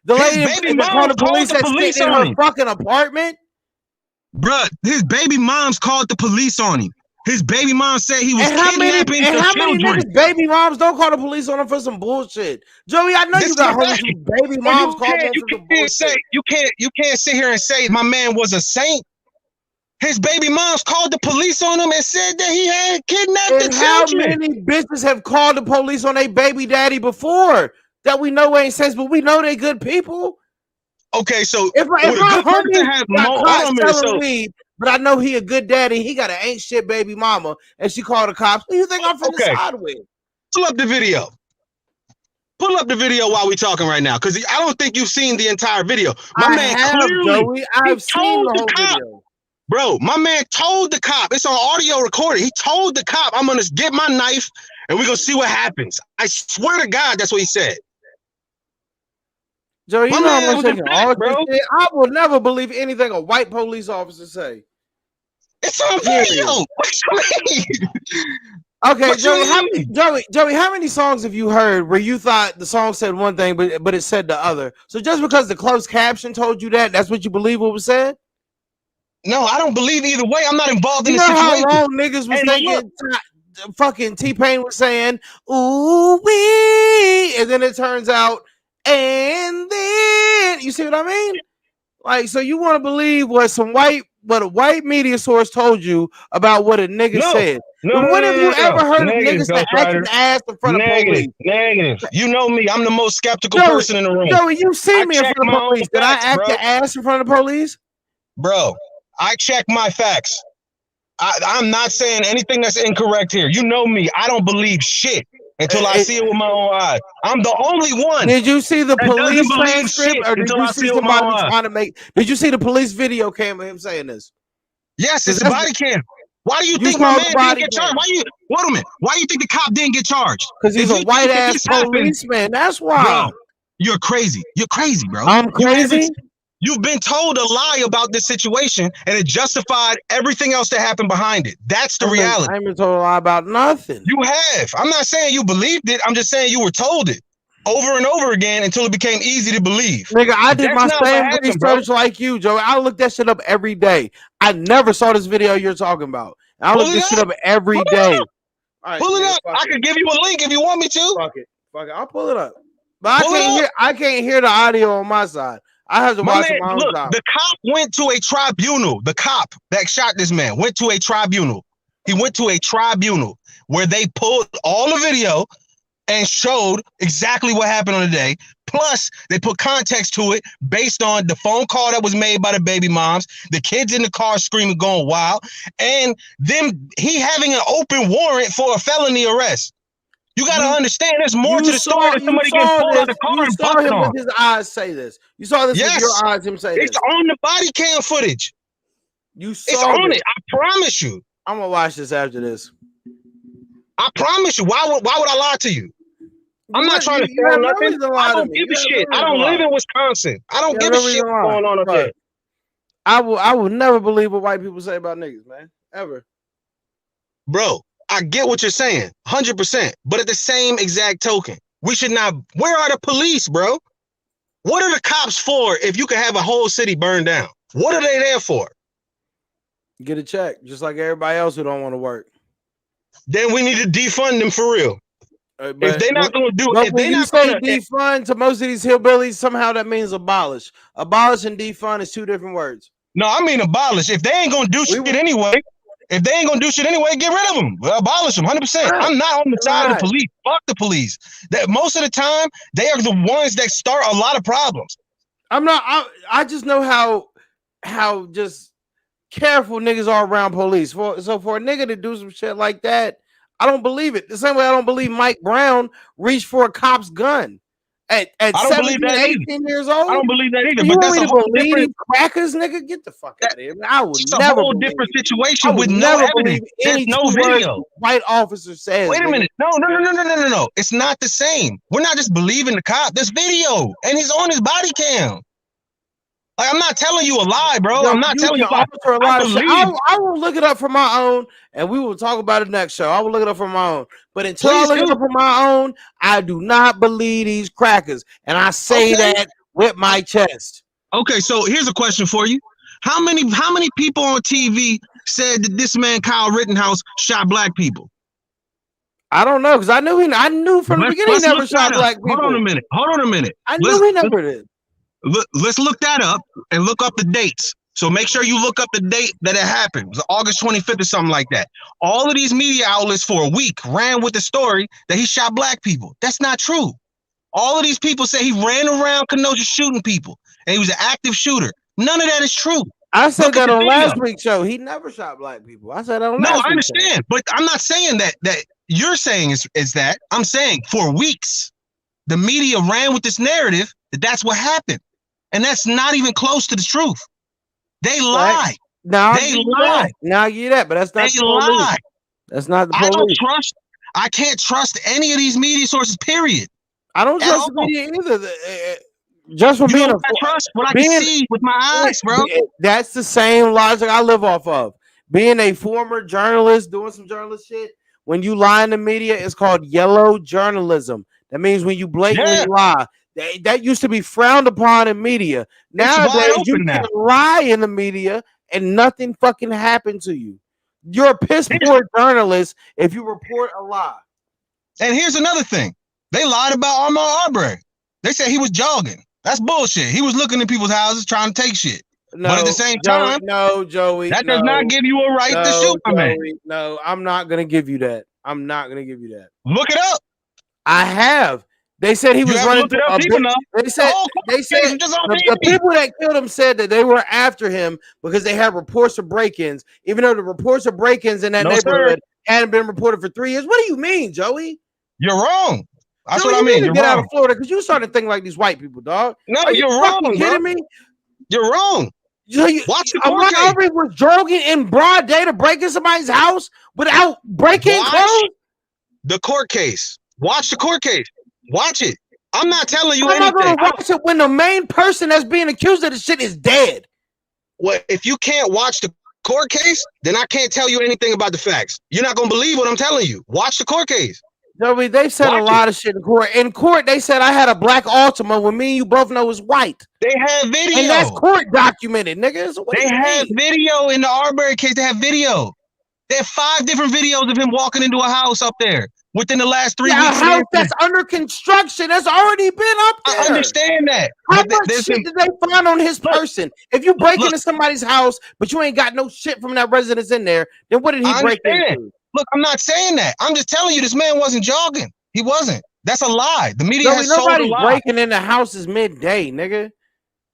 The lady that called the police that's sitting in her fucking apartment? Bruh, his baby mom's called the police on him. His baby mom said he was kidnapping the how children. Many niggas baby moms don't call the police on him for some bullshit? Joey, I know you got homies whose baby moms call them for some bullshit. You can't sit here and say my man was a saint. His baby moms called the police on him and said that he had kidnapped the children. How many bitches have called the police on their baby daddy before that we know ain't sense, but we know they good people? Okay, so if my homie got caught selling weed, but I know he a good daddy, he got an ain't shit baby mama, and she called the cops. Who you think I'm finna side with? Pull up the video. Pull up the video while we talking right now, because I don't think you've seen the entire video. I've seen the whole video. Bro, my man told the cop, it's on audio recording. He told the cop, I'm gonna get my knife and we're gonna see what happens. I swear to God, that's what he said. Joe, My you know how man much was they in can fact, alter bro. shit. I will never believe anything a white police officer say. It's on Period. video. What you mean? Okay, What you Joey, mean? how many songs have you heard where you thought the song said one thing, but it said the other? So just because the closed caption told you that, that's what you believe what was said? No, I don't believe either way. I'm not involved in You the know how situation. long niggas was And look, thinking fucking T-Pain was saying, ooh wee, and then it turns out, and then you see what I mean? Like, so you want to believe what a white media source told you about what a nigga no, said. no, But no, when have no, you no, no. ever heard of Negative, niggas that Ghost acting Rider. ass in front of Negative, police? negative. You know me. I'm the most skeptical Joey, person in the room. Joey, you see I me in check front my of own police. Did I facts, act bro. the ass in front of the police? Bro, I check my facts. I'm not saying anything that's incorrect here. You know me. I don't believe shit until I see it with my own eyes. I'm the only one Did you see the that doesn't police believe transcript, shit or did until you I see see it with my somebody own eyes. trying to make? Did you see the police video cam of him saying this? Yes, it's a That's body cam. Why do you you think my saw the man didn't body get charged? cam Wait a minute. Why do you think the cop didn't get charged? because he's If a you white think that ass this happened, policeman. That's bro, why you're crazy. You're crazy, bro. I'm crazy. You've been told a lie about this situation, and it justified everything else that happened behind it. That's the reality. I ain't been told a lie about nothing. You have. I'm not saying you believed it. I'm just saying you were told it over and over again until it became easy to believe. Nigga, I did That's my not what same happened, bro. research like you, Joey. I look that shit up every day. I never saw this video you're talking about. I Pull look it this shit up. up every Pull it day. up. All right, Pull it nigga, up. fuck I it. can give you a link if you want me to. Fuck it. I'll pull it up. But Pull it up. I can't hear the audio on my side. I have to My watch man, it my own look, time. the cop went to a tribunal. The cop that shot this man went to a tribunal. He went to a tribunal where they pulled all the video and showed exactly what happened on the day. Plus, they put context to it based on the phone call that was made by the baby moms, the kids in the car screaming, going wild, and he having an open warrant for a felony arrest. You got to understand, there's more to the story than somebody getting pulled out the car You and saw busted him on. with his eyes say this. You saw this with your Yes, eyes him say it's this. on the body cam footage. You It's saw on this. it. I promise you. I'm gonna watch this after this. I promise you. Why would I lie to you? I'm not trying to You sell have no nothing. reason to I lie to don't me. give a You have shit. no I reason to don't live lie. in Wisconsin. I You don't have give no a reason shit to what's lie. going on up But there. I will never believe what white people say about niggas, man. Ever. Bro, I get what you're saying, 100%. But at the same exact token, we should not. Where are the police, bro? What are the cops for if you can have a whole city burned down? What are they there for? Get a check, just like everybody else who don't want to work. Then we need to defund them for real. If they're not going to do, but if when they're you not going say to, defund to most of these hillbillies, somehow that means abolish. Abolish and defund is two different words. no, I mean abolish. If they ain't going to do shit anyway, get rid of them. Abolish them, 100%. I'm not on the side of the police. Fuck the police. That most of the time they are the ones that start a lot of problems. I'm not. I just know how just careful niggas are around police. For a nigga to do some shit like that, I don't believe it. The same way I don't believe Mike Brown reached for a cop's gun at I don't 17, believe that 18 either. years old. I don't believe that either. You But want that's me a to whole believe different. these crackers, nigga? Get the fuck out of here. Man. I would It's a never whole believe different it. situation I would with no never evidence. believe There's any no two words video. white officer says. Wait a nigga. minute. No. It's not the same. We're not just believing the cop. There's video, and he's on his body cam. Like, I'm not telling you a lie, bro. Yo, I'm not you telling can you a lie. alter a I lot of shit. believe. I will look it up for my own, and we will talk about it next show. I will look it up for my own. But until Please I look do. it up for my own, I do not believe these crackers, and I say that with my chest. Okay, so here's a question for you. How many people on TV said that this man Kyle Rittenhouse shot black people? I don't know because I knew from the beginning he Let's never look shot that up. black people. Hold on a minute. I knew he never did. Let's look that up and look up the dates. So make sure you look up the date that it happened. It was August 25th or something like that. All of these media outlets for a week ran with the story that he shot black people. That's not true. All of these people say he ran around Kenosha shooting people and he was an active shooter. None of that is true. I said that on last week's show. He never shot black people. I said that on last week's show. No, I understand, but I'm not saying that you're saying is that. I'm saying for weeks, the media ran with this narrative that that's what happened. And that's not even close to the truth. They lie. Now they lie. Now I get that, but that's not they the police. lie. That's not the police. I can't trust any of these media sources, period. I don't trust the media either. just from You know being a what I trust? What I can being see with my eyes, bro. that's the same logic I live off of. Being a former journalist, doing some journalist shit. When you lie in the media, it's called yellow journalism. That means when you blatantly Yeah, lie. That used to be frowned upon in media. it's wide Nowadays, you open now. can lie in the media and nothing fucking happened to you. You're a piss Here's, poor journalist if you report a lie. and here's another thing. They lied about Ahmaud Arbery. They said he was jogging. That's bullshit. He was looking in people's houses trying to take shit. But at the No, same Joey, time, no, Joey, that does not no, give you a right to no, shoot my man. Joey, no. I'm not gonna give you that. I'm not gonna give you that. Look it up. I have. They said he You was have running looked through it up a deep bit. enough. They The said whole they court said case is just on the TV. people that killed him said that they were after him because they had reports of break-ins, even though the reports of break-ins in that No, sir. neighborhood hadn't been reported for 3 years. What do you mean, Joey? You're wrong. That's Joey, what I you mean. need to You're get out wrong. of Florida because you started thinking like these white people, dog. No, Are you you're fucking wrong, bro. kidding me? You're wrong. Watch the court Ahmaud case. Arbery was jogging in broad day to break in somebody's house without breaking Watch clothes. the court case. Watch the court case. Watch it. I'm not telling you I'm not anything. gonna watch it when the main person that's being accused of the shit is dead. Well, if you can't watch the court case, then I can't tell you anything about the facts. You're not gonna believe what I'm telling you. Watch the court case. Joey, they said Watch a lot of shit in court. In court, they said I had a black Altima when me and you both know is white. They have video. And that's court documented, nigga. So what They do you have mean? video in the Arbery case. They have video. They have 5 different videos of him walking into a house up there within the last 3 Yeah, a weeks. house that's under construction that's already been up there. I understand that. How But much there's shit some, did they find on his Look, person? If you break look. into somebody's house, but you ain't got no shit from that residence in there, then what did he I break understand. into? Look, I'm not saying that. I'm just telling you this man wasn't jogging. He wasn't. That's a lie. The media Joey, has sold a nobody's lie. breaking into houses midday, nigga.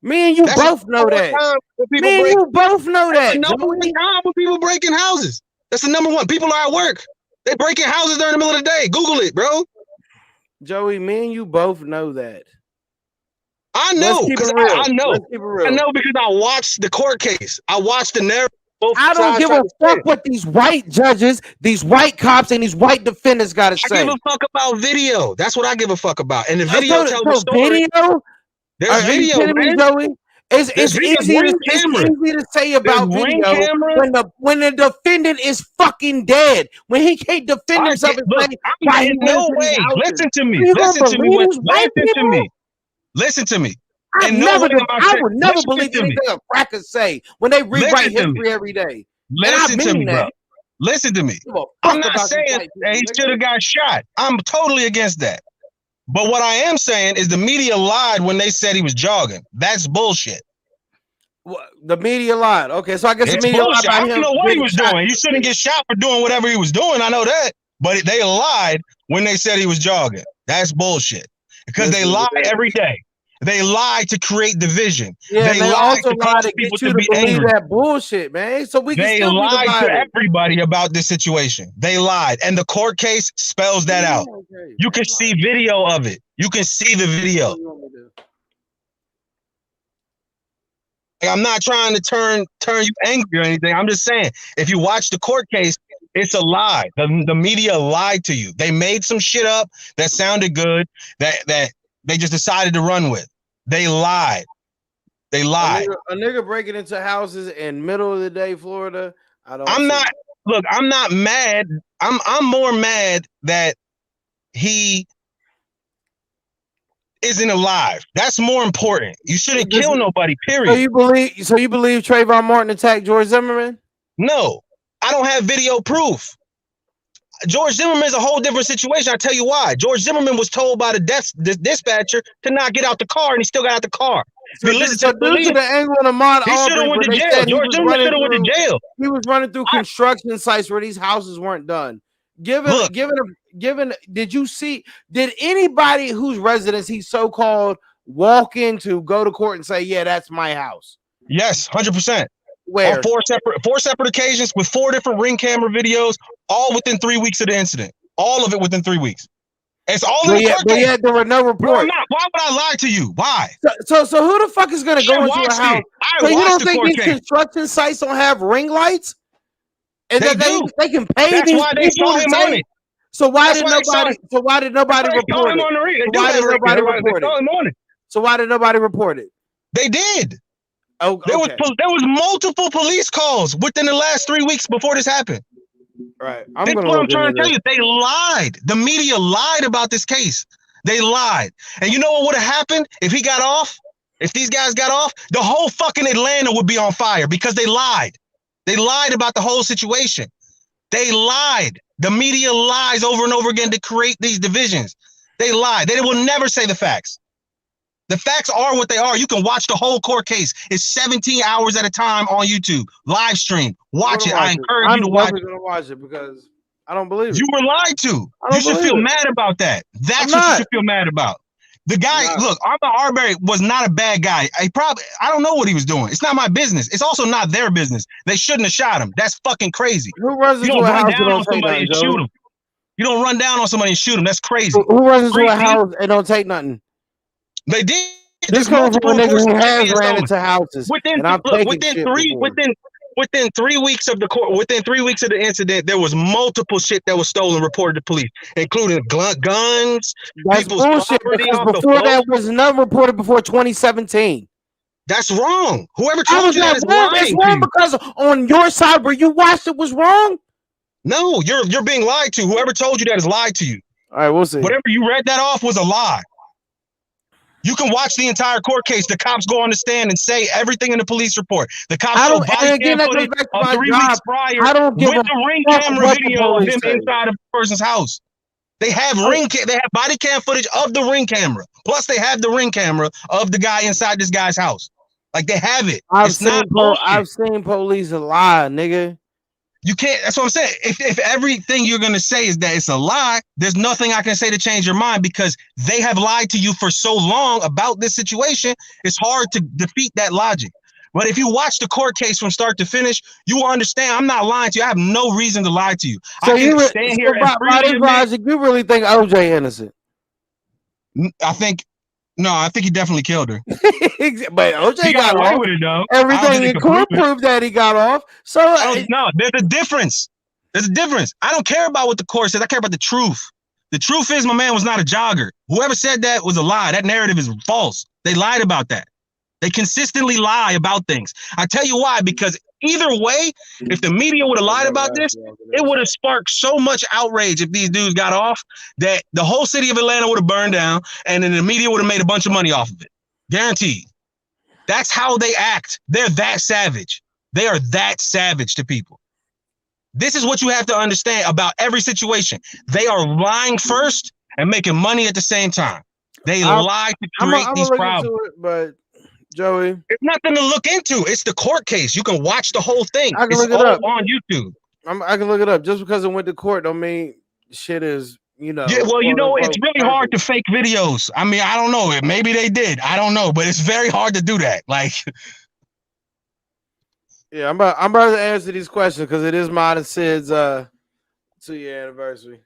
Me and you That's both know the that. time when people Me and break. you both know That's the that, number one Joey. time when people break in houses. That's the number one. People are at work. They break in houses during the middle of the day. Google it, bro. Joey, me and you both know that. I Let's know keep because it real. I know. Let's keep it real. I know because I watched the court case. I watched the narrative. Both I don't sides give tried a to fuck say. what these white judges, these white cops, and these white defendants got to I say. give a fuck about video. That's what I give a fuck about. And the video tells the So story. video? There's Are you video, kidding me, man. Joey? It's There's easy to say about There's ring video cameras. when the defendant is fucking dead. When he can't defend himself and Look, say I'm why he in went no into these way. houses. Listen to me. Are you gonna Listen to me. believe these white Listen to people? me. Listen to me. I In no way am I would never listen believe to me. anything a cracker say when they rewrite Listen to me. history every day. Listen to me, bro. that. Listen to me. Give a fuck I'm not about these saying white that people, he nigga. should have got shot. I'm totally against that. But what I am saying is the media lied when they said he was jogging. That's bullshit. The media lied. Okay, so I guess the It's media lied bullshit. about I him. don't know what he getting was shot. doing. He shouldn't get shot for doing whatever he was doing. I know that. But they lied when they said he was jogging. That's bullshit. Because they lie every day. They lie to create division. Yeah, they they lie also to lie cause to people get you to to be believe angry. that bullshit, man. So we can They still be lied to divided. everybody about this situation. They lied. And the court case spells that out. Okay, You can see video of it. You can see the video. Like, I'm not trying to turn you angry or anything. I'm just saying, if you watch the court case, it's a lie. The media lied to you. They made some shit up that sounded good that they just decided to run with. They lied. They lied. A nigga breaking into houses in middle of the day, Florida. I'm not mad. I'm more mad that he isn't alive. That's more important. You shouldn't kill nobody, period. So you believe Trayvon Martin attacked George Zimmerman? No, I don't have video proof. George Zimmerman is a whole different situation. I tell you why. George Zimmerman was told by the dispatcher to not get out the car, and he still got out the car. So due to the angle of Ahmaud he should have Arbery, went to they jail. said he George was Zimmerman should running have went to through. jail. He was running through construction sites where these houses weren't done. Did anybody whose residence he so-called walk into go to court and say, yeah, that's my house? Yes, 100%. Where? On four separate occasions with 4 different ring camera videos, all within 3 weeks of the incident. All of it within 3 weeks. It's all in the court case. Yeah, there were no reports. Why would I lie to you? Why? So who the fuck is gonna go into a house? So you don't think these construction sites don't have ring lights? And they can pay That's these why they people saw to him say, on it. So why did nobody report it? They saw him on the ring. They do Why have did nobody ring. report They saw him on it. So why did nobody report it? They did. Oh, There okay. was multiple police calls within the last 3 weeks before this happened. Right. I'm This is gonna what I'm look trying into to tell this. you. They lied. The media lied about this case. They lied. And you know what would have happened if he got off? If these guys got off, the whole fucking Atlanta would be on fire because they lied. They lied about the whole situation. They lied. The media lies over and over again to create these divisions. They lied. They will never say the facts. The facts are what they are. You can watch the whole court case. It's 17 hours at a time on YouTube. Live stream. I'm Watch gonna it. I watch it. encourage you I'm to watch definitely it. gonna watch it because I don't believe You it. were lied to. I You don't should believe feel it. mad about that. I'm That's what you not. should feel mad about. The I'm guy, not. look, Arthur Arbery was not a bad guy. I don't know what he was doing. It's not my business. It's also not their business. They shouldn't have shot him. That's fucking crazy. Who runs You into don't a run house and down don't on take somebody nothing, and shoot Joey? him. You don't run down on somebody and shoot him. That's crazy. Who runs into a Freaky. house and don't take nothing? They did. This There's coming multiple from a nigga reports who of shit has being ran stolen. into houses, Within and I've look, taken shit before. within 3 weeks of the court, within 3 weeks of the incident, there was multiple shit that was stolen, reported to police, including guns, That's people's bullshit property because off the before boat. that was none reported before 2017. That's wrong. Whoever How told is you that that is wrong? It's lying to wrong you. because on your side where you watched it was wrong. No, you're being lied to. Whoever told you that is lied to you. All right, we'll see. Whatever you read that off was a lie. You can watch the entire court case. The cops go on the stand and say everything in the police report. The cops I show don't, body and again, cam that goes footage back to of my 3 job. weeks prior I don't give with a the ring fuck camera what the video of police him say. inside of the person's house. They have they have body cam footage of the ring camera. Plus, they have the ring camera of the guy inside this guy's house. Like they have it. It's not bullshit. I've seen police lie, nigga. You can't. That's what I'm saying. If everything you're gonna say is that it's a lie, there's nothing I can say to change your mind because they have lied to you for so long about this situation. It's hard to defeat that logic. But if you watch the court case from start to finish, you will understand. I'm not lying to you. I have no reason to lie to you. So I can stand here and by freely this admit. logic, you really think OJ innocent? I think he definitely killed her. But OJ He got got away off. with it though. Everything in court proved that he got off. So No, there's a difference. There's a difference. I don't care about what the court says. I care about the truth. The truth is my man was not a jogger. Whoever said that was a lie. That narrative is false. They lied about that. They consistently lie about things. I tell you why, because either way, if the media would have lied about this, it would have sparked so much outrage if these dudes got off that the whole city of Atlanta would have burned down and then the media would have made a bunch of money off of it. Guaranteed. That's how they act. They're that savage. They are that savage to people. This is what you have to understand about every situation. They are lying first and making money at the same time. They lie to create these problems. But Joey, it's nothing to look into. It's the court case. You can watch the whole thing. I can it's look it all up on YouTube. I can look it up. Just because it went to court don't mean shit is, Yeah, well, it's really hard to fake videos. I mean, I don't know. Maybe they did. I don't know, but it's very hard to do that. Like, yeah, I'm about to answer these questions because it is mine and Sid's 2-year anniversary.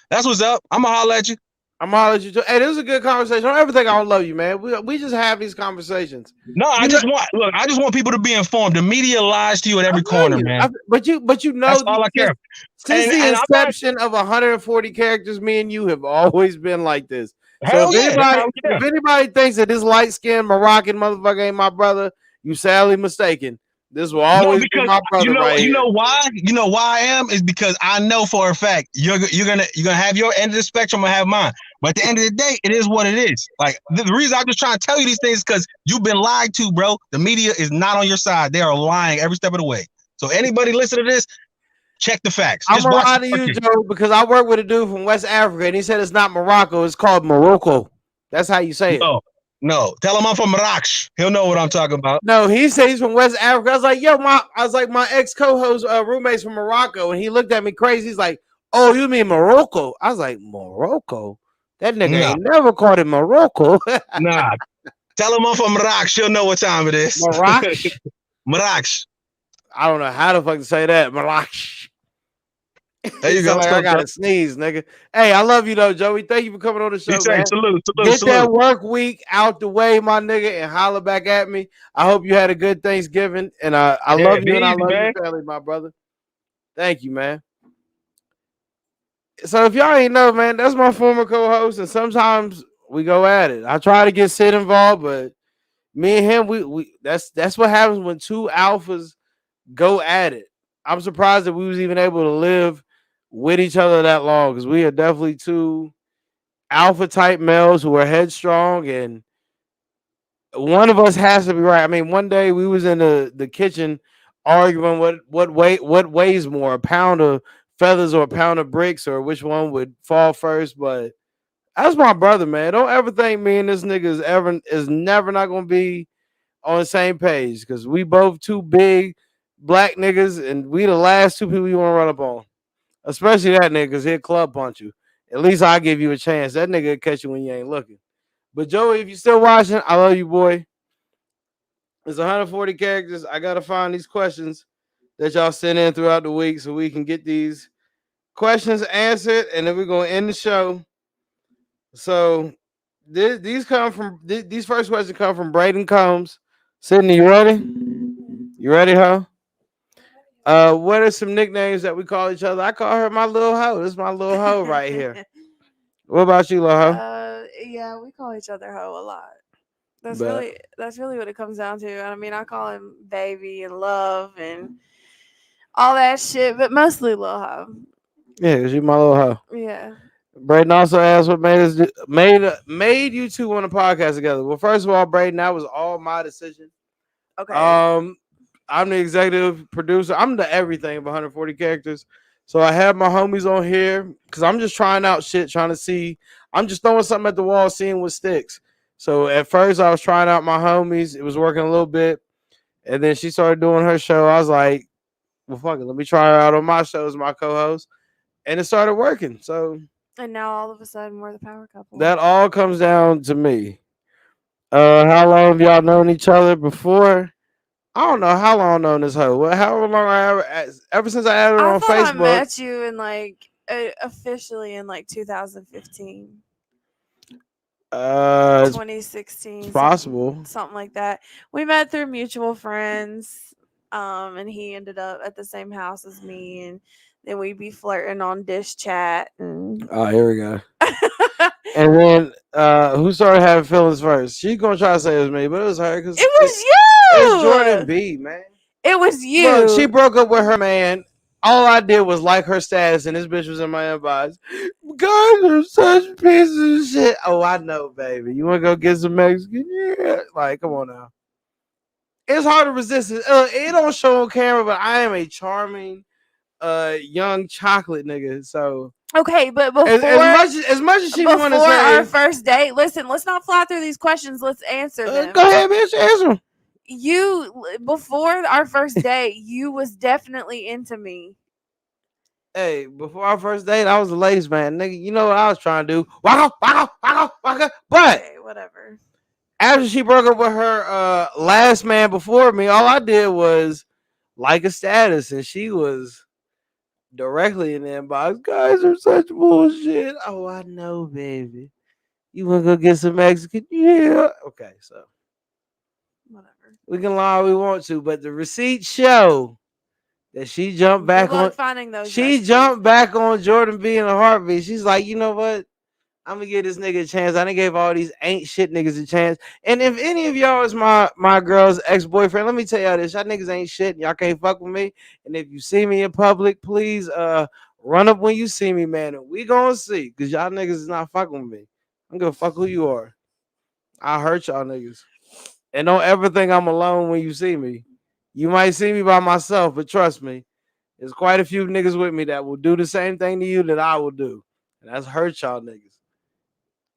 That's what's up. I'm gonna holler at you. I'm gonna holler at you too. Hey, this is a good conversation. Don't ever think I don't love you, man. We just have these conversations. No, I just want people to be informed. The media lies to you at every corner, man. But you know, that's all I care. Since the inception of 140 characters, me and you have always been like this. So if anybody thinks that this light-skinned Moroccan motherfucker ain't my brother, you sadly mistaken. This will always be my brother. You know why? You know why I am is because I know for a fact you're gonna have your end of the spectrum. I'm gonna have mine. But at the end of the day, it is what it is. Like the reason I'm just trying to tell you these things is because you've been lied to, bro. The media is not on your side. They are lying every step of the way. So anybody listen to this, check the facts. I'm gonna lie to you, Joe, because I work with a dude from West Africa, and he said it's not Morocco, it's called Morocco. That's how you say it. No, tell him I'm from Marrakech. He'll know what I'm talking about. No, he said he's from West Africa. I was like, my ex co-host roommate's from Morocco, and he looked at me crazy. He's like, "Oh, you mean Morocco?" I was like, "Morocco? That nigga ain't never called it Morocco." Nah, tell him I'm from Marrakech. He'll know what time it is. Marrakech. Marrakech. I don't know how the fuck to say that. Marrakech. There you go. Like I gotta sneeze, nigga. Hey, I love you though, Joey. Thank you for coming on the show, man. Salute. Get that work week out the way, my nigga, and holler back at me. I hope you had a good Thanksgiving, and I love you, and I love your family, my brother. Thank you, man. So if y'all ain't know, man, that's my former co-host, and sometimes We go at it. I try to get Sid involved, but me and him, we that's what happens when two alphas go at it. I'm surprised that we was even able to live with each other that long because we are definitely two alpha type males who are headstrong, and one of us has to be right. I mean, one day we was in the kitchen arguing what weighs more, a pound of feathers or a pound of bricks, or which one would fall first. But that's my brother, man. Don't ever think me and this nigga is never not gonna be on the same page because we both two big black niggas, and we the last two people you want to run up on. Especially that nigga, because he'll club punch you. At least I give you a chance. That nigga will catch you when you ain't looking. But Joey, if you still watching, I love you, boy. There's 140 characters. I gotta find these questions that y'all sent in throughout the week so we can get these questions answered, and then we're gonna end the show. So these come from these first questions come from Braden Combs. Sydney, you ready? You ready, huh? What are some nicknames that we call each other? I call her my little hoe. This is my little hoe right here. What about you, little hoe? Yeah, we call each other hoe a lot. But That's really what it comes down to. I mean, I call him baby and love and all that shit, but mostly lil hoe. yeah, cause you my little hoe. Yeah. Braden also asked what made you two on a podcast together. Well, first of all, Braden, that was all my decision. Okay. Um, I'm the executive producer. I'm the everything of 140 characters. So I have my homies on here because I'm just trying out shit, trying to see. I'm just throwing something at the wall, seeing what sticks. So at first I was trying out my homies. It was working a little bit, and then she started doing her show. I was like, well, fuck it, let me try her out on my show as my co-host, and it started working. So And now all of a sudden we're the power couple. that all comes down to me. How long have y'all known each other before? I don't know how long I've known this hoe. Well, however long ever since I added her I on thought I Facebook. met you in like officially in like 2015, It's 2016, possible. something like that. We met through mutual friends, and he ended up at the same house as me, and then we'd be flirting on dish chat. And Oh, here we go. And then who started having feelings first? She's gonna try to say it was me, but it was her because it was it's Jordan you. B, man. It was Look, she you. broke up with her man. All I did was like her status, and this bitch was in my inbox. Guys are such pieces of shit. Oh, I know, baby. You want to go get some Mexican? Yeah. Like, come on now. It's hard to resist it. It don't show on camera, but I am a charming, young chocolate nigga. So Okay, but as much as she want to before our say, first date, listen, let's not fly through these questions. Let's answer them. go ahead, bitch, answer 'em. You before our first date, you was definitely into me. Hey, before our first date, I was a ladies man, nigga. You know what I was trying to do? Waka, waka, waka, waka. But Okay, whatever. after she broke up with her last man before me, all I did was like a status, and she was directly in the inbox. Guys are such bullshit. Oh, I know, baby. You wanna go get some Mexican? Yeah. Okay, so Whatever. we can lie all we want to, but the receipts show that she jumped Good back luck on. finding those. She receipts. jumped back on Jordan B in a heartbeat. She's like, you know what? I'm gonna give this nigga a chance. I done gave all these ain't shit niggas a chance. And if any of y'all is my girl's ex boyfriend, let me tell y'all this: y'all niggas ain't shit. Y'all can't fuck with me. And if you see me in public, please run up when you see me, man. And we gonna see, cause y'all niggas is not fucking with me. I'm gonna fuck who you are. I hurt y'all niggas. And don't ever think I'm alone when you see me. You might see me by myself, but trust me, there's quite a few niggas with me that will do the same thing to you that I will do. And that's hurt y'all niggas.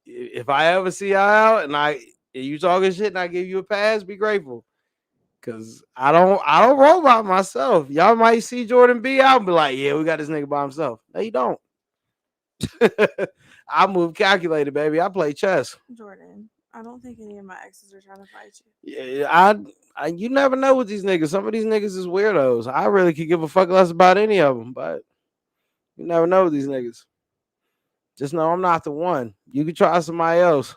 If I ever see y'all out and you talking shit and I give you a pass, be grateful. Cause I don't roll by myself. Y'all might see Jordan B out and be like, yeah, we got this nigga by himself. No, you don't. I move calculated, baby. I play chess. Jordan, I don't think any of my exes are trying to fight you. Yeah, you never know with these niggas. Some of these niggas is weirdos. I really could give a fuck less about any of them, but you never know with these niggas. Just know I'm not the one. You can try somebody else.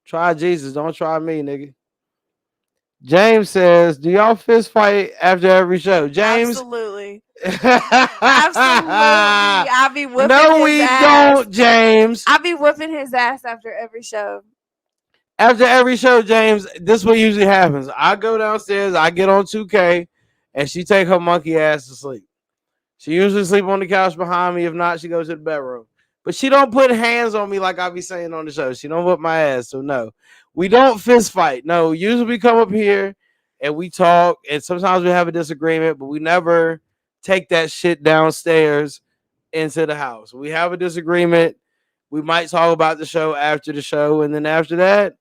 Try Jesus. Don't try me, nigga. James says, "Do y'all fist fight after every show?" James, Absolutely. Absolutely. I be whipping no, his we ass. don't, James. I be whipping his ass after every show. After every show, James, this what usually happens. I go downstairs, I get on 2K, and she take her monkey ass to sleep. She usually sleep on the couch behind me. If not, she goes to the bedroom. But she don't put hands on me like I be saying on the show. She don't whip my ass. So no, we don't fist fight. No, usually we come up here and we talk, and sometimes we have a disagreement, but we never take that shit downstairs into the house. We have a disagreement. We might talk about the show after the show, and then after that,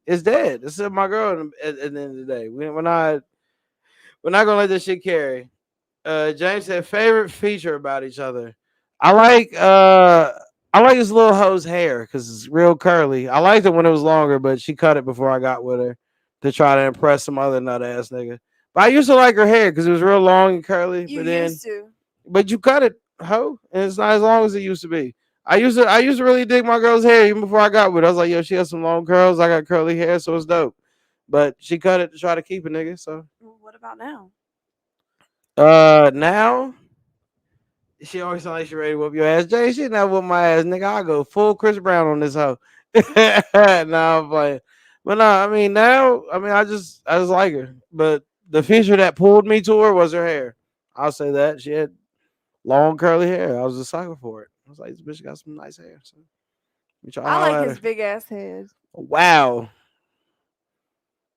it's dead. This is my girl. At the end of the day, we're not gonna let this shit carry. James said favorite feature about each other. I like uh I like his little hoe's hair because it's real curly. I liked it when it was longer, but she cut it before I got with her to try to impress some other nut ass nigga. But I used to like her hair because it was real long and curly. You used to. But you cut it, hoe, and it's not as long as it used to be. I used to really dig my girl's hair even before I got with her. I was like, yo, she has some long curls. I got curly hair, so it's dope. But she cut it to try to keep it, nigga. So Well, what about now? now she always sound like she ready to whoop your ass. Jay, she never whoop my ass, nigga. I go full Chris Brown on this hoe. No, I'm playing. But no, I mean now, I just like her. But the feature that pulled me to her was her hair. I'll say that. She had long curly hair. I was a sucker for it. I was like, this bitch got some nice hair. So we try to I holler like at his her. big ass head. Wow.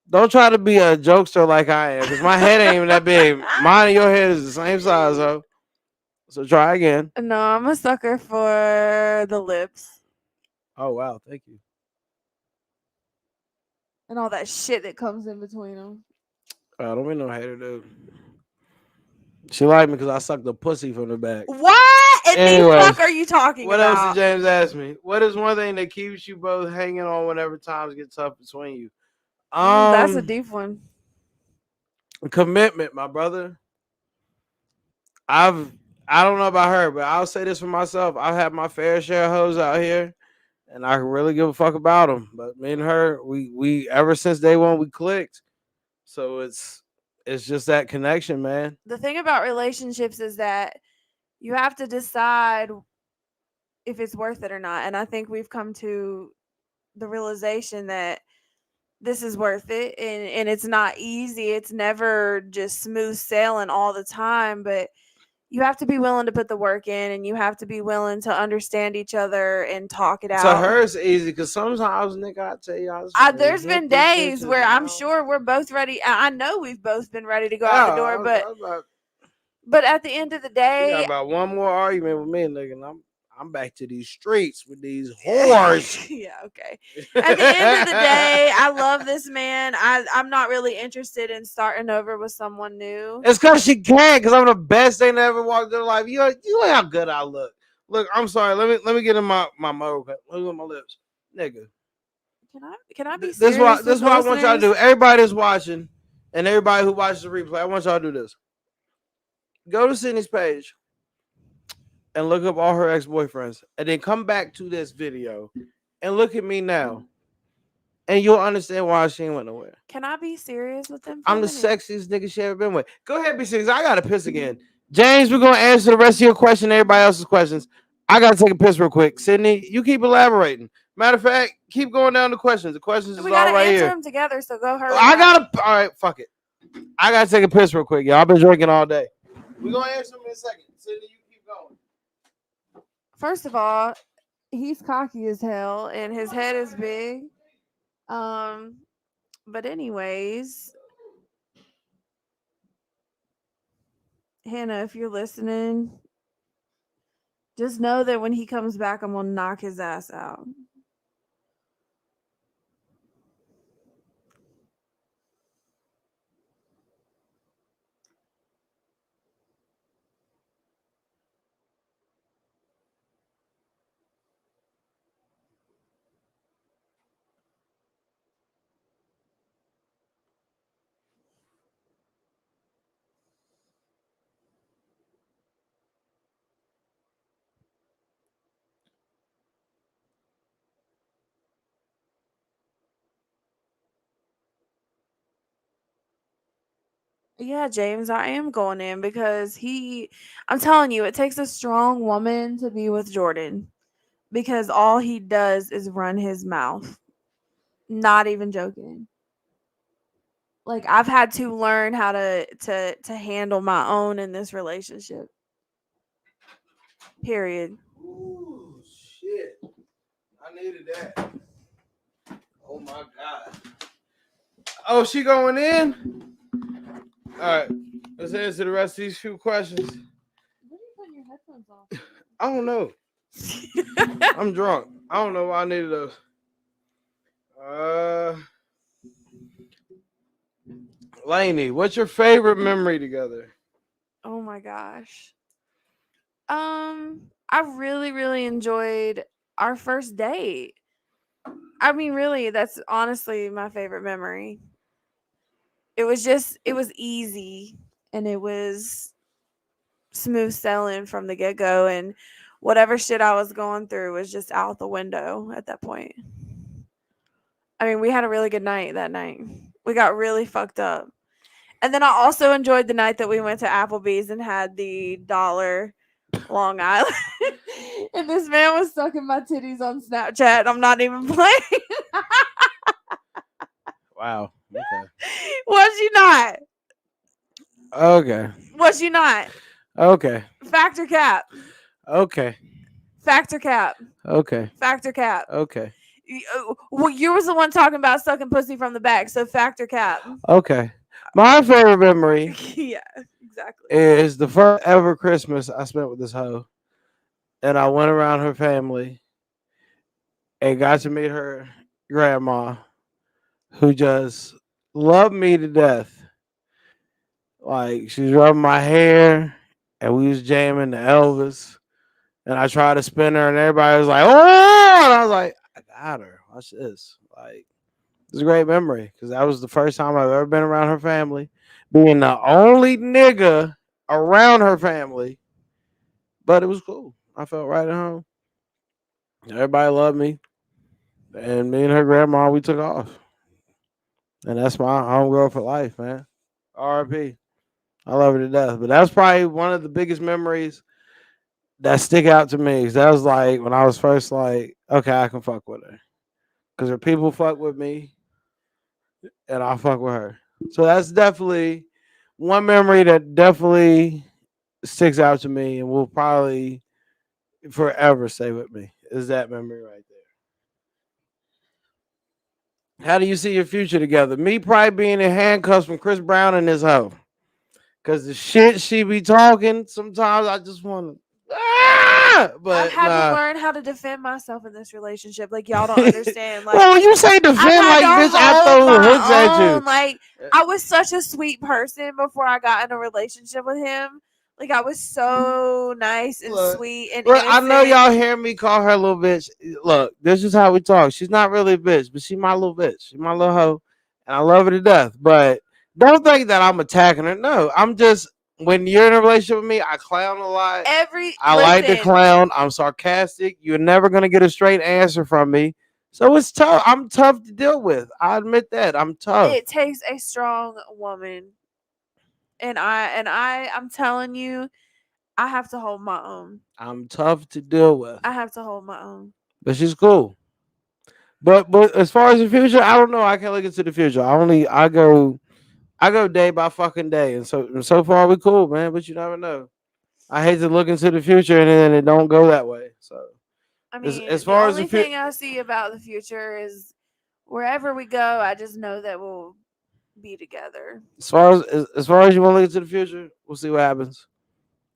Don't try to be a jokester like I am, because my head ain't even that big. Mine and your head is the same size, ho. So try again. No, I'm a sucker for the lips Oh wow, thank you. and all that shit that comes in between them. Don't be no hater, dude. She like me because I sucked the pussy from the back. What in the Anyways, fuck are you talking what else did about? James ask me? What is one thing that keeps you both hanging on whenever times get tough between you? That's a Um, deep one. Commitment, my brother. I've I don't know about her, but I'll say this for myself. I've had my fair share of hoes out here, and I can really give a fuck about them. But me and her, we ever since day one we clicked. So it's just that connection, man. The thing about relationships is that you have to decide if it's worth it or not. And I think we've come to the realization that this is worth it, and it's not easy. It's never just smooth sailing all the time, but you have to be willing to put the work in, and you have to be willing to understand each other and talk it To out. her, it's easy because sometimes, nigga, I tell you, I just want to There's hit been these days bitches, where I'm bro. sure we're both ready. I know we've both been ready to go out the Yeah, door, but I was about, at the end of the we got day, about one more argument with me, nigga, and I'm back to these streets with these whores. yeah, okay. At the end of the day, I love this man. I'm not really interested in starting over with someone new. It's because she can't, because I'm the best thing that ever walked in her life. You know how good I look. Look, I'm sorry. Let me get in my mode. Look at my lips, nigga. Can I be This what serious this with the what I want y'all to do. listeners? Everybody that's watching and everybody who watches the replay, I want y'all to do this. Go to Sydney's page and look up all her ex boyfriends, and then come back to this video and look at me now, and you'll understand why she ain't went nowhere. Can I be serious with them for I'm a the minute? sexiest nigga she ever been with. Go ahead, be serious. I gotta piss again. James, we're gonna answer the rest of your question, and everybody else's questions. I gotta take a piss real quick. Sydney, you keep elaborating. Matter of fact, keep going down the questions. The questions is We all gotta right answer here. them together, so go hurry I up. gotta. All right, fuck it. I gotta take a piss real quick, y'all. I've been drinking all day. We're gonna answer them in a second. Sydney, you keep going. First of all, he's cocky as hell, and his head is big. Um, but anyways, Hannah, if you're listening, just know that when he comes back, I'm gonna knock his ass out. Yeah, James, I am going in because I'm telling you, it takes a strong woman to be with Jordan because all he does is run his mouth. Not even joking. Like I've had to learn how to handle my own in this relationship. Period. Ooh, shit. I needed that. Oh my god. Oh, she going in? All right. Let's answer the rest of these few questions. What are you putting your headphones off? I don't know. I'm drunk. I don't know why I needed those. Uh, Lainey, what's your favorite memory together? Oh my gosh. I really, really enjoyed our first date. I mean, really, that's honestly my favorite memory. It was easy and it was smooth sailing from the get go. And whatever shit I was going through was just out the window at that point. I mean, we had a really good night that night. We got really fucked up. And then I also enjoyed the night that we went to Applebee's and had the dollar Long Island. And this man was sucking my titties on Snapchat. I'm not even playing. Wow. Okay. Was you not? Okay. Was you not? Okay. Factor cap. Okay. Factor cap. Okay. Factor cap. Okay. Well, you was the one talking about sucking pussy from the back, so factor cap. Okay. My favorite memory Yeah, exactly. is the first ever Christmas I spent with this hoe. And I went around her family and got to meet her grandma, who just loved me to death. Like she was rubbing my hair, and we was jamming the Elvis. And I tried to spin her, and everybody was like, "Oh!" And I was like, "I got her. Watch this." Like it's a great memory because that was the first time I've ever been around her family, being the only nigga around her family. But it was cool. I felt right at home. Everybody loved me, and me and her grandma we took off. And that's my homegirl for life, man. RP. I love her to death. But that's probably one of the biggest memories that stick out to me. 'Cause that was like when I was first like, okay, I can fuck with her. Because her people fuck with me and I fuck with her. So that's definitely one memory that definitely sticks out to me and will probably forever stay with me. Is that memory right there? How do you see your future together? Me probably being in handcuffs from Chris Brown and his hoe. Cause the shit she be talking, sometimes I just want to. I've But had to nah. learn how to defend myself in this relationship. Like y'all don't understand. Like Well, when you say I've defend, had like to bitch, I hold throw hooks at my you. own. Like I was such a sweet person before I got in a relationship with him. Like I was so nice and Look, sweet and look, I know innocent. y'all hear me call her a little bitch. Look, this is how we talk. She's not really a bitch, but she my little bitch. She my little hoe, and I love her to death. But don't think that I'm attacking her. No, I'm just when you're in a relationship with me, I clown a lot. Every I like to listen, clown. I'm sarcastic. You're never gonna get a straight answer from me. So it's tough. I'm tough to deal with. I admit that. I'm tough. it takes a strong woman, I'm telling you, I have to hold my own. I'm tough to deal with. I have to hold my own. But she's cool. But as far as the future, I don't know. I can't look into the future. I go day by fucking day, and so far we cool, man. But you never know. I hate to look into the future and then it don't go that way. So I as mean, the far as the only future, thing I see about the future is wherever we go, I just know that we'll be together. as far as you want to look into the future, we'll see what happens.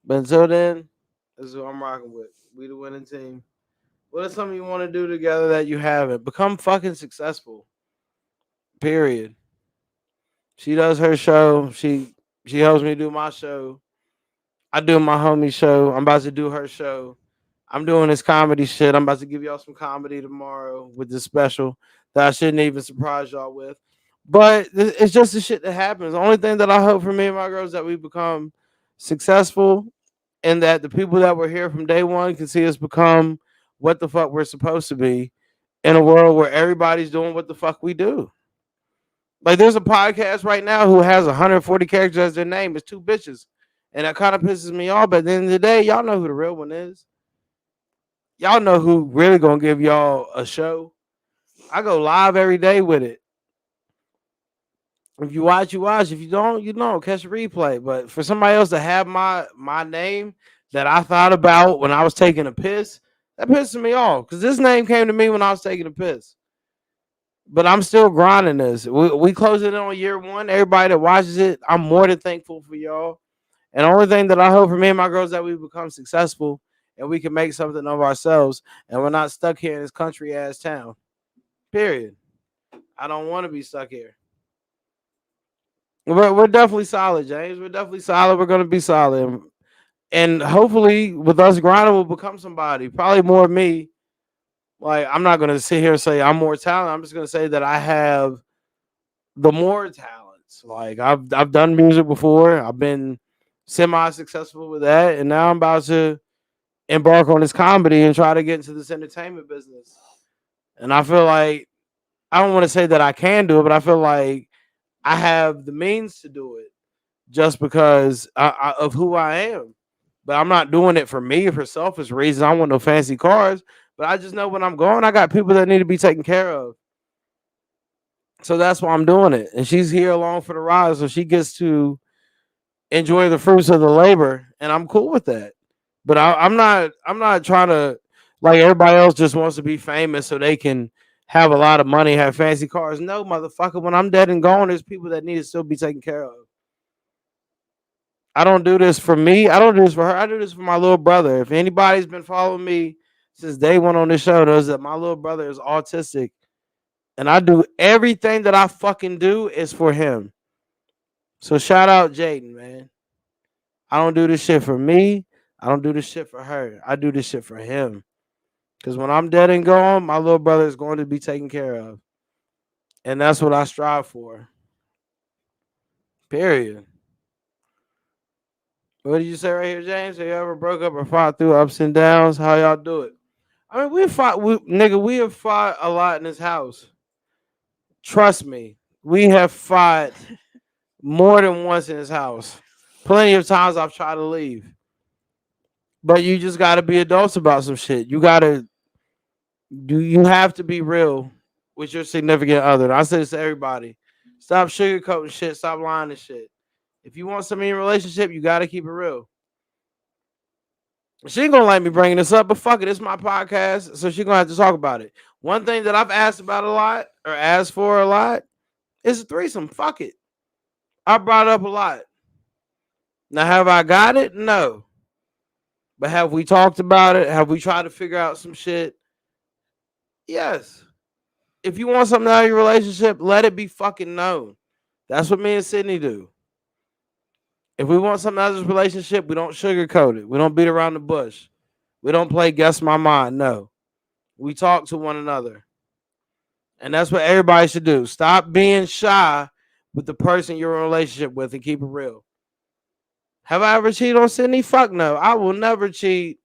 But until then, this is who I'm rocking with. We the winning team. What is something you want to do together that you haven't? Become fucking successful. Period. She does her show. She helps me do my show. I do my homie show. I'm about to do her show. I'm doing this comedy shit. I'm about to give y'all some comedy tomorrow with this special that I shouldn't even surprise y'all with. But it's just the shit that happens. The only thing that I hope for me and my girls is that we become successful and that the people that were here from day one can see us become what the fuck we're supposed to be in a world where everybody's doing what the fuck we do. Like there's a podcast right now who has 140 characters as their name. It's two bitches. And that kind of pisses me off. But at the end of the day, y'all know who the real one is. Y'all know who really gonna give y'all a show. I go live every day with it. If you watch, you watch. If you don't, you don't. Catch a replay. But for somebody else to have my name that I thought about when I was taking a piss, that pisses me off. Because this name came to me when I was taking a piss. But I'm still grinding this. We closing in on year one. Everybody that watches it, I'm more than thankful for y'all. And the only thing that I hope for me and my girls is that we become successful and we can make something of ourselves and we're not stuck here in this country ass town. Period. I don't want to be stuck here. We're definitely solid, James. We're definitely solid. We're gonna be solid, and hopefully, with us grinding, we'll become somebody. Probably more me. Like I'm not gonna sit here and say I'm more talented. I'm just gonna say that I have the more talents. Like I've done music before. I've been semi successful with that, and now I'm about to embark on this comedy and try to get into this entertainment business. And I feel like I don't want to say that I can do it, but I feel like I have the means to do it just because of who I am. But I'm not doing it for me for selfish reasons. I don't want no fancy cars, but I just know when I'm going, I got people that need to be taken care of. So that's why I'm doing it. And she's here along for the ride, so she gets to enjoy the fruits of the labor, and I'm cool with that. But I'm not trying to like everybody else just wants to be famous so they can have a lot of money, have fancy cars. No, motherfucker. When I'm dead and gone, there's people that need to still be taken care of. I don't do this for me. I don't do this for her. I do this for my little brother. If anybody's been following me since day one on this show, knows that my little brother is autistic, and I do everything that I fucking do is for him. So shout out Jaden, man. I don't do this shit for me. I don't do this shit for her. I do this shit for him. Because when I'm dead and gone, my little brother is going to be taken care of. And that's what I strive for. Period. What did you say right here, James? Have you ever broke up or fought through ups and downs? How y'all do it? I mean, we have fought a lot in this house. Trust me. We have fought more than once in this house. Plenty of times I've tried to leave. But you just gotta be adults about some shit. You have to be real with your significant other. I say this to everybody. Stop sugarcoating shit. Stop lying and shit. If you want something in your relationship, you gotta keep it real. She ain't gonna like me bringing this up, but fuck it, it's my podcast, so she gonna have to talk about it. One thing that I've asked about a lot or asked for a lot is a threesome. Fuck it. I brought it up a lot. Now, have I got it? No. But have we talked about it? Have we tried to figure out some shit? Yes. If you want something out of your relationship, let it be fucking known. That's what me and Sydney do. If we want something out of this relationship, we don't sugarcoat it. We don't beat around the bush. We don't play guess my mind. No. We talk to one another. And that's what everybody should do. Stop being shy with the person you're in a relationship with and keep it real. Have I ever cheated on Sydney? Fuck no. I will never cheat.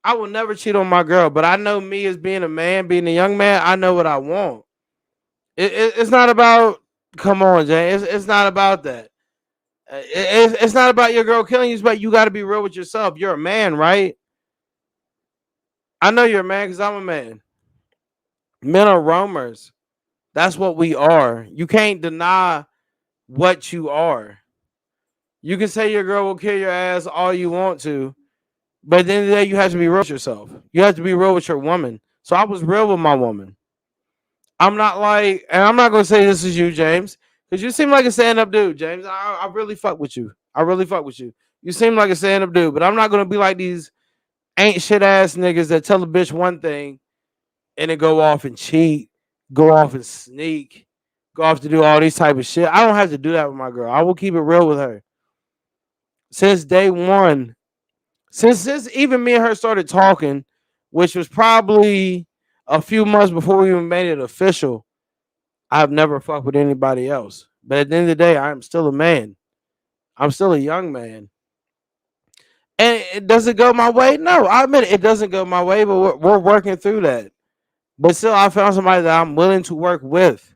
I will never cheat on my girl. But I know me as being a man, being a young man, I know what I want. It's not about, come on, Jay. It's not about that. It's not about your girl killing you. It's about you got to be real with yourself. You're a man, right? I know you're a man because I'm a man. Men are roamers. That's what we are. You can't deny what you are. You can say your girl will kill your ass all you want to, but at the end of the day, you have to be real with yourself. You have to be real with your woman. So I was real with my woman. I'm not like, and I'm not gonna say this is you, James, because you seem like a stand-up dude, James. I really fuck with you. I really fuck with you. You seem like a stand-up dude, but I'm not gonna be like these ain't shit ass niggas that tell a bitch one thing and then go off and cheat, go off and sneak, go off to do all these type of shit. I don't have to do that with my girl. I will keep it real with her. Since day one, since even me and her started talking, which was probably a few months before we even made it official, I've never fucked with anybody else. But at the end of the day, I'm still a man. I'm still a young man. And it doesn't go my way. No, I admit it doesn't go my way, but we're working through that. But still, I found somebody that I'm willing to work with.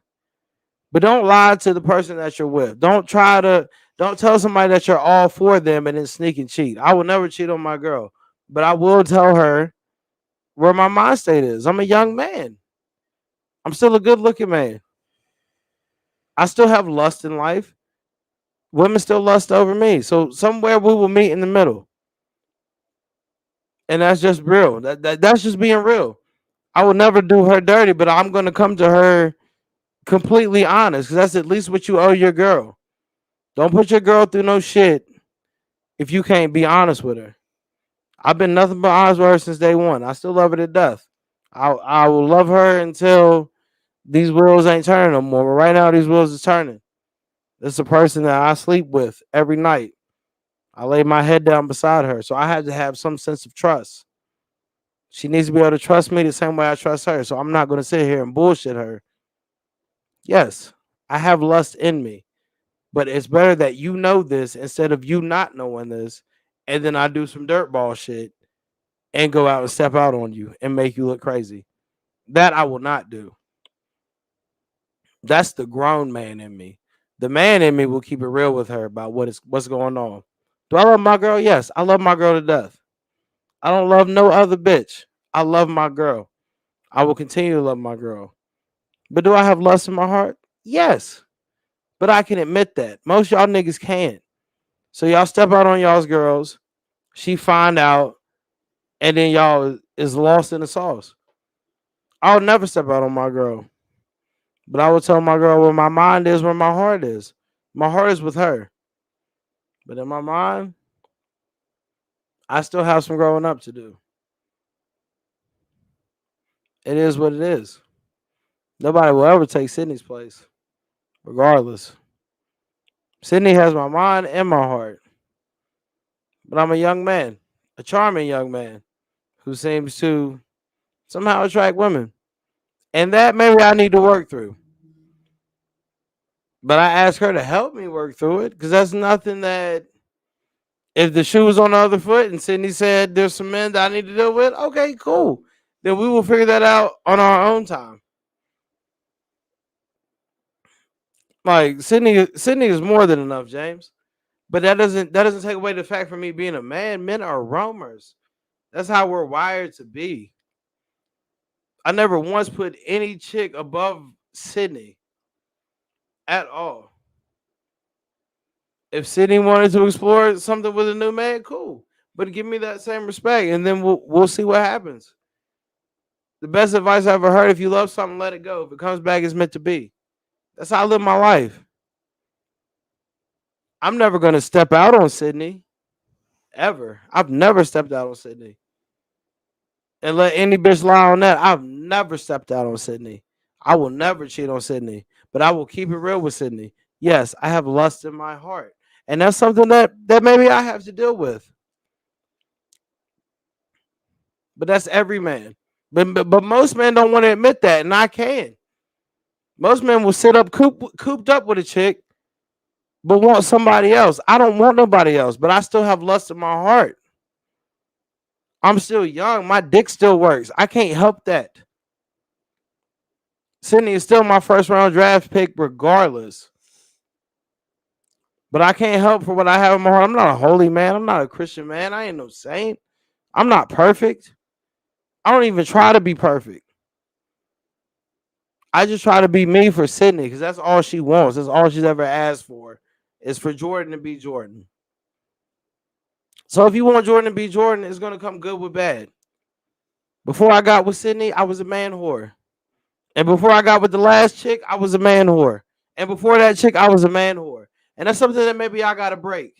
But don't lie to the person that you're with. Don't tell somebody that you're all for them and then sneak and cheat. I will never cheat on my girl. But I will tell her where my mind state is. I'm a young man. I'm still a good looking man. I still have lust in life. Women still lust over me. So somewhere we will meet in the middle. And that's just real. That's just being real. I will never do her dirty, but I'm gonna come to her completely honest, because that's at least what you owe your girl. Don't put your girl through no shit if you can't be honest with her. I've been nothing but honest with her since day one. I still love her to death. I will love her until these wheels ain't turning no more. But right now, these wheels is turning. This is a person that I sleep with every night. I lay my head down beside her, so I had to have some sense of trust. She needs to be able to trust me the same way I trust her. So I'm not going to sit here and bullshit her. Yes, I have lust in me, but it's better that you know this instead of you not knowing this, and then I do some dirtball shit and go out and step out on you and make you look crazy. That I will not do. That's the grown man in me. The man in me will keep it real with her about what's going on. Do I love my girl? Yes, I love my girl to death. I don't love no other bitch. I love my girl. I will continue to love my girl. But do I have lust in my heart? Yes. But I can admit that. Most y'all niggas can't. So y'all step out on y'all's girls. She find out, and then y'all is lost in the sauce. I'll never step out on my girl. But I will tell my girl where my mind is, where my heart is. My heart is with her. But in my mind, I still have some growing up to do. It is what it is. Nobody will ever take Sydney's place, regardless. Sydney has my mind and my heart. But I'm a young man, a charming young man who seems to somehow attract women. And that maybe I need to work through. But I asked her to help me work through it because that's nothing that, if the shoe was on the other foot and Sydney said there's some men that I need to deal with, okay, cool. Then we will figure that out on our own time. Like Sydney is more than enough, James. But that doesn't take away the fact for me being a man. Men are roamers. That's how we're wired to be. I never once put any chick above Sydney at all. If Sydney wanted to explore something with a new man, cool. But give me that same respect, and then we'll see what happens. The best advice I ever heard: if you love something, let it go. If it comes back, it's meant to be. That's how I live my life. I'm never gonna step out on Sydney ever. I've never stepped out on Sydney. And let any bitch lie on that. I've never stepped out on Sydney. I will never cheat on Sydney, but I will keep it real with Sydney. Yes, I have lust in my heart, and that's something that maybe I have to deal with. But that's every man. But most men don't want to admit that, and I can. Most men will sit up cooped up with a chick, but want somebody else. I don't want nobody else, but I still have lust in my heart. I'm still young. My dick still works. I can't help that. Sydney is still my first round draft pick, regardless. But I can't help for what I have in my heart. I'm not a holy man. I'm not a Christian man. I ain't no saint. I'm not perfect. I don't even try to be perfect. I just try to be me for Sydney because that's all she wants. That's all she's ever asked for is for Jordan to be Jordan. So if you want Jordan to be Jordan, it's gonna come good with bad. Before I got with Sydney, I was a man whore. And before I got with the last chick, I was a man whore. And before that chick, I was a man whore. And that's something that maybe I gotta break.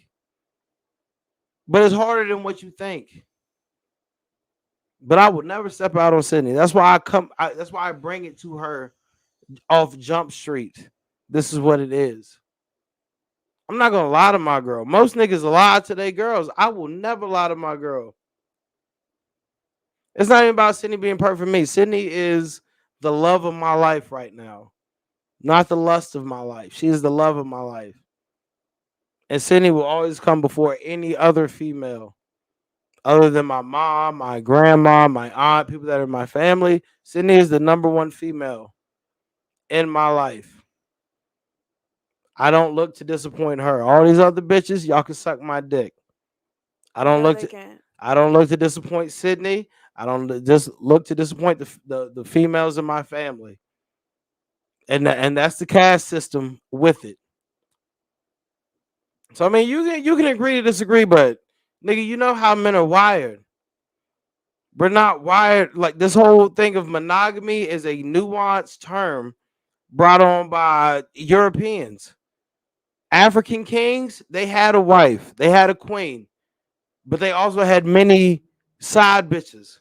But it's harder than what you think. But I would never step out on Sydney. That's why that's why I bring it to her off Jump Street. This is what it is. I'm not gonna lie to my girl. Most niggas lie to their girls. I will never lie to my girl. It's not even about Sydney being perfect for me. Sydney is the love of my life right now, not the lust of my life. She is the love of my life. And Sydney will always come before any other female other than my mom, my grandma, my aunt, people that are in my family. Sydney is the number one female in my life. I don't look to disappoint her. All these other bitches, y'all can suck my dick. I don't No, look they to can't. I don't look to disappoint Sydney. I don't just look to disappoint the females in my family. and that's the caste system with it. So I mean, you can agree to disagree, but nigga, you know how men are wired. We're not wired like this. Whole thing of monogamy is a nuanced term brought on by Europeans. African kings, they had a wife, they had a queen, but they also had many side bitches.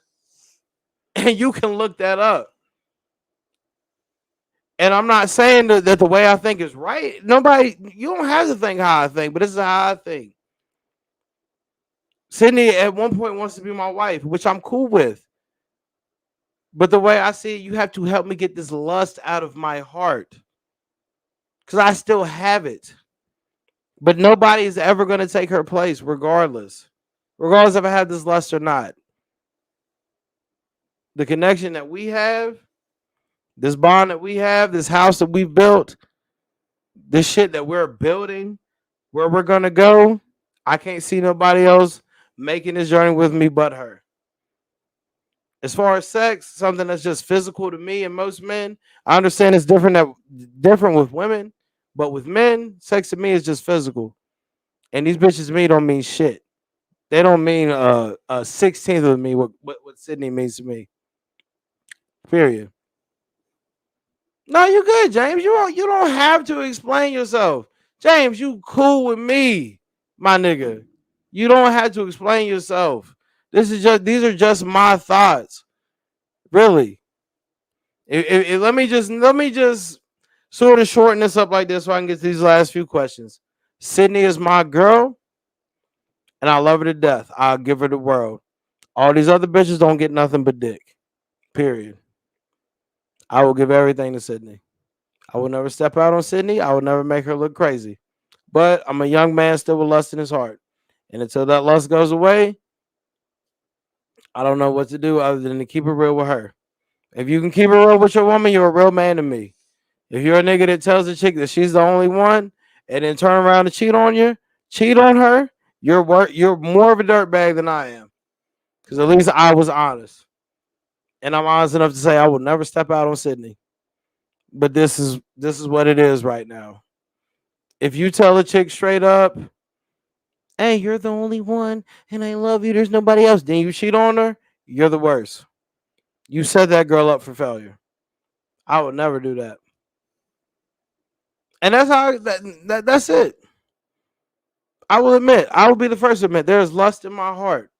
And you can look that up. And I'm not saying that the way I think is right. Nobody, you don't have to think how I think, but this is how I think. Sydney at one point wants to be my wife, which I'm cool with. But the way I see it, you have to help me get this lust out of my heart because I still have it. But nobody is ever going to take her place, regardless if I have this lust or not. The connection that we have, this bond that we have, this house that we've built, this shit that we're building, where we're going to go, I can't see nobody else making this journey with me but her. As far as sex, something that's just physical to me and most men, I understand it's different with women, but with men, sex to me is just physical. And these bitches to me don't mean shit. They don't mean a 16th of me what Sydney means to me. Period. No, you good, James. You don't have to explain yourself. James, you cool with me, my nigga. You don't have to explain yourself. These are just my thoughts. Really. Let me just sort of shorten this up like this so I can get to these last few questions. Sydney is my girl, and I love her to death. I'll give her the world. All these other bitches don't get nothing but dick. Period. I will give everything to Sydney. I will never step out on Sydney. I will never make her look crazy. But I'm a young man still with lust in his heart. And until that lust goes away, I don't know what to do other than to keep it real with her. If you can keep it real with your woman, you're a real man to me. If you're a nigga that tells a chick that she's the only one and then turn around and cheat on her, you're more of a dirtbag than I am. Because at least I was honest. And I'm honest enough to say I will never step out on Sydney. But this is what it is right now. If you tell a chick straight up, hey, you're the only one and I love you, there's nobody else, then you cheat on her, you're the worst. You set that girl up for failure. I would never do that. And that's it. I will admit, I will be the first to admit there is lust in my heart.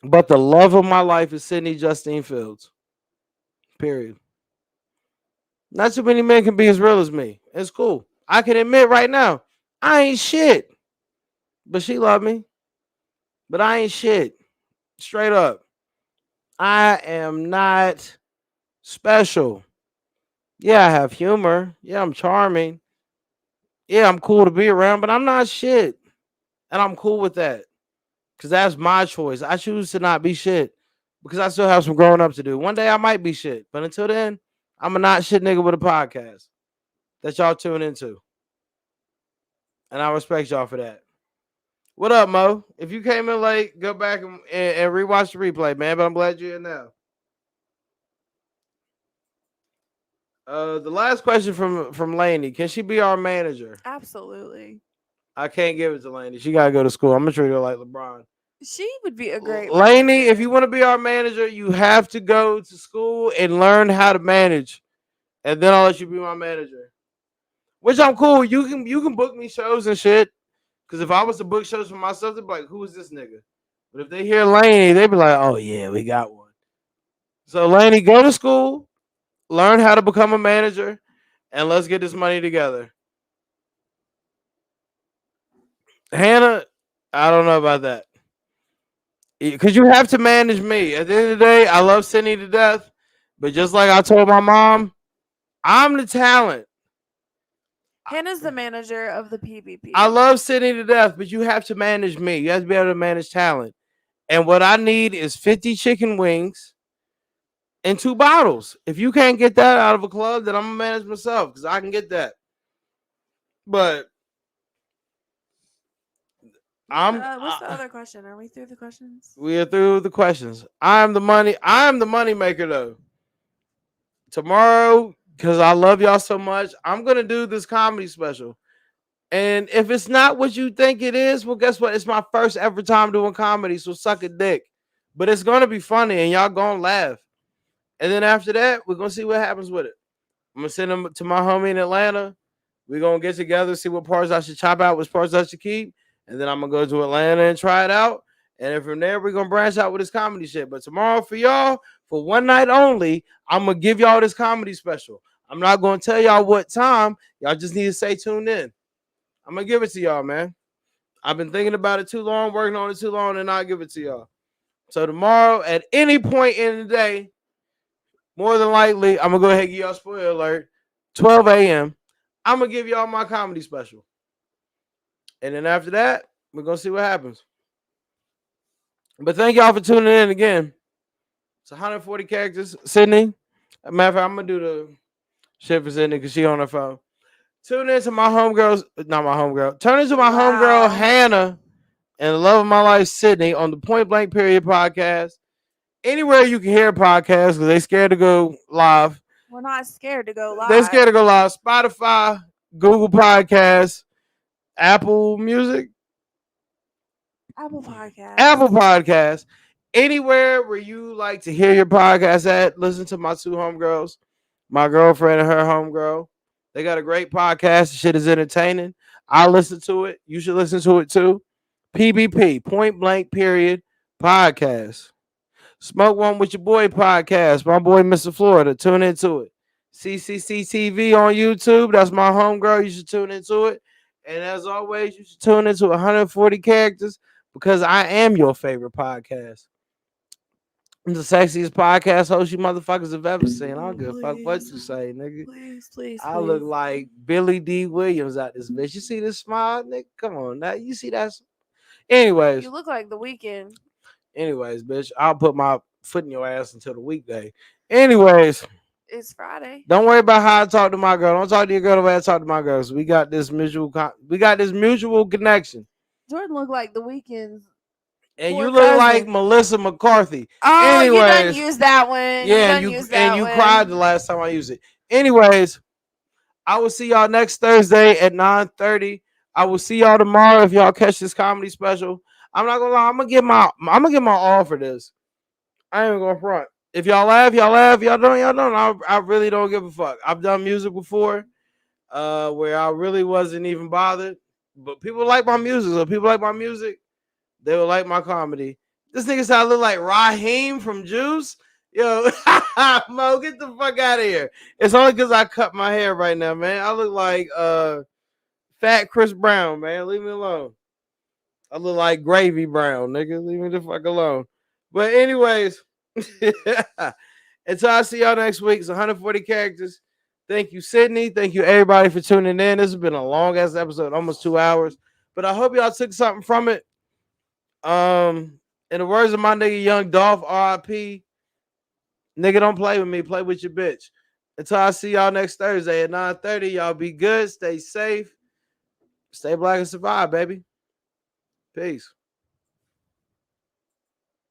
But the love of my life is Sydney Justine Fields. Period. Not too many men can be as real as me. It's cool. I can admit right now, I ain't shit. But she loved me. But I ain't shit. Straight up. I am not special. Yeah, I have humor. Yeah, I'm charming. Yeah, I'm cool to be around, but I'm not shit. And I'm cool with that. Because that's my choice. I choose to not be shit. Because I still have some growing up to do. One day I might be shit. But until then, I'm a not shit nigga with a podcast that y'all tune into. And I respect y'all for that. What up, Mo? If you came in late, go back and rewatch the replay, man. But I'm glad you're in now. The last question from Lainey. Can she be our manager? Absolutely. I can't give it to Lainey. She gotta go to school. I'm gonna treat her like LeBron. She would be a great Lainey, manager. if you want to be our manager, you have to go to school and learn how to manage. And then I'll let you be my manager. Which I'm cool. You can book me shows and shit. Because if I was to book shows for myself, they'd be like, who is this nigga? But if they hear Lainey, they'd be like, oh yeah, we got one. So Lainey, go to school, learn how to become a manager, and let's get this money together. Hannah, I don't know about that. Because you have to manage me. At the end of the day, I love Sydney to death. But just like I told my mom, I'm the talent. Hannah's the manager of the PvP. I love Sydney to death, but you have to manage me. You have to be able to manage talent. And what I need is 50 chicken wings and 2 bottles. If you can't get that out of a club, then I'm going to manage myself because I can get that. But What's the other question? Are we through the questions? we are through the questions. I'm the money maker though. Tomorrow, because I love y'all so much. I'm gonna do this comedy special. And if it's not what you think it is, well, guess what? It's my first ever time doing comedy, so suck a dick. But it's gonna be funny and y'all gonna laugh. And then after that, we're gonna see what happens with it. I'm gonna send them to my homie in Atlanta. We're gonna get together, see what parts I should chop out, which parts I should keep, and then I'm gonna go to Atlanta and try it out. And then from there, we're gonna branch out with this comedy shit. But tomorrow for y'all, for one night only, I'm gonna give y'all this comedy special. I'm not gonna tell y'all what time. Y'all just need to stay tuned in. I'm gonna give it to y'all, man. I've been thinking about it too long, working on it too long, and I'll give it to y'all. So tomorrow, at any point in the day, more than likely, I'm gonna go ahead and give y'all a spoiler alert. 12 a.m. I'm gonna give y'all my comedy special. And then after that, we're gonna see what happens. But thank y'all for tuning in again. It's 140 characters. Sydney. Matter of fact, I'm gonna do the shit for Sydney because she on her phone. Tune in to my homegirls, not my homegirl. Turn into my homegirl Wow. Hannah and the love of my life, Sydney, on the Point Blank Period podcast. Anywhere you can hear a podcast because they scared to go live. We're not scared to go They scared to live. go live. Spotify, Google Podcasts, Apple Music, Apple Podcasts. Apple Podcasts, anywhere where you like to hear your podcast at. Listen to my two homegirls, my girlfriend and her homegirl. They got a great podcast. The shit is entertaining. I listen to it. You should listen to it too. PBP, Point Blank Period Podcast. Smoke One with Your Boy podcast. My boy, Mr. Florida. Tune into it. CCC TV on YouTube. That's my homegirl. You should tune into it. And as always, you should tune into 140 characters because I am your favorite podcast. I'm the sexiest podcast host you motherfuckers have ever seen. I don't give a fuck what you say, nigga. Please, please, I look please. like Billy D. Williams out this bitch. You see this smile, nigga? Come on, now you see that? Anyways, You look like The Weeknd. bitch, I'll put my foot in your ass until the weekday. Anyways, It's Friday. don't worry about how I talk to my girl. Don't talk to your girl the way I talk to my girls. We got this mutual connection. Jordan look like The Weeknd's And poor you look like cousin. Melissa McCarthy. Oh, you done Anyways, used that one. yeah, you done used and that you one. cried the last time I used it. Anyways, I will see y'all next Thursday at 9:30. I will see y'all tomorrow if y'all catch this comedy special. I'm not gonna lie, I'm gonna get my all for this. I ain't gonna front. If y'all laugh, y'all laugh. Y'all don't, y'all don't. I really don't give a fuck. I've done music before, where I really wasn't even bothered. But people like my music. So people like my music, they will like my comedy. This nigga said I look like Raheem from Juice. Yo, Mo, get the fuck out of here. It's only because I cut my hair right now, man. I look like fat Chris Brown, man. Leave me alone. I look like Gravy Brown, nigga. Leave me the fuck alone. But anyways, until I see y'all next week, it's 140 characters. Thank you, Sydney. Thank you, everybody, for tuning in. This has been a long ass episode, almost 2 hours. But I hope y'all took something from it. In the words of my nigga Young Dolph, RIP, nigga, don't play with me. Play with your bitch. Until I see y'all next Thursday at 9:30, y'all be good. Stay safe. Stay black and survive, baby. Peace.